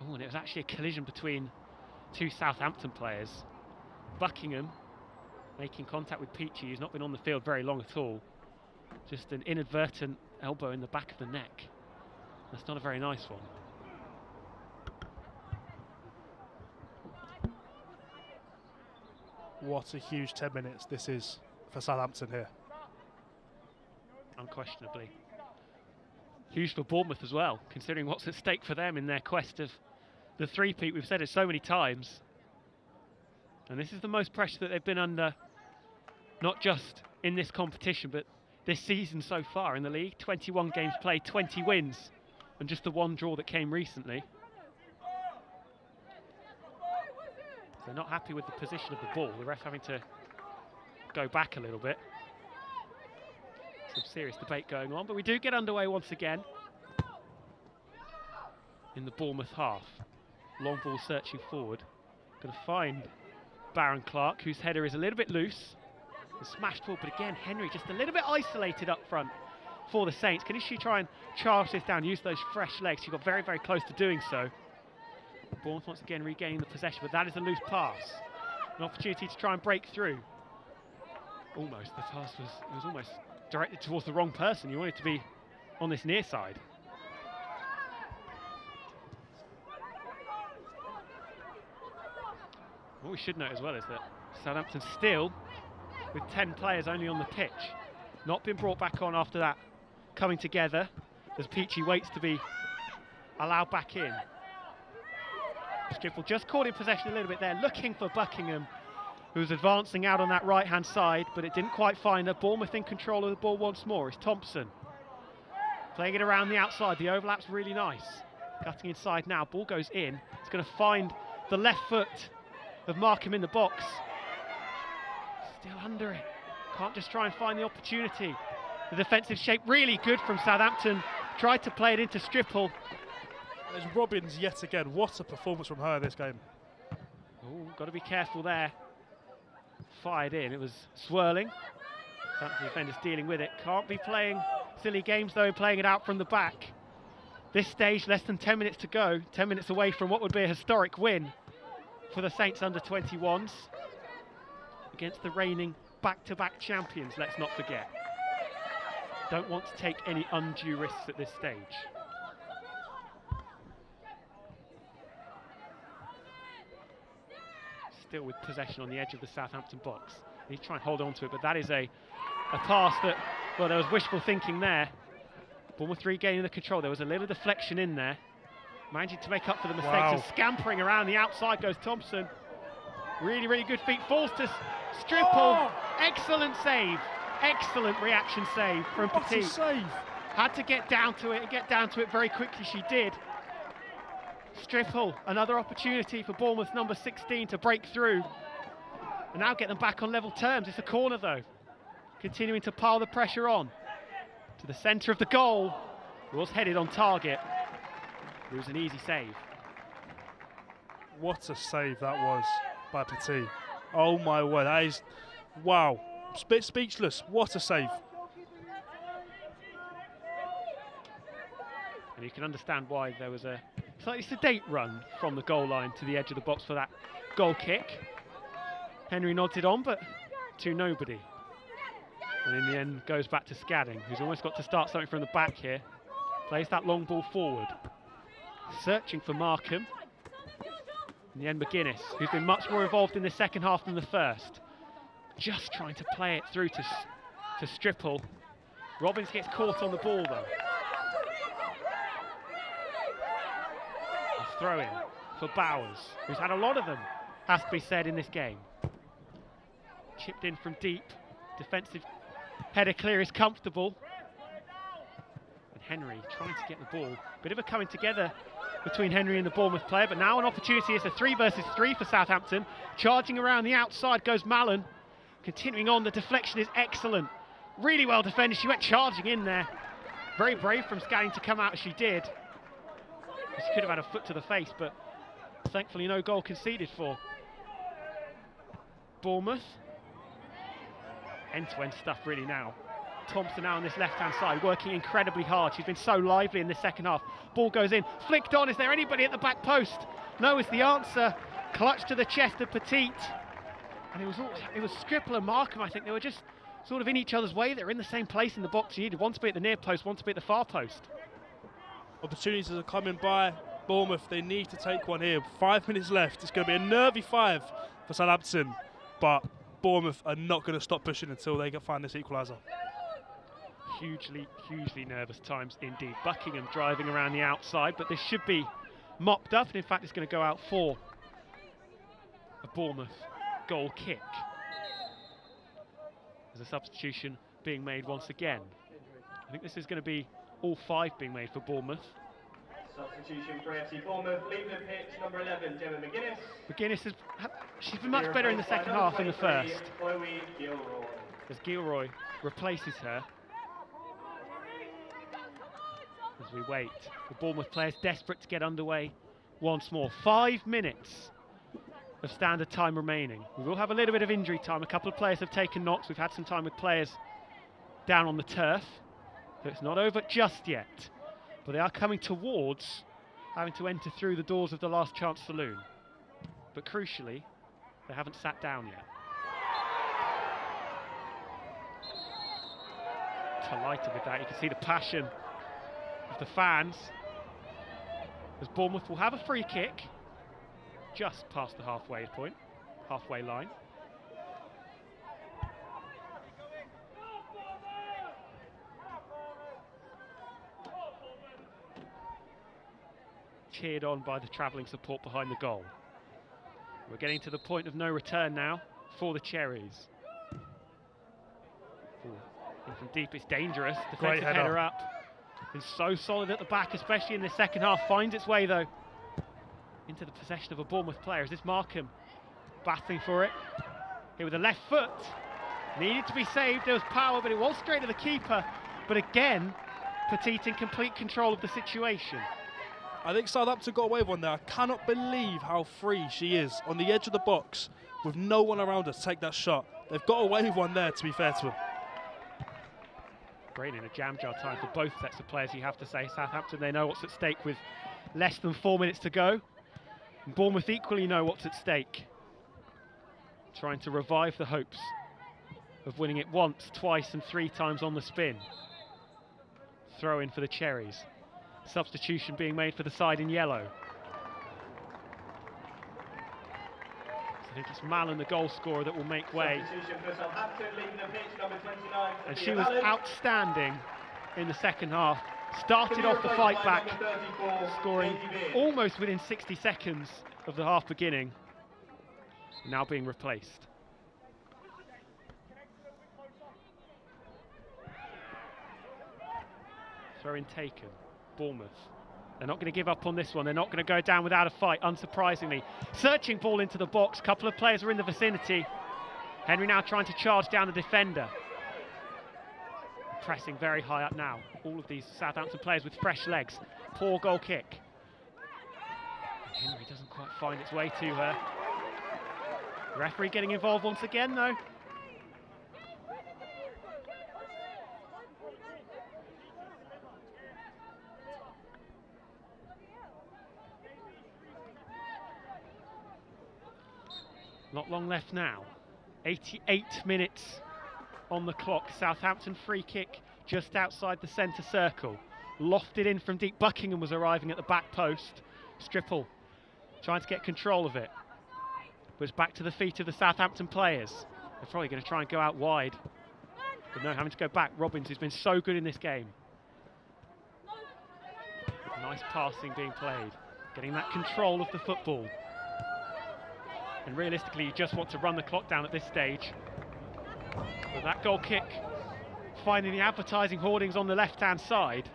Oh, and it was actually a collision between two Southampton players. Buckingham making contact with Peachy, who's not been on the field very long at all. Just an inadvertent elbow in the back of the neck. That's not a very nice one. What a huge 10 minutes this is for Southampton here. Unquestionably. Huge for Bournemouth as well, considering what's at stake for them in their quest of the three-peat. We've said it so many times. And this is the most pressure that they've been under, not just in this competition, but this season so far in the league. 21 games played, 20 wins, and just the one draw that came recently. They're not happy with the position of the ball. The ref having to go back a little bit. Some serious debate going on, but we do get underway once again in the Bournemouth half. Long ball searching forward. Going to find Baron Clark, whose header is a little bit loose. The smashed ball, but again, Henry just a little bit isolated up front for the Saints. Can she try and charge this down, use those fresh legs? She got very, very close to doing so. Bournemouth once again regaining the possession, but that is a loose pass. An opportunity to try and break through. Almost, the pass was almost directed towards the wrong person. You wanted to be on this near side. What we should note as well is that Southampton still with 10 players only on the pitch. Not been brought back on after that coming together as Peachy waits to be allowed back in. Skiffle just caught in possession a little bit there, looking for Buckingham, who was advancing out on that right-hand side, but it didn't quite find her. Bournemouth in control of the ball once more. It's Thompson playing it around the outside. The overlap's really nice. Cutting inside now. Ball goes in. It's going to find the left foot of Markham in the box. Still under it. Can't just try and find the opportunity. The defensive shape really good from Southampton. Tried to play it into Stripple. There's Robbins yet again. What a performance from her this game. Oh, got to be careful there. Fired in. It was swirling. Southampton defenders dealing with it. Can't be playing silly games though, playing it out from the back. This stage, less than 10 minutes to go. 10 minutes away from what would be a historic win for the Saints under-21s against the reigning back-to-back champions, let's not forget. Don't want to take any undue risks at this stage. Still with possession on the edge of the Southampton box. He's trying to hold on to it, but that is a pass that, well, there was wishful thinking there. Bournemouth regaining the control. There was a little deflection in there. Managing to make up for the mistakes and scampering around the outside goes Thompson. Really, really good feet. Falls to Stripple. Oh. Excellent save. Excellent reaction save from Petit. Save. Had to get down to it and get down to it very quickly. She did. Stripple, another opportunity for Bournemouth number 16 to break through. And now get them back on level terms. It's a corner though. Continuing to pile the pressure on. To the centre of the goal. It was headed on target. It was an easy save. What a save that was by Petit. Oh my word, that is, wow. Speechless, what a save. And you can understand why there was a slightly sedate run from the goal line to the edge of the box for that goal kick. Henry nods it on, but to nobody. And in the end goes back to Scadding, who's almost got to start something from the back here. Plays that long ball forward. Searching for Markham. In the end, McGuinness, who's been much more involved in the second half than the first. Just trying to play it through to Stripple. Robbins gets caught on the ball though. A throw in for Bowers, who's had a lot of them, has to be said, in this game. Chipped in from deep. Defensive header clear is comfortable. And Henry trying to get the ball. Bit of a coming together between Henry and the Bournemouth player, but now an opportunity. It's a 3 versus 3 for Southampton. Charging around the outside goes Mallon. Continuing on, the deflection is excellent. Really well defended. She went charging in there. Very brave from Scanning to come out as she did. She could have had a foot to the face, but thankfully no goal conceded for Bournemouth. End-to-end stuff really now. Thompson now on this left-hand side, working incredibly hard. She's been so lively in the second half. Ball goes in, flicked on. Is there anybody at the back post? No is the answer. Clutch to the chest of Petit. And it was Stripple and Markham, I think. They were just sort of in each other's way. They were in the same place in the box. You needed one to be at the near post, one to be at the far post. Opportunities are coming by Bournemouth. They need to take one here. 5 minutes left. It's going to be a nervy 5 for Southampton. But Bournemouth are not going to stop pushing until they can find this equaliser. Hugely, hugely nervous times indeed. Buckingham driving around the outside, but this should be mopped up, and in fact it's going to go out for a Bournemouth goal kick. There's a substitution being made once again. I think this is going to be all 5 being made for Bournemouth. Substitution for FC Bournemouth, leaving the pitch, number 11, Gemma McGuinness. McGuinness she's been much better in the second half than the first. As Gilroy replaces her. As we wait, the Bournemouth players desperate to get underway once more. 5 minutes of standard time remaining. We will have a little bit of injury time. A couple of players have taken knocks. We've had some time with players down on the turf. So it's not over just yet. But they are coming towards having to enter through the doors of the Last Chance Saloon. But crucially, they haven't sat down yet. Delighted with that. You can see the passion of the fans as Bournemouth will have a free kick just past the halfway line. Cheered on by the travelling support behind the goal. We're getting to the point of no return now for the Cherries. In from deep, it's dangerous. Defensive header up. Is so solid at the back, especially in the second half. Finds its way though into the possession of a Bournemouth player. Is this Markham battling for it. Here with the left foot. Needed to be saved, there was power, but it was straight to the keeper. But again, Petit in complete control of the situation. I think Southampton got away with one there. I cannot believe how free she is on the edge of the box with no one around her to take that shot. They've got away with one there, to be fair to them. Great in a jam jar time for both sets of players, you have to say. Southampton, they know what's at stake with less than 4 minutes to go. And Bournemouth equally know what's at stake. Trying to revive the hopes of winning it once, twice and 3 times on the spin. Throw in for the Cherries. Substitution being made for the side in yellow. So I think it's Mallon, the goal scorer, that will make way. And she was outstanding in the second half. Started off the fight back, scoring almost within 60 seconds of the half beginning. Now being replaced. Throw-in taken. Bournemouth. They're not going to give up on this one. They're not going to go down without a fight, unsurprisingly. Searching ball into the box. Couple of players are in the vicinity. Henry now trying to charge down the defender. Pressing very high up now. All of these Southampton players with fresh legs. Poor goal kick. Henry doesn't quite find its way to her. Referee getting involved once again, though. Not long left now. 88 minutes on the clock. Southampton free kick just outside the centre circle. Lofted in from deep. Buckingham was arriving at the back post. Stripple trying to get control of it. But it's back to the feet of the Southampton players. They're probably going to try and go out wide. But no, having to go back. Robbins, who's been so good in this game. Nice passing being played. Getting that control of the football. And realistically, you just want to run the clock down at this stage. But that goal kick, finding the advertising hoardings on the left-hand side.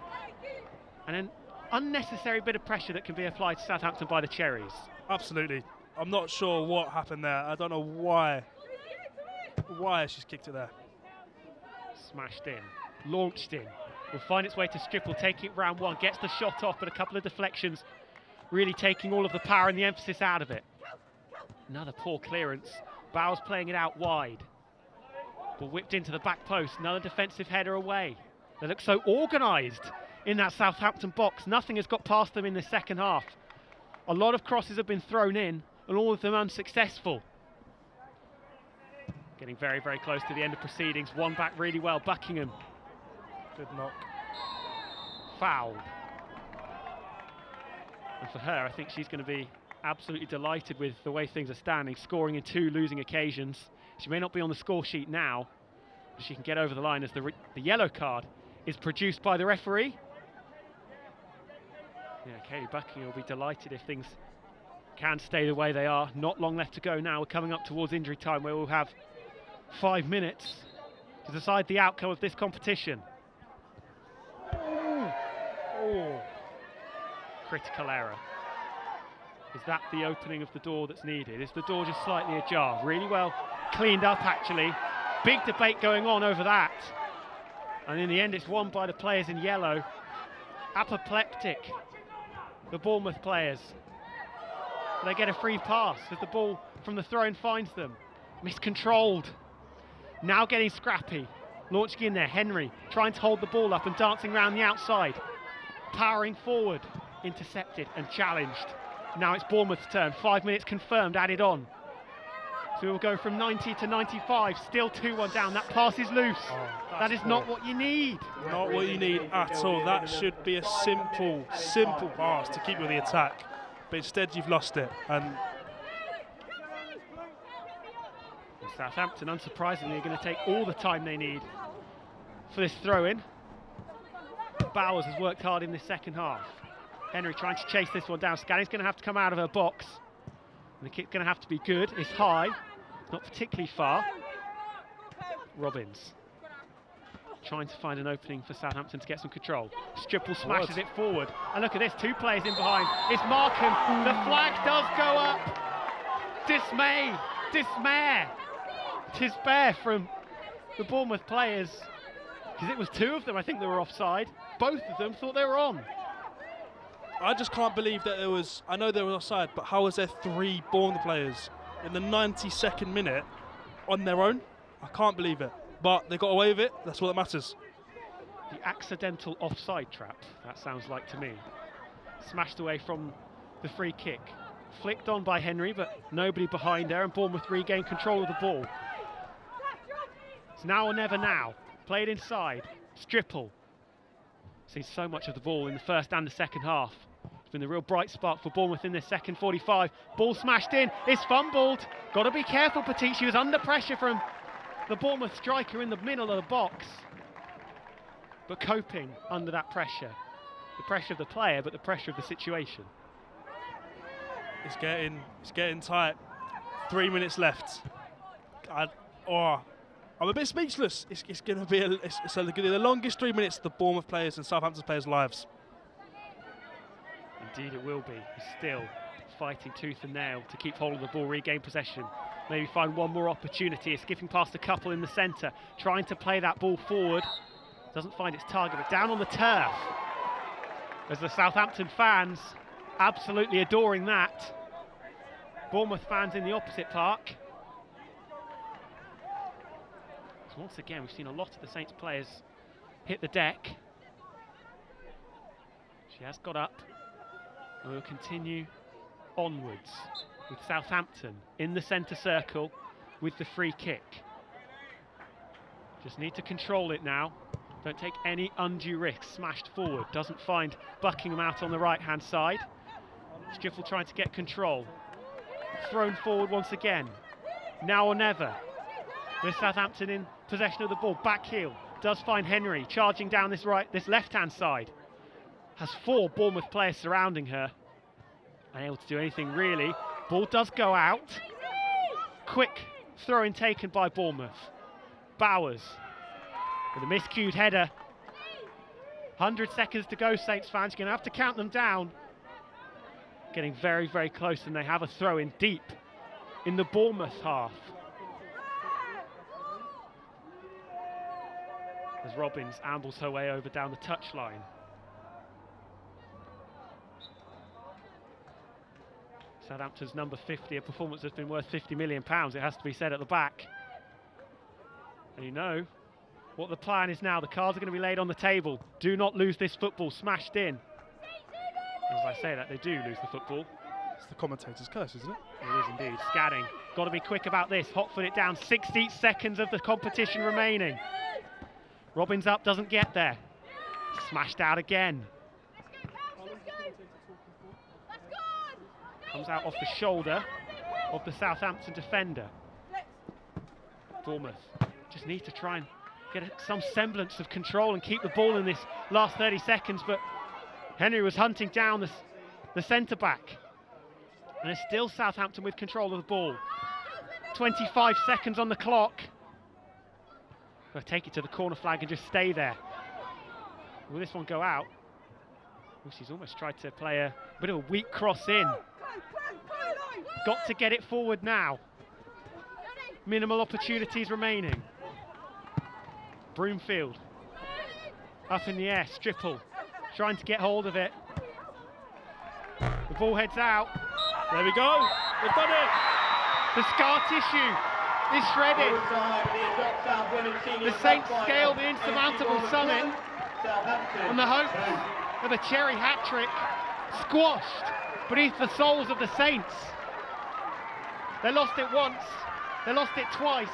And an unnecessary bit of pressure that can be applied to Southampton by the Cherries. Absolutely. I'm not sure what happened there. I don't know why she's kicked it there. Smashed in, launched in. Will find its way to Stripple, taking it round one, gets the shot off, but a couple of deflections, really taking all of the power and the emphasis out of it. Another poor clearance. Bowers playing it out wide. Ball whipped into the back post. Another defensive header away. They look so organised in that Southampton box. Nothing has got past them in the second half. A lot of crosses have been thrown in, and all of them unsuccessful. Getting very, very close to the end of proceedings. One back really well. Buckingham. Good knock. Fouled. And for her, I think she's going to be absolutely delighted with the way things are standing, scoring in 2 losing occasions. She may not be on the score sheet now, but she can get over the line as the yellow card is produced by the referee. Yeah, Kaylee Buckingham will be delighted if things can stay the way they are. Not long left to go now. We're coming up towards injury time, where we'll have 5 minutes to decide the outcome of this competition. Oh. Critical error. Is that the opening of the door that's needed? Is the door just slightly ajar? Really well cleaned up, actually. Big debate going on over that. And in the end, it's won by the players in yellow. Apoplectic, the Bournemouth players. But they get a free pass as the ball from the throw-in finds them. Miscontrolled. Now getting scrappy. Launching in there, Henry trying to hold the ball up and dancing around the outside. Powering forward, intercepted and challenged. Now it's Bournemouth's turn. 5 minutes confirmed, added on. So we'll go from 90 to 95. Still 2-1 down. That pass is loose. That is not what you need. Not what you need at all. That should be a simple pass to keep with the attack. But instead you've lost it. And Southampton, unsurprisingly, are going to take all the time they need for this throw-in. Bowers has worked hard in this second half. Henry trying to chase this one down. Scanning's going to have to come out of her box. And the kick's going to have to be good. It's high. It's not particularly far. Robbins trying to find an opening for Southampton to get some control. Stripple smashes it forward. And look at this, 2 players in behind. It's Markham. The flag does go up. Dismay despair from the Bournemouth players, because it was two of them I think they were offside. Both of them thought they were on. I just can't believe that there was, I know they were offside, but how was there 3 Bournemouth players in the 92nd minute on their own? I can't believe it. But they got away with it, that's all that matters. The accidental offside trap, that sounds like to me. Smashed away from the free kick. Flicked on by Henry, but nobody behind there, and Bournemouth regain control of the ball. It's now or never now. Played inside. Stripple. Seen so much of the ball in the first and the second half. It's been the real bright spark for Bournemouth in this second 45. Ball smashed in. It's fumbled. Got to be careful, Petit. She was under pressure from the Bournemouth striker in the middle of the box. But coping under that pressure. The pressure of the player, but the pressure of the situation. It's getting tight. 3 minutes left. I'm a bit speechless. It's going to be the longest 3 minutes of the Bournemouth players and Southampton players' lives. Indeed it will be. He's still fighting tooth and nail to keep hold of the ball, regain possession. Maybe find one more opportunity. Skipping past a couple in the centre, trying to play that ball forward. Doesn't find its target, but down on the turf. As the Southampton fans absolutely adoring that. Bournemouth fans in the opposite park. So once again, we've seen a lot of the Saints players hit the deck. She has got up, and we'll continue onwards with Southampton in the centre circle with the free kick. Just need to control it now. Don't take any undue risk. Smashed forward, doesn't find Buckingham out on the right-hand side. Striffle trying to get control. Thrown forward once again. Now or never. With Southampton in possession of the ball. Back heel. Does find Henry charging down this left-hand side. Has 4 Bournemouth players surrounding her. Unable to do anything really. Ball does go out. Quick throw-in taken by Bournemouth. Bowers with a miscued header. 100 seconds to go, Saints fans. You're going to have to count them down. Getting very, very close, and they have a throw-in deep in the Bournemouth half. As Robbins ambles her way over down the touchline. Southampton's number 50, a performance that's been worth £50 million, it has to be said at the back. And you know what the plan is now. The cards are going to be laid on the table. Do not lose this football. Smashed in. As I say that, they do lose the football. It's the commentator's curse, isn't it? It is indeed. Scanning. Got to be quick about this. Hotfoot it down. 60 seconds of the competition remaining. Robbins up, doesn't get there. Smashed out again. Comes out off the shoulder of the Southampton defender. Bournemouth just need to try and get some semblance of control and keep the ball in this last 30 seconds, but Henry was hunting down the centre-back. And it's still Southampton with control of the ball. 25 seconds on the clock. They'll take it to the corner flag and just stay there. Will this one go out? Oh, she's almost tried to play a bit of a weak cross in. Got to get it forward now. Minimal opportunities remaining. Broomfield. Up in the air, Stripple. Trying to get hold of it. The ball heads out. There we go. We've done it. The scar tissue is shredded. The Saints scale the insurmountable summit. And the hopes of a cherry hat-trick squashed beneath the soles of the Saints. They lost it once. They lost it twice.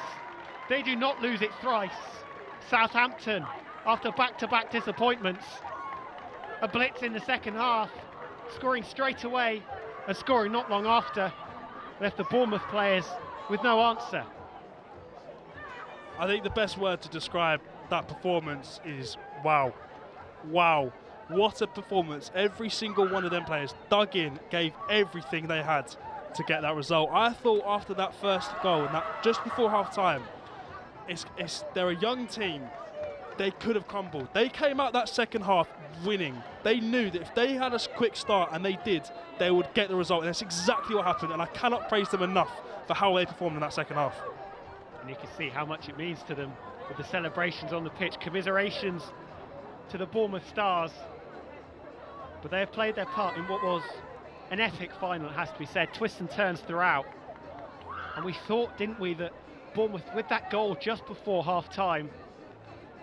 They do not lose it thrice. Southampton, after back-to-back disappointments, a blitz in the second half, scoring straight away and scoring not long after, left the Bournemouth players with no answer. I think the best word to describe that performance is wow. Wow. What a performance. Every single one of them players dug in, gave everything they had to get that result. I thought after that first goal, and that just before half-time, they're a young team. they could have crumbled. They came out that second half winning. They knew that if they had a quick start, and they did, they would get the result, and that's exactly what happened, and I cannot praise them enough for how they performed in that second half. And you can see how much it means to them with the celebrations on the pitch. Commiserations to the Bournemouth Stars. But they have played their part in what was an epic final, it has to be said. Twists and turns throughout. And we thought, didn't we, that Bournemouth, with that goal just before half-time,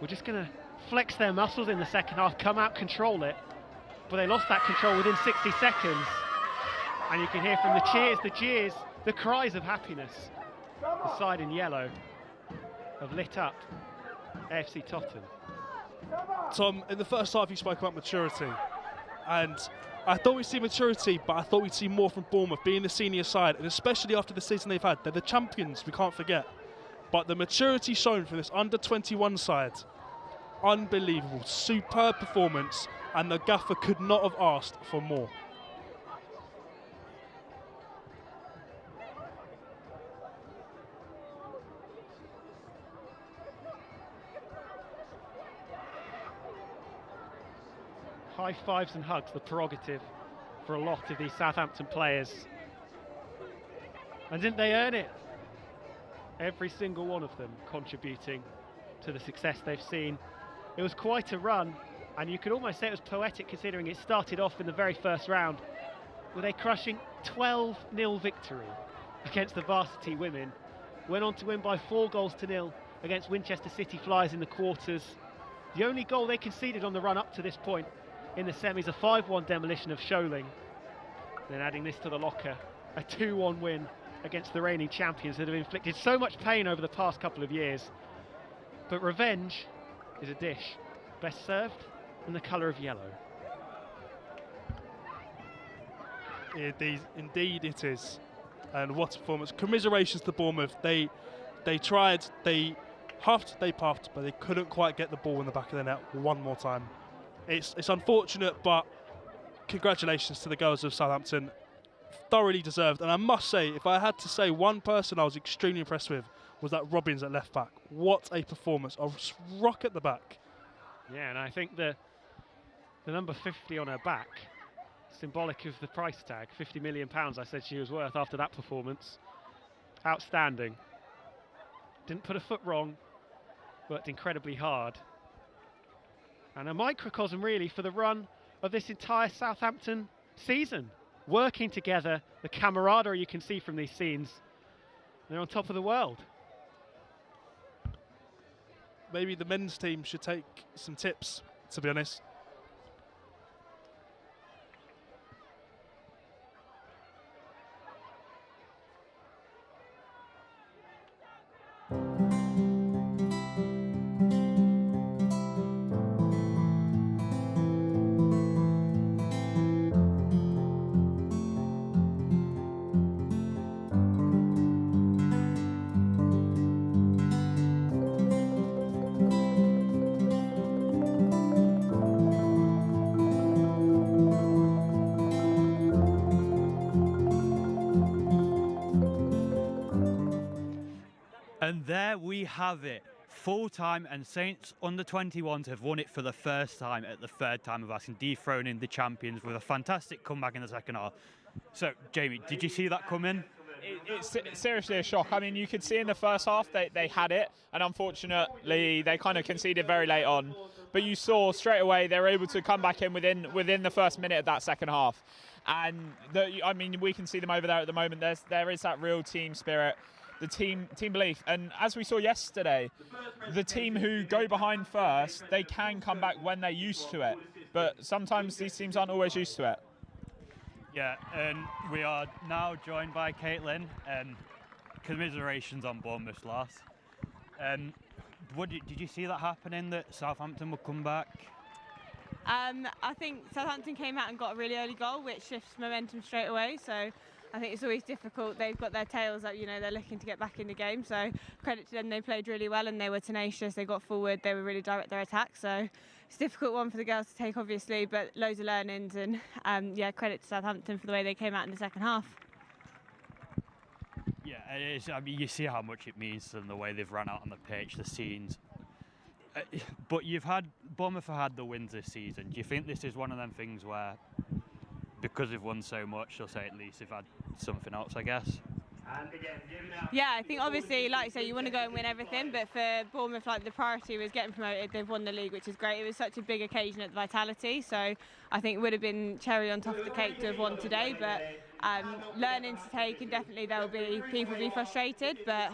were just going to flex their muscles in the second half, come out, control it. But they lost that control within 60 seconds. And you can hear from the cheers, the jeers, the cries of happiness. The side in yellow have lit up AFC Totton. Tom, in the first half you spoke about maturity, and I thought we'd see maturity, but I thought we'd see more from Bournemouth, being the senior side, and especially after the season they've had. They're the champions, we can't forget. But the maturity shown from this under-21 side, unbelievable, superb performance, and the gaffer could not have asked for more. High fives and hugs, the prerogative for a lot of these Southampton players. And didn't they earn it? Every single one of them contributing to the success they've seen. It was quite a run, and you could almost say it was poetic considering it started off in the very first round with a crushing 12-0 victory against the varsity women. Went on to win by 4-0 against Winchester City Flyers in the quarters. The only goal they conceded on the run up to this point in the semis, a 5-1 demolition of Sholing. Then adding this to the locker, a 2-1 win against the reigning champions that have inflicted so much pain over the past couple of years. But revenge is a dish best served in the colour of yellow. Indeed it is. And what a performance. Commiserations to Bournemouth. They tried, they huffed, they puffed, but they couldn't quite get the ball in the back of the net one more time. It's unfortunate, but congratulations to the girls of Southampton. Thoroughly deserved. And I must say, if I had to say one person I was extremely impressed with, was that Robbins at left back. What a performance. A rock at the back. Yeah, and I think the number 50 on her back, symbolic of the price tag, £50 million I said she was worth after that performance. Outstanding. Didn't put a foot wrong, worked incredibly hard. And a microcosm really for the run of this entire Southampton season. Working together, the camaraderie you can see from these scenes. They're on top of the world. Maybe the men's team should take some tips, to be honest. And there we have it. Full time, and Saints under-21s have won it for the first time at the third time of asking, dethroning the champions with a fantastic comeback in the second half. So, Jamie, did you see that come in? It's seriously a shock. I mean, you could see in the first half they had it, and unfortunately they kind of conceded very late on. But you saw straight away they were able to come back in within the first minute of that second half. And I mean, we can see them over there at the moment. There is that real team spirit, the team belief. And as we saw yesterday, the team who go behind first, they can come back when they're used to it. But sometimes these teams aren't always used to it. Yeah, and we are now joined by Caitlin. Commiserations on Bournemouth's loss. Did you see that happening, that Southampton would come back? I think Southampton came out and got a really early goal, which shifts momentum straight away. So I think it's always difficult. They've got their tails up, you know, they're looking to get back in the game. So credit to them, they played really well and they were tenacious. They got forward, they were really direct their attack. So it's a difficult one for the girls to take, obviously, but loads of learnings. And yeah, credit to Southampton for the way they came out in the second half. Yeah, it is. I mean, you see how much it means to them, the way they've run out on the pitch, the scenes. But Bournemouth have had the wins this season. Do you think this is one of them things where, because they've won so much, they'll say at least they've had something else, I guess? Yeah, I think obviously, like you say, you want to go and win everything, but for Bournemouth, like the priority was getting promoted. They've won the league, which is great. It was such a big occasion at the Vitality, so I think it would have been cherry on top of the cake to have won today. But learning to take, and definitely there'll be people be frustrated, but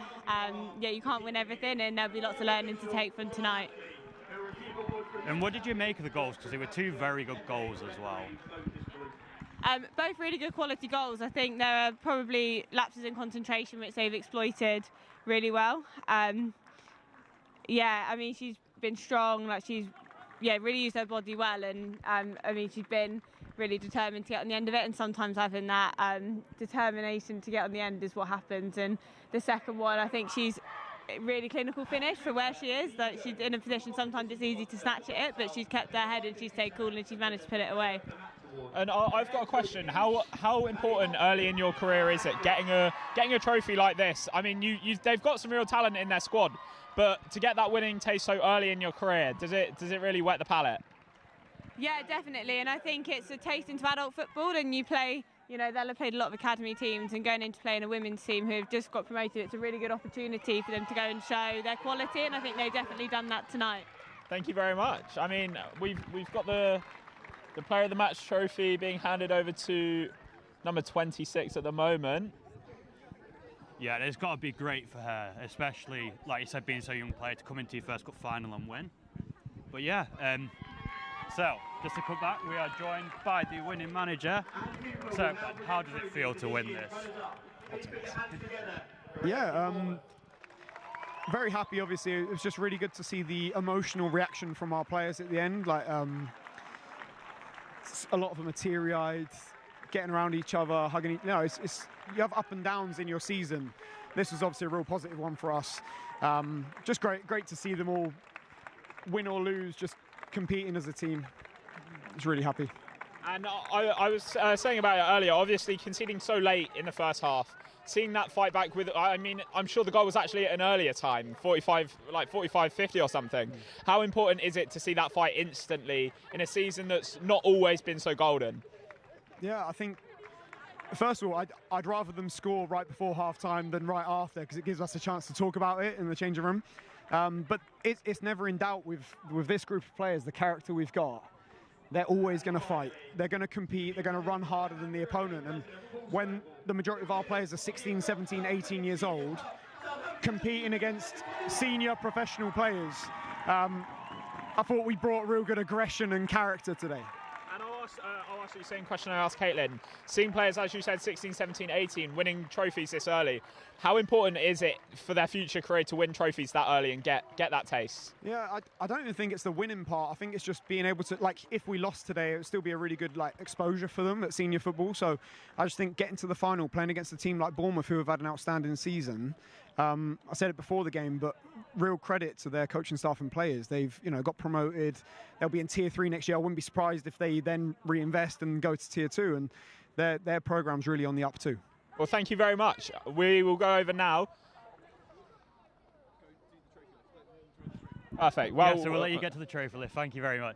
yeah, you can't win everything, and there'll be lots of learning to take from tonight. And what did you make of the goals? Because they were two very good goals as well. Both really good quality goals. I think there are probably lapses in concentration which they've exploited really well. Yeah, I mean, she's been strong, like she's really used her body well, and I mean, she's been really determined to get on the end of it, and sometimes having that determination to get on the end is what happens. And the second one, I think she's really clinical finish for where she is. Like, she's in a position sometimes it's easy to snatch at it, but she's kept her head and she's stayed cool and she's managed to put it away. And I've got a question. How important early in your career is it getting a trophy like this? I mean, they've got some real talent in their squad, but to get that winning taste so early in your career, does it really wet the palate? Yeah, definitely. And I think it's a taste into adult football, and you play. You know, they'll have played a lot of academy teams, and going into playing a women's team who have just got promoted, it's a really good opportunity for them to go and show their quality, and I think they've definitely done that tonight. Thank you very much. I mean, we've got the Player of the Match trophy being handed over to number 26 at the moment. Yeah, it's got to be great for her, especially, like you said, being so young player to come into your first cup final and win. But yeah, so just to come back, we are joined by the winning manager. So how does it feel to win this? Yeah, very happy, obviously. It was just really good to see the emotional reaction from our players at the end. Like, a lot of them are teary-eyed, getting around each other, hugging. You have up and downs in your season. This was obviously a real positive one for us. Just great to see them all win or lose, just competing as a team. I was really happy. And I was saying about it earlier, obviously conceding so late in the first half, seeing that fight back with, I mean, I'm sure the goal was actually at an earlier time, 45-50 or something. How important is it to see that fight instantly in a season that's not always been so golden? Yeah, I think, first of all, I'd rather them score right before half-time than right after, because it gives us a chance to talk about it in the changing room. But it's never in doubt with this group of players, the character we've got. They're always going to fight. They're going to compete. They're going to run harder than the opponent. And when the majority of our players are 16, 17, 18 years old, competing against senior professional players, I thought we brought real good aggression and character today. And I'll ask you the same question I asked Caitlin. Seeing players, as you said, 16, 17, 18, winning trophies this early, how important is it for their future career to win trophies that early and get that taste? Yeah, I don't even think it's the winning part. I think it's just being able to, like, if we lost today, it would still be a really good, like, exposure for them at senior football. So I just think getting to the final, playing against a team like Bournemouth, who have had an outstanding season, I said it before the game, but real credit to their coaching staff and players. They've, got promoted. They'll be in Tier 3 next year. I wouldn't be surprised if they then reinvest and go to Tier 2, and their program's really on the up too. Well, thank you very much. We will go over now. Perfect. Well, yeah, so we'll let you get to the trophy lift. Thank you very much.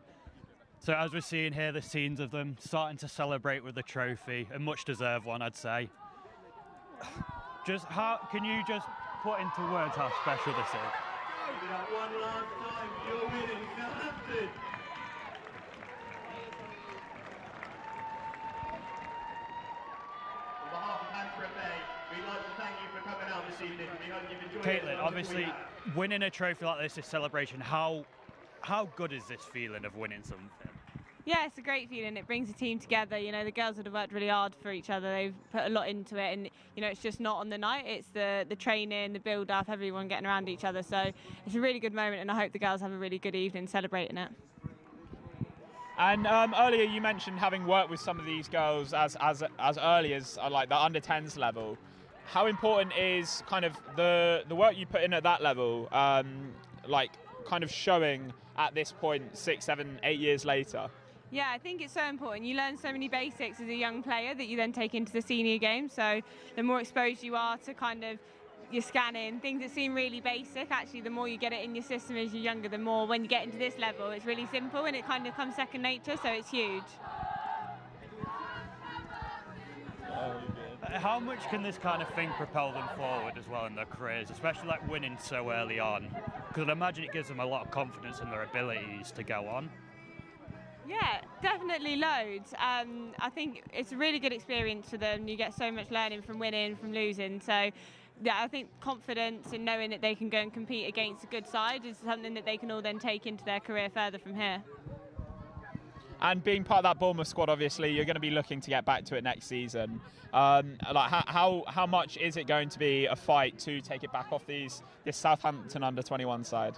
So as we're seeing here, the scenes of them starting to celebrate with the trophy, a much deserved one, I'd say. Can you just put into words how special this is? One last time, you're winning Southampton. On behalf of Hampshire FA, we'd like to thank you for coming out this evening. We hope you've enjoyed it. Caitlin, obviously, winning a trophy like this celebration. How good is this feeling of winning something? Yeah, it's a great feeling. It brings the team together. The girls would have worked really hard for each other. They've put a lot into it, and it's just not on the night. It's the training, the build-up, everyone getting around each other. So it's a really good moment, and I hope the girls have a really good evening celebrating it. And earlier you mentioned having worked with some of these girls as early as like the under-10s level. How important is kind of the work you put in at that level, like kind of showing at this point 6, 7, 8 years later? Yeah, I think it's so important. You learn so many basics as a young player that you then take into the senior game. So the more exposed you are to kind of your scanning, things that seem really basic. Actually, the more you get it in your system as you're younger, the more when you get into this level, it's really simple and it kind of comes second nature, so it's huge. How much can this kind of thing propel them forward as well in their careers, especially like winning so early on? Because I'd imagine it gives them a lot of confidence in their abilities to go on. Yeah, definitely loads. I think it's a really good experience for them. You get so much learning from winning, from losing. So, yeah, I think confidence in knowing that they can go and compete against a good side is something that they can all then take into their career further from here. And being part of that Bournemouth squad, obviously, you're going to be looking to get back to it next season. Like how much is it going to be a fight to take it back off this Southampton under-21 side?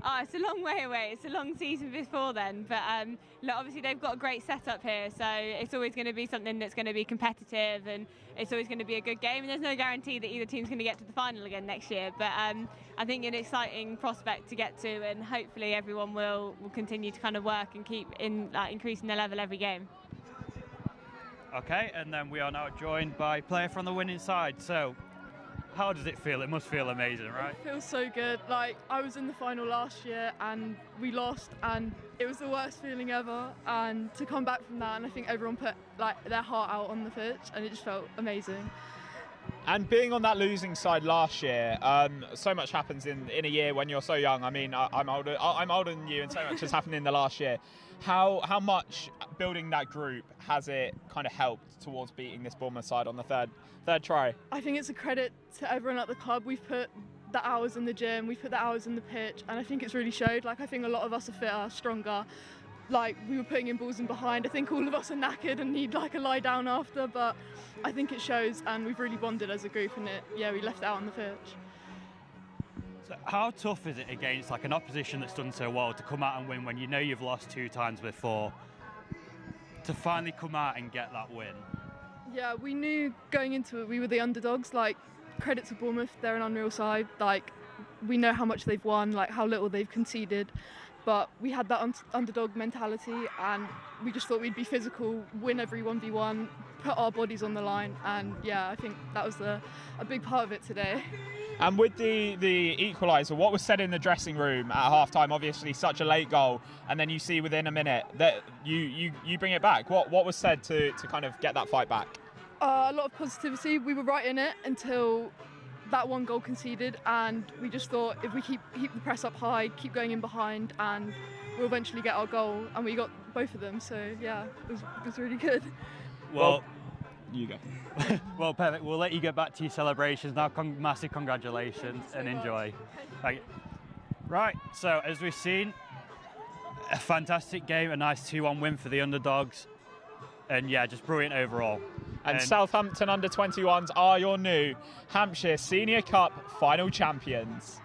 Oh, it's a long way away. It's a long season before then. But look, obviously they've got a great setup here, so it's always going to be something that's going to be competitive, and it's always going to be a good game. And there's no guarantee that either team's going to get to the final again next year. But I think an exciting prospect to get to, and hopefully everyone will continue to kind of work and keep increasing their level every game. Okay, and then we are now joined by a player from the winning side. So, how does it feel? It must feel amazing, right? It feels so good. Like, I was in the final last year and we lost, and it was the worst feeling ever. And to come back from that, and I think everyone put like their heart out on the pitch, and it just felt amazing. And being on that losing side last year, so much happens in a year when you're so young. I mean, I'm older than you, and so much has happened in the last year. How much building that group has it kind of helped towards beating this Bournemouth side on the third try? I think it's a credit to everyone at the club. We've put the hours in the gym, we've put the hours in the pitch, and I think it's really showed. Like, I think a lot of us are fitter, stronger. Like, we were putting in balls in behind. I think all of us are knackered and need like a lie down after, but I think it shows, and we've really bonded as a group, and we left it out on the pitch. So how tough is it against like an opposition that's done so well to come out and win when you know you've lost 2 times before, to finally come out and get that win? Yeah, we knew going into it we were the underdogs. Like, credit to Bournemouth, they're an unreal side. Like, we know how much they've won, like how little they've conceded, but we had that underdog mentality, and we just thought we'd be physical, win every 1v1, put our bodies on the line, and yeah, I think that was a big part of it today. And with the equaliser, what was said in the dressing room at half-time? Obviously, such a late goal, and then you see within a minute that you bring it back. What was said to kind of get that fight back? A lot of positivity. We were right in it until that one goal conceded, and we just thought if we keep the press up high, keep going in behind, and we'll eventually get our goal, and we got both of them. So yeah, it was really good. Well, you go. Well, perfect. We'll let you get back to your celebrations now. Massive congratulations and enjoy. Right, so as we've seen, a fantastic game, a nice 2-1 win for the underdogs, and yeah, just brilliant overall. And Southampton under-21s are your new Hampshire Senior Cup final champions.